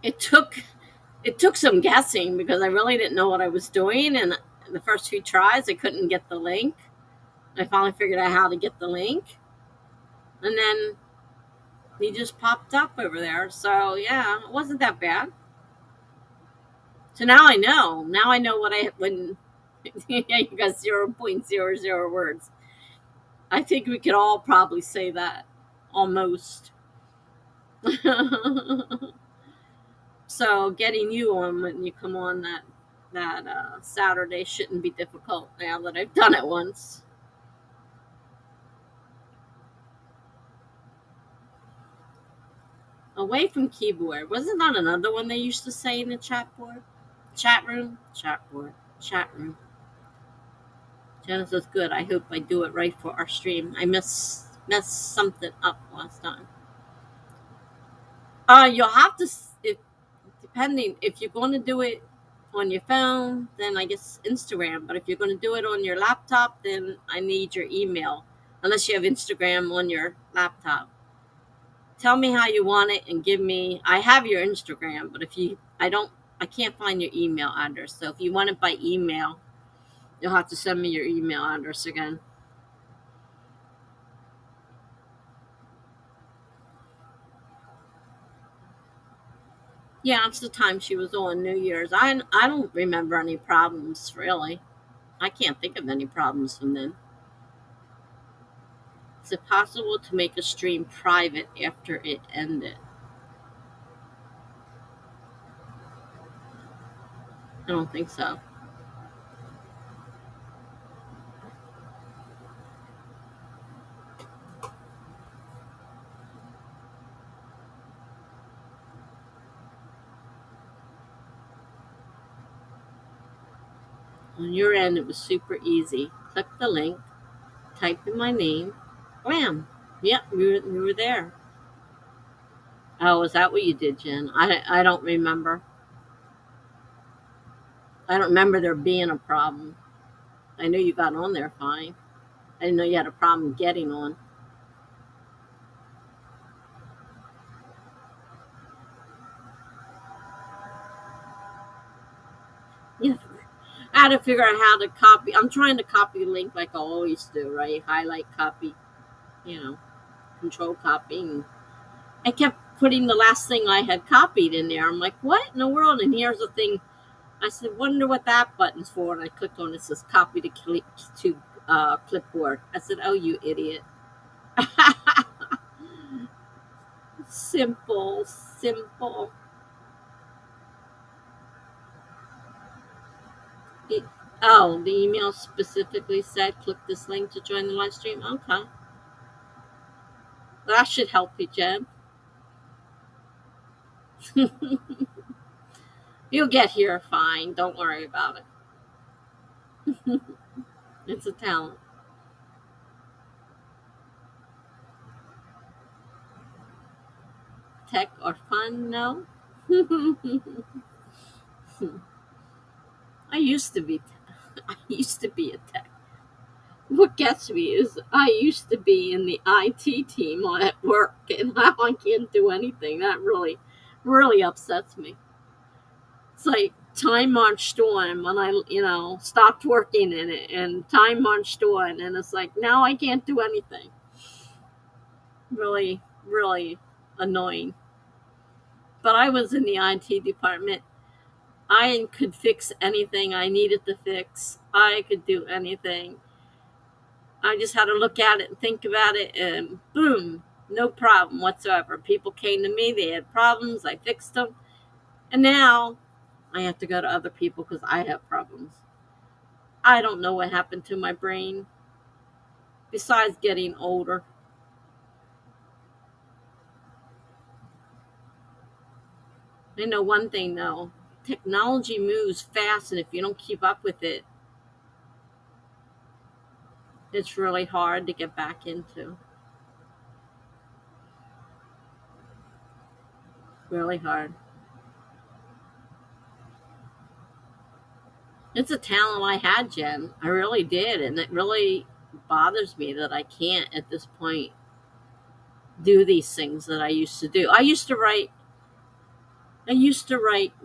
It took some guessing because I really didn't know what I was doing, and the first few tries I couldn't get the link. I finally figured out how to get the link, and then he just popped up over there. So yeah, it wasn't that bad. So now I know. Now I know what I when you got 0.00 words. I think we could all probably say that almost. So getting you on when you come on that Saturday shouldn't be difficult now that I've done it once. Away from keyboard. Wasn't that another one they used to say in the chat board? Chat room? Chat board. Chat room. Janice was good. I hope I do it right for our stream. I messed something up last time. You'll have to, if, depending, if you're going to do it on your phone, then I guess Instagram. But if you're going to do it on your laptop, then I need your email. Unless you have Instagram on your laptop. Tell me how you want it and give me. I have your Instagram, but if you, I can't find your email address. So if you want it by email, you'll have to send me your email address again. Yeah, it's the time she was on New Year's. I don't remember any problems really. I can't think of any problems from then. Is it possible to make a stream private after it ended? I don't think so. On your end, it was super easy. Click the link, type in my name, wham. Yep, we were there. Oh, is that what you did, Jen? I don't remember. I don't remember there being a problem. I knew you got on there fine. I didn't know you had a problem getting on. Yeah, I had to figure out how to copy. I'm trying to copy link like I always do, right? Highlight, copy, you know, control copy. And I kept putting the last thing I had copied in there. I'm like, what in the world? And here's the thing. I said, wonder what that button's for. And I clicked on it. It says copy to clipboard. I said, oh, you idiot. Simple, simple. Oh, the email specifically said click this link to join the live stream. Okay. Well, that should help you, Jen. You'll get here fine. Don't worry about it. It's a talent. Tech or fun? No. I used to be. I used to be a tech. What gets me is I used to be in the IT team at work, and now I can't do anything. That really, really upsets me. It's like time marched on when I, stopped working in it, and time marched on, and it's like now I can't do anything. Really, really annoying. But I was in the IT department. I could fix anything I needed to fix. I could do anything. I just had to look at it and think about it, and boom, no problem whatsoever. People came to me, they had problems, I fixed them, and now I have to go to other people because I have problems. I don't know what happened to my brain, besides getting older. I know one thing though, technology moves fast, and if you don't keep up with it, It's really hard to get back into. Really hard. It's a talent I had, Jen. I really did. And it really bothers me that I can't at this point do these things that I used to do. I used to write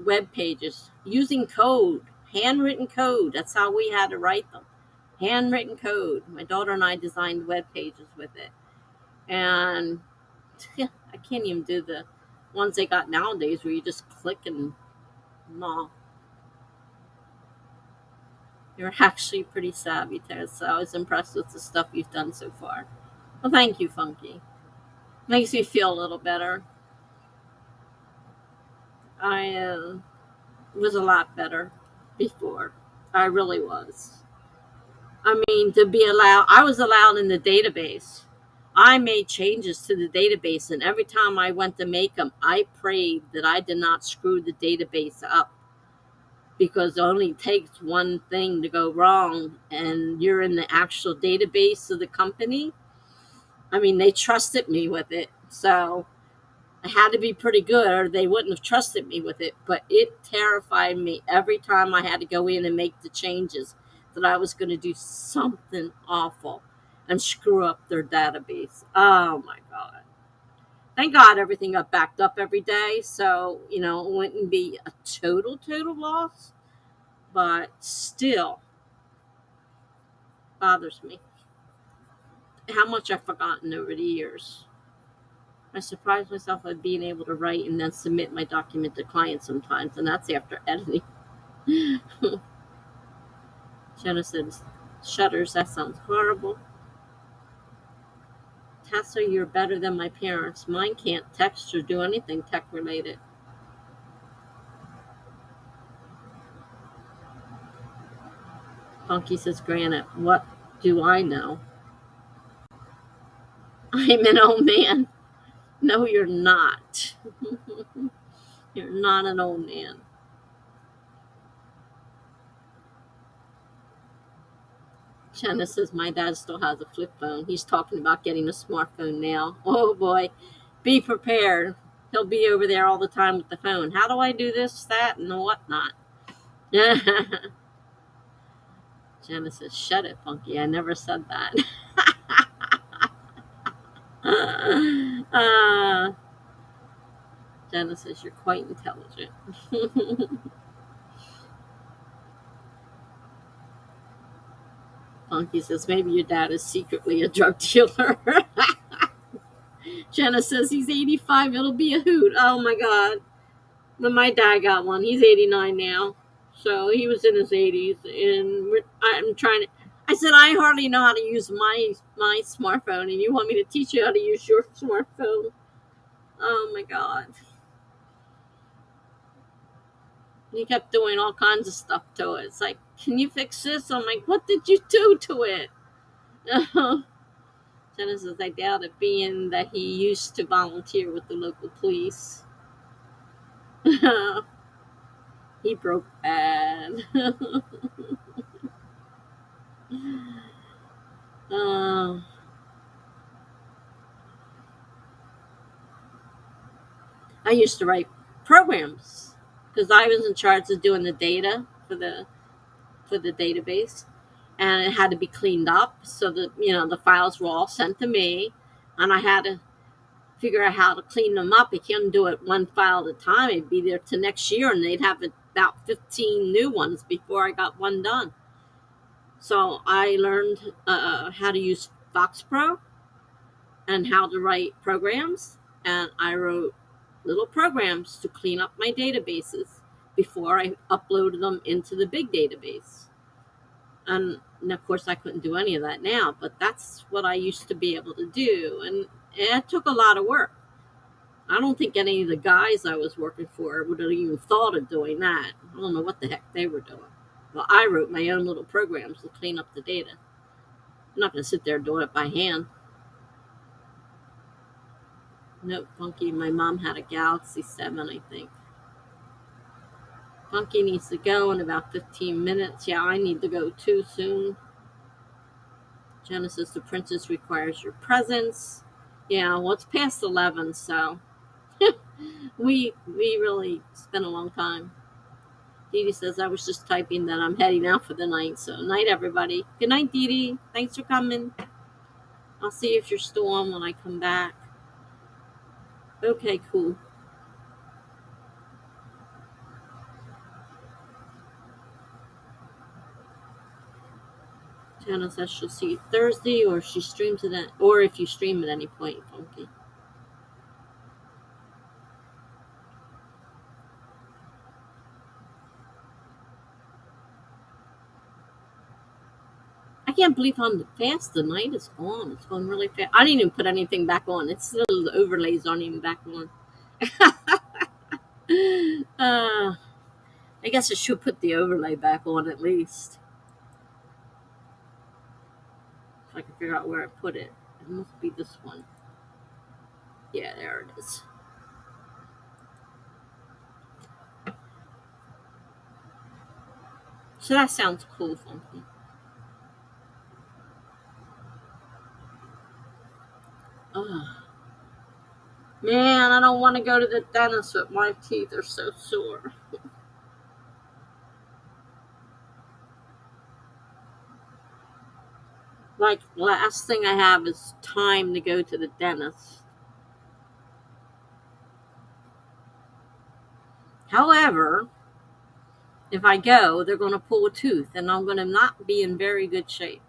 web pages using code, handwritten code. That's how we had to write them. Handwritten code. My daughter and I designed web pages with it. And I can't even do the ones they got nowadays where you just click and no. You're actually pretty savvy, Tess. So I was impressed with the stuff you've done so far. Well, thank you, Funky. Makes me feel a little better. I was a lot better before. I really was. I mean, I was allowed in the database. I made changes to the database, and every time I went to make them, I prayed that I did not screw the database up because it only takes one thing to go wrong, and you're in the actual database of the company. I mean, they trusted me with it, so I had to be pretty good, or they wouldn't have trusted me with it. But it terrified me every time I had to go in and make the changes that I was going to do something awful and screw up their database. Oh my God. Thank God everything got backed up every day. So, it wouldn't be a total loss, but still bothers me how much I've forgotten over the years. I surprise myself by being able to write and then submit my document to clients sometimes, and that's after editing. Jenna says, shudders, that sounds horrible. Tessa, you're better than my parents. Mine can't text or do anything tech related. Funky says, Granite, what do I know? I'm an old man. No, you're not. You're not an old man. Jenna says, my dad still has a flip phone. He's talking about getting a smartphone now. Oh boy, be prepared. He'll be over there all the time with the phone. How do I do this, that, and whatnot? Jenna says, shut it, Funky. I never said that. Jenna says, you're quite intelligent. Funky says, maybe your dad is secretly a drug dealer. Jenna says, he's 85. It'll be a hoot. Oh, my God. When my dad got one, he's 89 now. So he was in his 80s. And I'm trying to... I said, I hardly know how to use my smartphone, and you want me to teach you how to use your smartphone? Oh, my God. He kept doing all kinds of stuff to it. It's like, can you fix this? I'm like, what did you do to it? Jenna says, I doubt it, being that he used to volunteer with the local police. He broke bad. I used to write programs because I was in charge of doing the data for the database, and it had to be cleaned up so that the files were all sent to me, and I had to figure out how to clean them up. I couldn't do it one file at a time. It'd be there to next year, and they'd have about 15 new ones before I got one done. So I learned how to use FoxPro and how to write programs, and I wrote little programs to clean up my databases before I uploaded them into the big database. And of course, I couldn't do any of that now, but that's what I used to be able to do, and it took a lot of work. I don't think any of the guys I was working for would have even thought of doing that. I don't know what the heck they were doing. Well, I wrote my own little programs to clean up the data. I'm not going to sit there doing it by hand. Nope, Funky, my mom had a Galaxy 7, I think. Funky needs to go in about 15 minutes. Yeah, I need to go too soon. Jenna says the princess requires your presence. Yeah, well, it's past 11, so we really spent a long time. Dee Dee says I was just typing that I'm heading out for the night. So night, everybody. Good night, Dee Dee. Thanks for coming. I'll see if you're still on when I come back. Okay, cool. Jenna says she'll see you Thursday, or if she streams it or if you stream at any point, Funky. I can't believe how fast the night is gone. It's going really fast. I didn't even put anything back on. It's still the overlays aren't even back on. I guess I should put the overlay back on at least. If I can figure out where I put it. It must be this one. Yeah, there it is. So that sounds cool, Funky. Oh. Man, I don't want to go to the dentist, but my teeth are so sore. Like, last thing I have is time to go to the dentist. However, if I go, they're going to pull a tooth, and I'm going to not be in very good shape.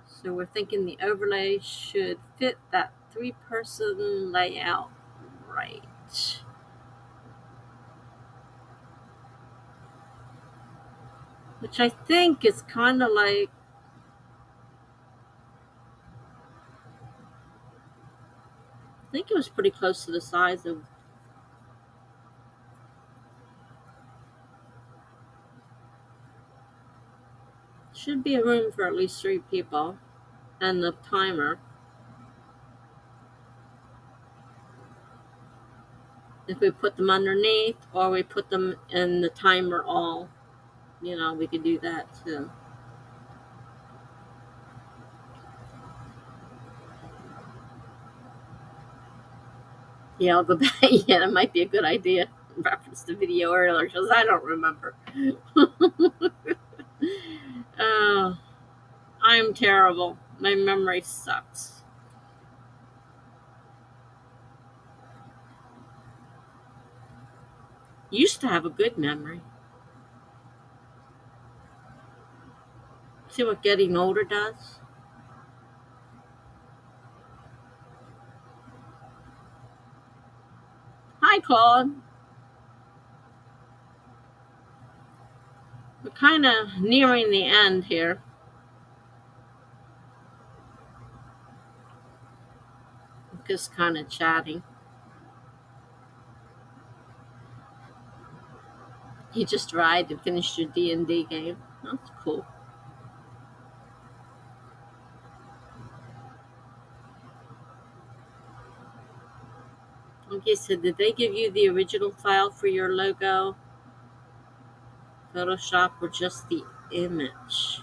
So we're thinking the overlay should fit that 3-person layout right. Which I think is kind of like, I think it was pretty close to the size of, should be a room for at least 3 people, and the timer. If we put them underneath, or we put them in the timer all, we could do that too. Yeah, I'll go back. Yeah, that might be a good idea. Reference the video earlier, because I don't remember. Oh, I'm terrible. My memory sucks. Used to have a good memory. See what getting older does? Hi, Claude. We're kind of nearing the end here. Just kind of chatting. You just arrived and finished your D&D game. That's cool. Okay, so did they give you the original file for your logo, Photoshop, or just the image?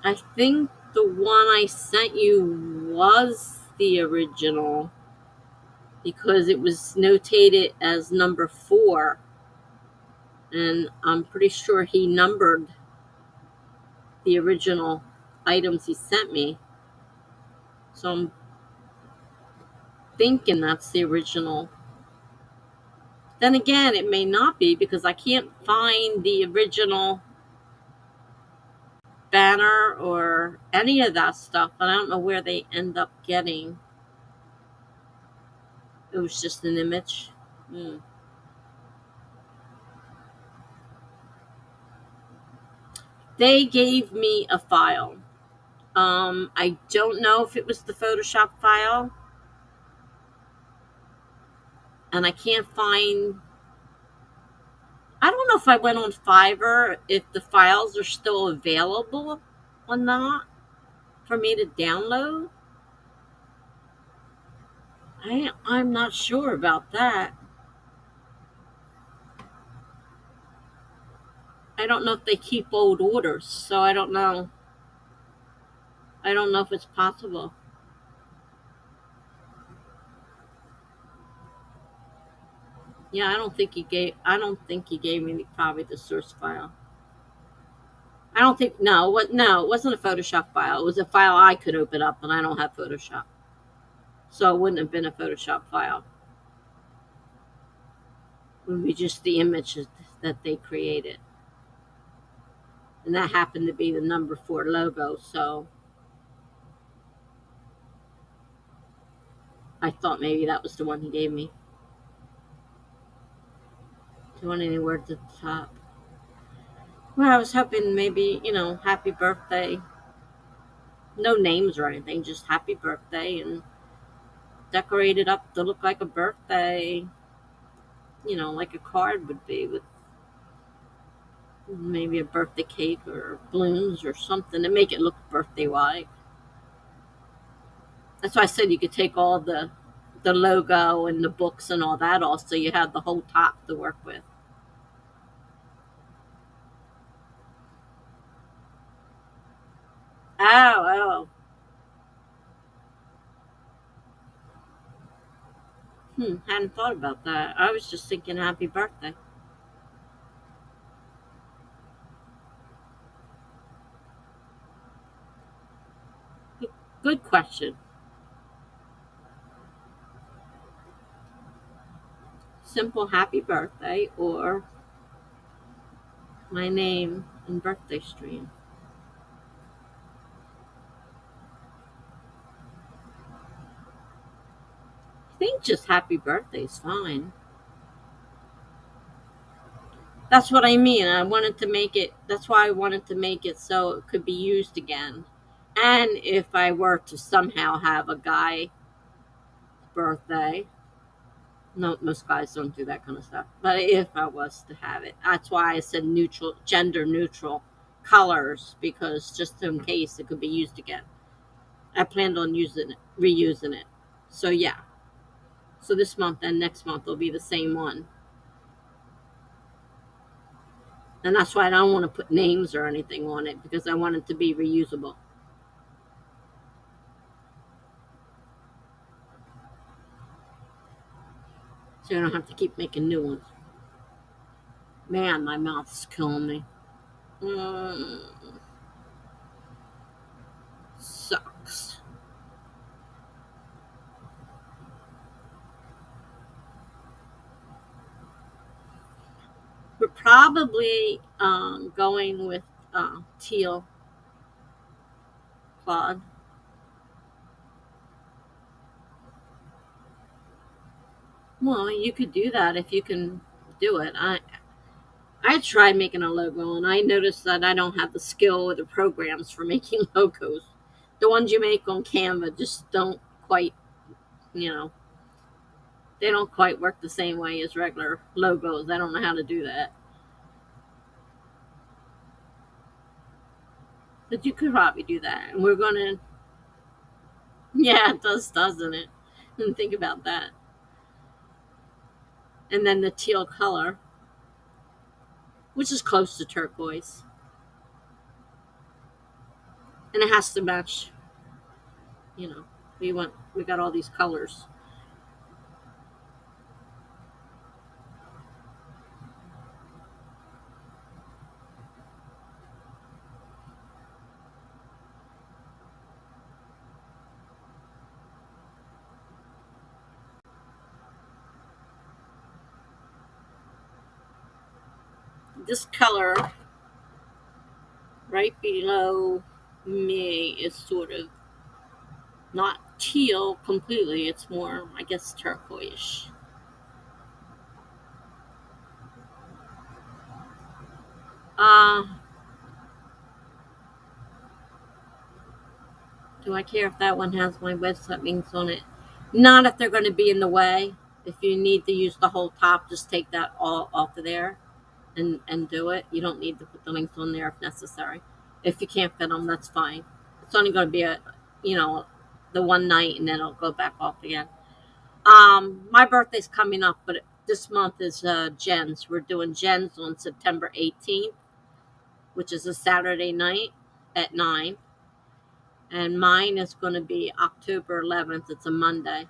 I think the one I sent you was the original, because it was notated as number 4, and I'm pretty sure he numbered the original items he sent me. So I'm thinking that's the original. Then again, it may not be, because I can't find the original banner or any of that stuff, and I don't know where they end up getting. It was just an image. They gave me a file. I don't know if it was the Photoshop file, and I can't find. I don't know if I went on Fiverr, if the files are still available or not for me to download. I'm not sure about that. I don't know if they keep old orders, so I don't know. I don't know if it's possible. Yeah, I don't think he gave. I don't think he gave me probably the source file. I don't think no. What? No, it wasn't a Photoshop file. It was a file I could open up, and I don't have Photoshop, so it wouldn't have been a Photoshop file. It would be just the images that they created, and that happened to be the number 4 logo. So I thought maybe that was the one he gave me. Do you want any words at the top? Well, I was hoping maybe, happy birthday. No names or anything, just happy birthday and decorate it up to look like a birthday, like a card would be with maybe a birthday cake or balloons or something to make it look birthday like. That's why I said you could take all the logo and the books and all that off so you have the whole top to work with. Oh, oh. Hadn't thought about that. I was just thinking happy birthday. Good question. Simple happy birthday or my name and birthday stream. I think just happy birthday is fine. That's what I mean. I wanted to make it, that's why I wanted to make it so it could be used again. And if I were to somehow have a guy birthday, no, most guys don't do that kind of stuff. But if I was to have it, that's why I said neutral, gender neutral colors, because just in case it could be used again. I planned on reusing it. So yeah. So this month and next month will be the same one. And that's why I don't want to put names or anything on it because I want it to be reusable. So I don't have to keep making new ones. Man, my mouth's killing me. Mm, sucks. We're probably going with teal cloth. Well, you could do that if you can do it. I tried making a logo and I noticed that I don't have the skill or the programs for making logos. The ones you make on Canva just don't quite, you know, they don't quite work the same way as regular logos. I don't know how to do that. But you could probably do that. And we're going to, yeah, it does, doesn't it? And think about that. And then the teal color, which is close to turquoise. And it has to match, you know, we got all these colors. This color right below me is sort of not teal completely. It's more, I guess, turquoise. Uh, do I care if that one has my website links on it? Not if they're going to be in the way. If you need to use the whole top, just take that all off of there and do it. You don't need to put the links on there if necessary. If you can't fit them, that's fine. It's only going to be you know, the one night and then it'll go back off again. My birthday's coming up, but this month is Jen's. We're doing Jen's on September 18th. which is a Saturday night at 9. And mine is going to be October 11th. It's a Monday.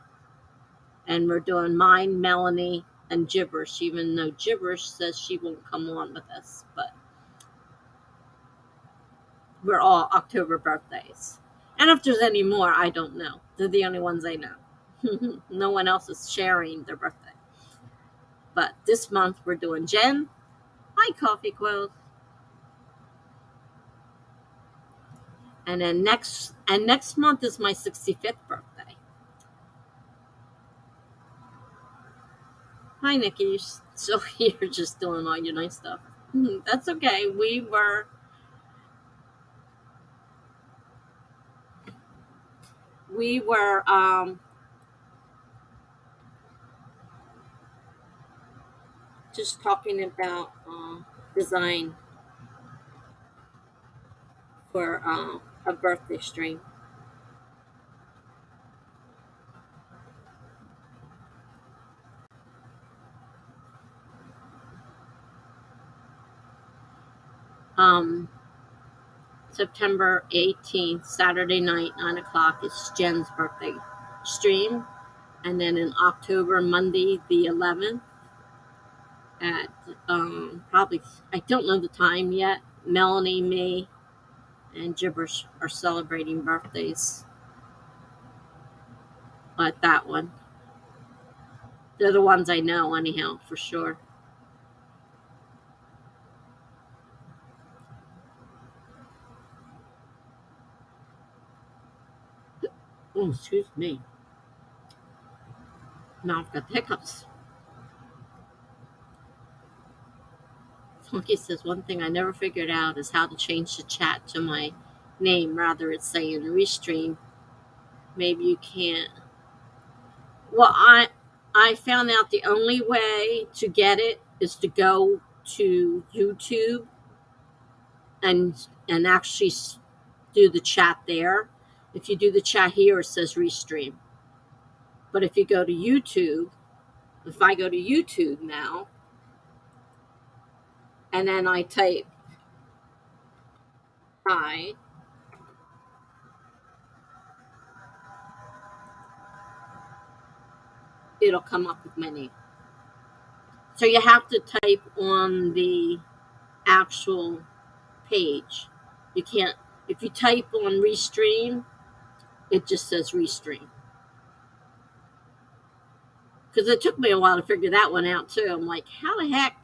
And we're doing mine, Melanie, and Gibberish, even though Gibberish says she won't come on with us. But we're all October birthdays. And if there's any more, I don't know. They're the only ones I know. No one else is sharing their birthday. But this month we're doing Jen. Hi, Coffee Quills. And then next month is my 65th birthday. Hi, Nikki. So you're just doing all your nice stuff. That's okay. We were just talking about design for a birthday stream. September 18th, Saturday night, 9 o'clock is Jen's birthday stream. And then in October, Monday the 11th, at probably, I don't know the time yet, Melanie, me, and Gibberish are celebrating birthdays at that one. They're the ones I know, anyhow, for sure. Oh, excuse me. Now I've got the hiccups. Funky says, one thing I never figured out is how to change the chat to my name. Rather, it's saying Restream. Maybe you can't. Well, I found out the only way to get it is to go to YouTube and actually do the chat there. If you do the chat here, it says Restream. But if you go to YouTube, if I go to YouTube now, and then I type hi, it'll come up with my name. So you have to type on the actual page. You can't, if you type on Restream, it just says Restream. Because it took me a while to figure that one out too. I'm like, how the heck?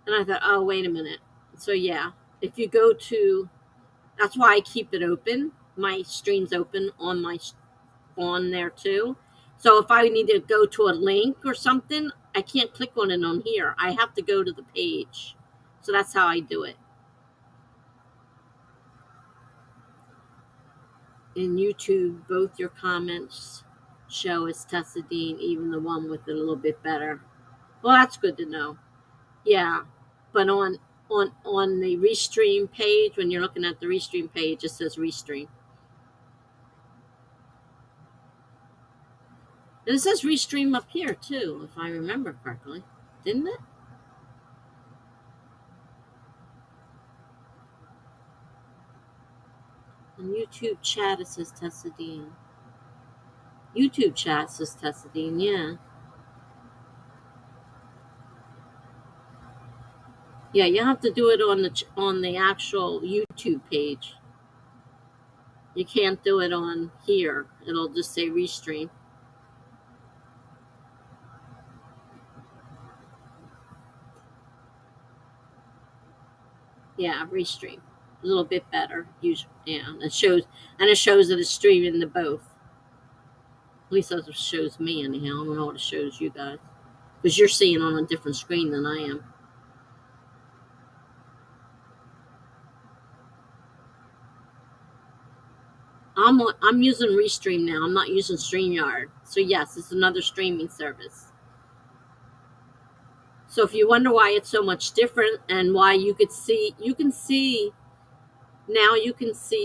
And I thought, oh, wait a minute. So yeah, if you go to, that's why I keep it open. My stream's open on there too. So if I need to go to a link or something, I can't click on it on here. I have to go to the page. So that's how I do it. In YouTube, both your comments show as Tessadine, even the one with it a little bit better. Well, that's good to know. Yeah, but on the Restream page, when you're looking at the Restream page, it says Restream. And it says Restream up here too, if I remember correctly, didn't it? On YouTube chat, it says Tessadine. YouTube chat says Tessadine, yeah. Yeah, you have to do it on the actual YouTube page. You can't do it on here. It'll just say Restream. Yeah, Restream. A little bit better. Usually, yeah. It shows that it's streaming to both. At least that's what it shows me anyhow. I don't know what it shows you guys. Because you're seeing on a different screen than I am. I'm using Restream now. I'm not using StreamYard. So yes, it's another streaming service. So if you wonder why it's so much different and why you can see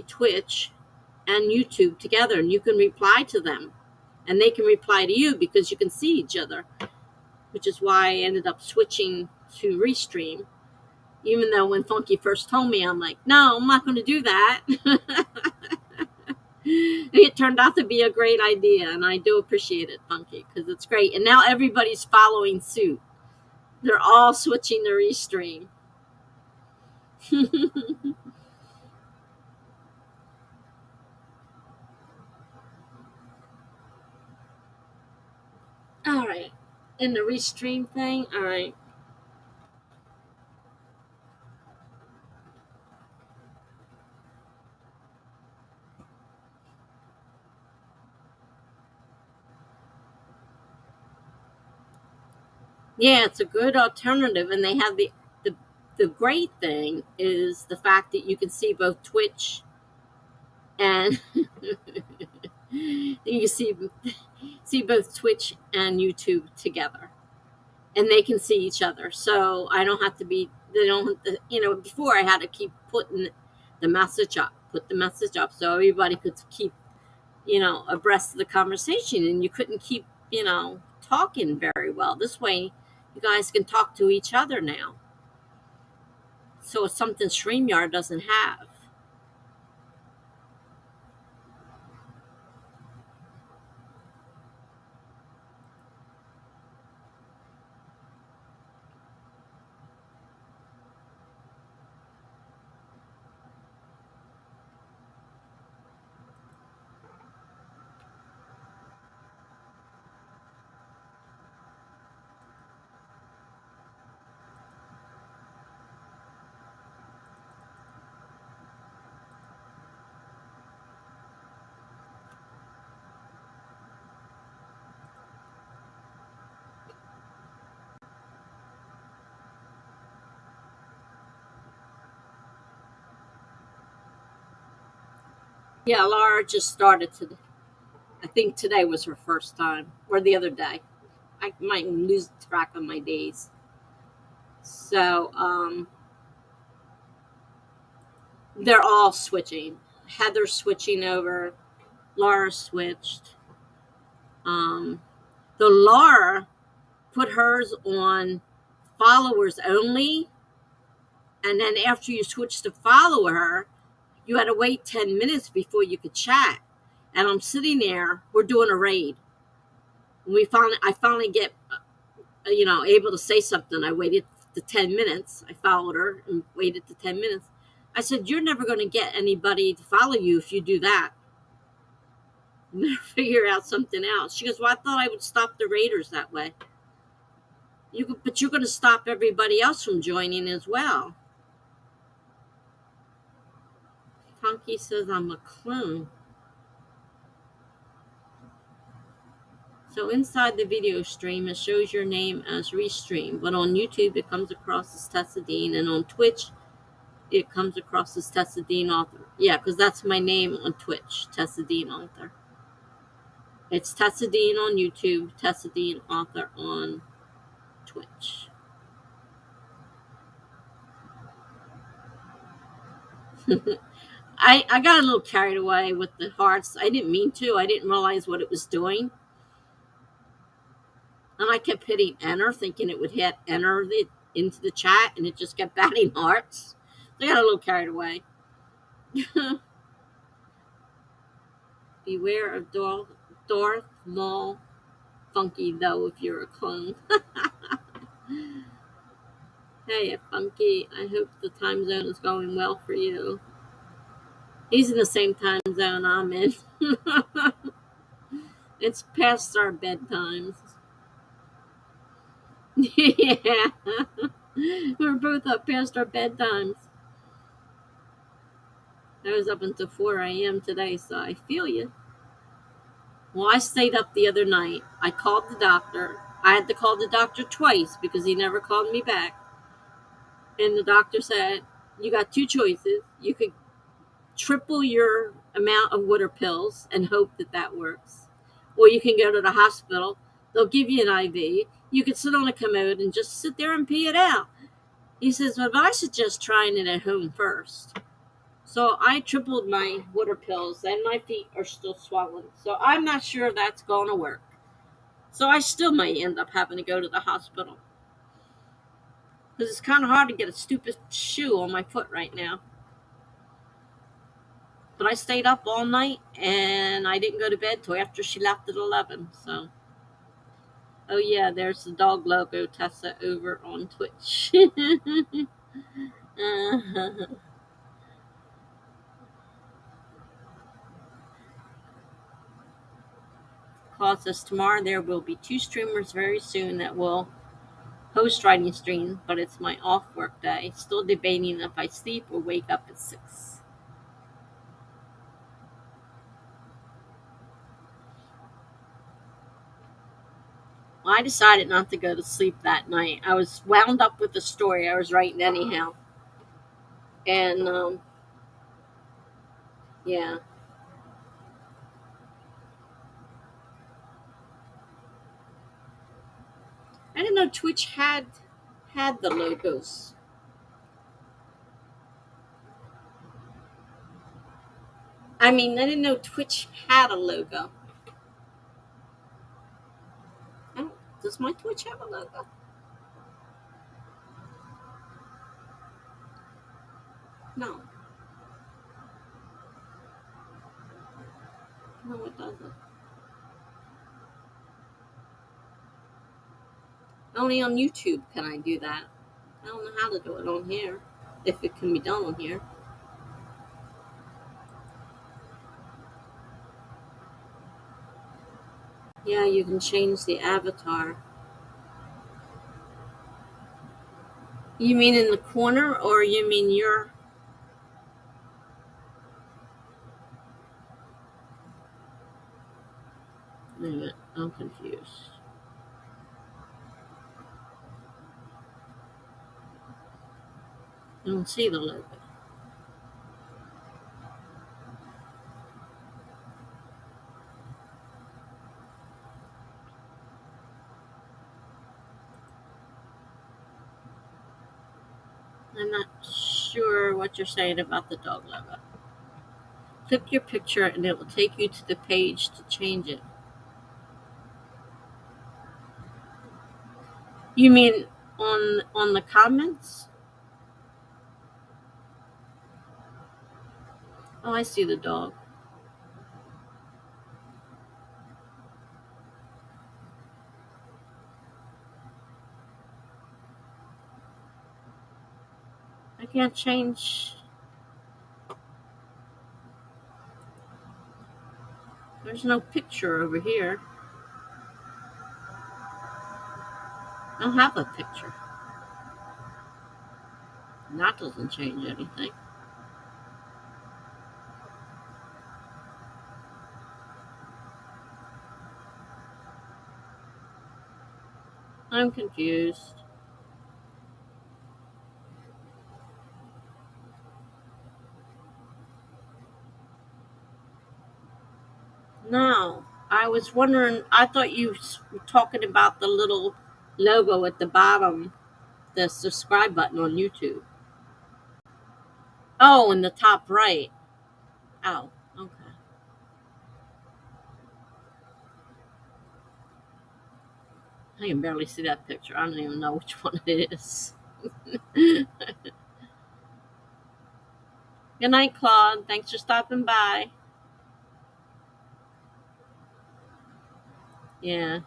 Twitch and YouTube together, and you can reply to them and they can reply to you because you can see each other, which is why I ended up switching to Restream. Even though when Funky first told me, I'm like, no, I'm not going to do that. It turned out to be a great idea, and I do appreciate it, Funky, because it's great. And now everybody's following suit. They're all switching to Restream. All right. In the Restream thing, all right. Yeah, it's a good alternative, and they have the great thing is the fact that you can see both Twitch and you can see both Twitch and YouTube together, and they can see each other. So I don't have to be. They don't. Have to, before I had to keep putting the message up, put the message up, so everybody could keep abreast of the conversation, and you couldn't keep talking very well. This way, you guys can talk to each other now. So it's something StreamYard doesn't have. Yeah, Laura just started to. I think today was her first time, or the other day. I might lose track of my days. So they're all switching. Heather's switching over. Laura switched. Um, the Laura put hers on followers only, and then after you switched to follow her, you had to wait 10 minutes before you could chat. And I'm sitting there. We're doing a raid. I finally get able to say something. I waited the 10 minutes. I followed her and waited the 10 minutes. I said, you're never going to get anybody to follow you if you do that. You better figure out something else. She goes, well, I thought I would stop the raiders that way. But you're going to stop everybody else from joining as well. Funky says I'm a clone. So inside the video stream, it shows your name as Restream, but on YouTube, it comes across as Tessadine, and on Twitch, it comes across as Tessadine Author. Yeah, because that's my name on Twitch, Tessadine Author. It's Tessadine on YouTube, Tessadine Author on Twitch. I got a little carried away with the hearts. I didn't mean to. I didn't realize what it was doing. And I kept hitting enter, thinking it would hit enter into the chat, and it just kept batting hearts. So I got a little carried away. Beware of Darth Maul Funky, though, if you're a clone. Hey, Funky, I hope the time zone is going well for you. He's in the same time zone I'm in. It's past our bedtimes. Yeah. We're both up past our bedtimes. I was up until 4 a.m. today, so I feel you. Well, I stayed up the other night. I called the doctor. I had to call the doctor twice because he never called me back. And the doctor said, you got two choices. You could triple your amount of water pills and hope that works. Or you can go to the hospital. They'll give you an IV. You could sit on a commode and just sit there and pee it out. He says, well, I suggest trying it at home first. So I tripled my water pills, and my feet are still swollen. So I'm not sure that's going to work. So I still might end up having to go to the hospital. Because it's kind of hard to get a stupid shoe on my foot right now. But I stayed up all night, and I didn't go to bed till after she left at 11. So, oh yeah, there's the dog logo, Tessa, over on Twitch. Cause us tomorrow, there will be 2 streamers very soon that will host writing stream, but it's my off work day. Still debating if I sleep or wake up at 6. Well, I decided not to go to sleep that night. I was wound up with the story I was writing anyhow. And, yeah. I didn't know Twitch had the logos. I mean, I didn't know Twitch had a logo. Does my Twitch have a logo? No. No, it doesn't. Only on YouTube can I do that. I don't know how to do it on here. If it can be done on here. Yeah, you can change the avatar. You mean in the corner, or you mean your... Wait a minute, I'm confused. I don't see the logo. I'm not sure what you're saying about the dog logo. Click your picture and it will take you to the page to change it. You mean on the comments? Oh, I see the dog. I can't change. There's no picture over here. I don't have a picture. And that doesn't change anything. I'm confused. No, I was wondering. I thought you were talking about the little logo at the bottom, the subscribe button on YouTube. Oh, in the top right. Oh, okay. I can barely see that picture. I don't even know which one it is. Good night, Claude. Thanks for stopping by. Yeah.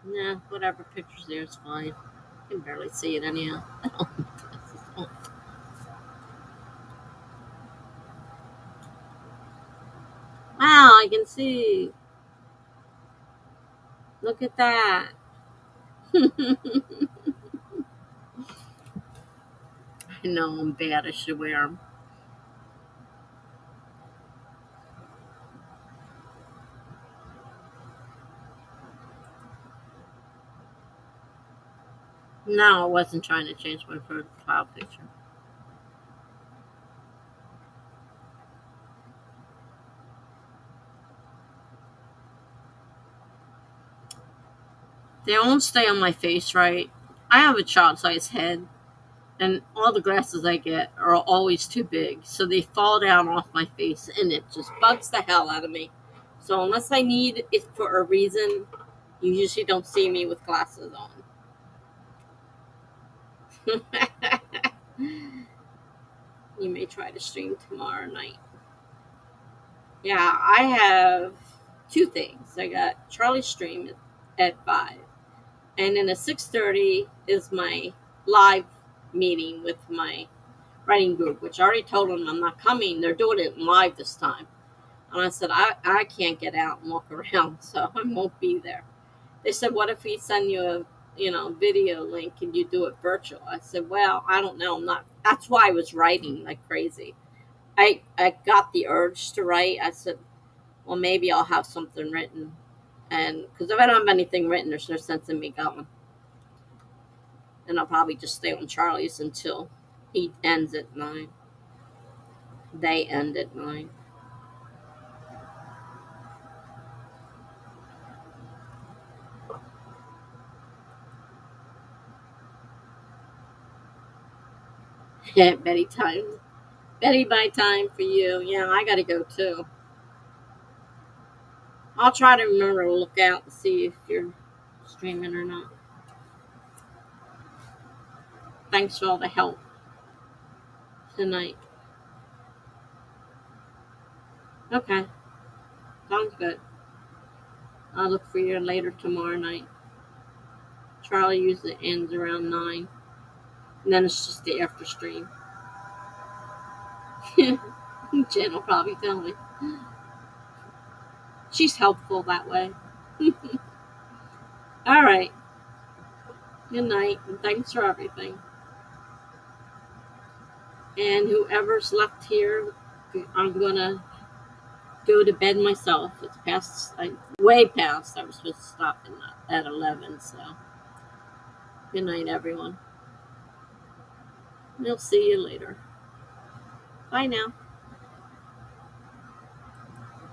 Nah, whatever picture's there is fine. I can barely see it anyhow. Wow, I can see. Look at that. I know I'm bad. I should wear them. No, I wasn't trying to change my profile picture. They won't stay on my face right. I have a child-sized head, and all the glasses I get are always too big, so they fall down off my face, and it just bugs the hell out of me. So unless I need it for a reason, you usually don't see me with glasses on. You may try to stream tomorrow night. Yeah, I have two things. I got Charlie's stream at 5, and then at 6:30 is my live meeting with my writing group, which I already told them I'm not coming. They're doing it live this time. And I said, I can't get out and walk around, so I won't be there. They said, what if we send you a video link and you do it virtual? I said, well, I don't know. I'm not. That's why I was writing like crazy. I got the urge to write. I said, well, maybe I'll have something written. And because if I don't have anything written, there's no sense in me going. And I'll probably just stay on Charlie's until he ends at 9. They end at 9. Yeah, Betty time. Betty by time for you. Yeah, I gotta go too. I'll try to remember to look out and see if you're streaming or not. Thanks for all the help tonight. Okay, sounds good. I'll look for you later tomorrow night. Charlie usually ends around 9. And then it's just the after stream. Jen will probably tell me. She's helpful that way. All right. Good night, and thanks for everything. And whoever's left here, I'm gonna go to bed myself. It's past, way past. I was supposed to stop at 11. So, good night, everyone. We'll see you later. Bye now.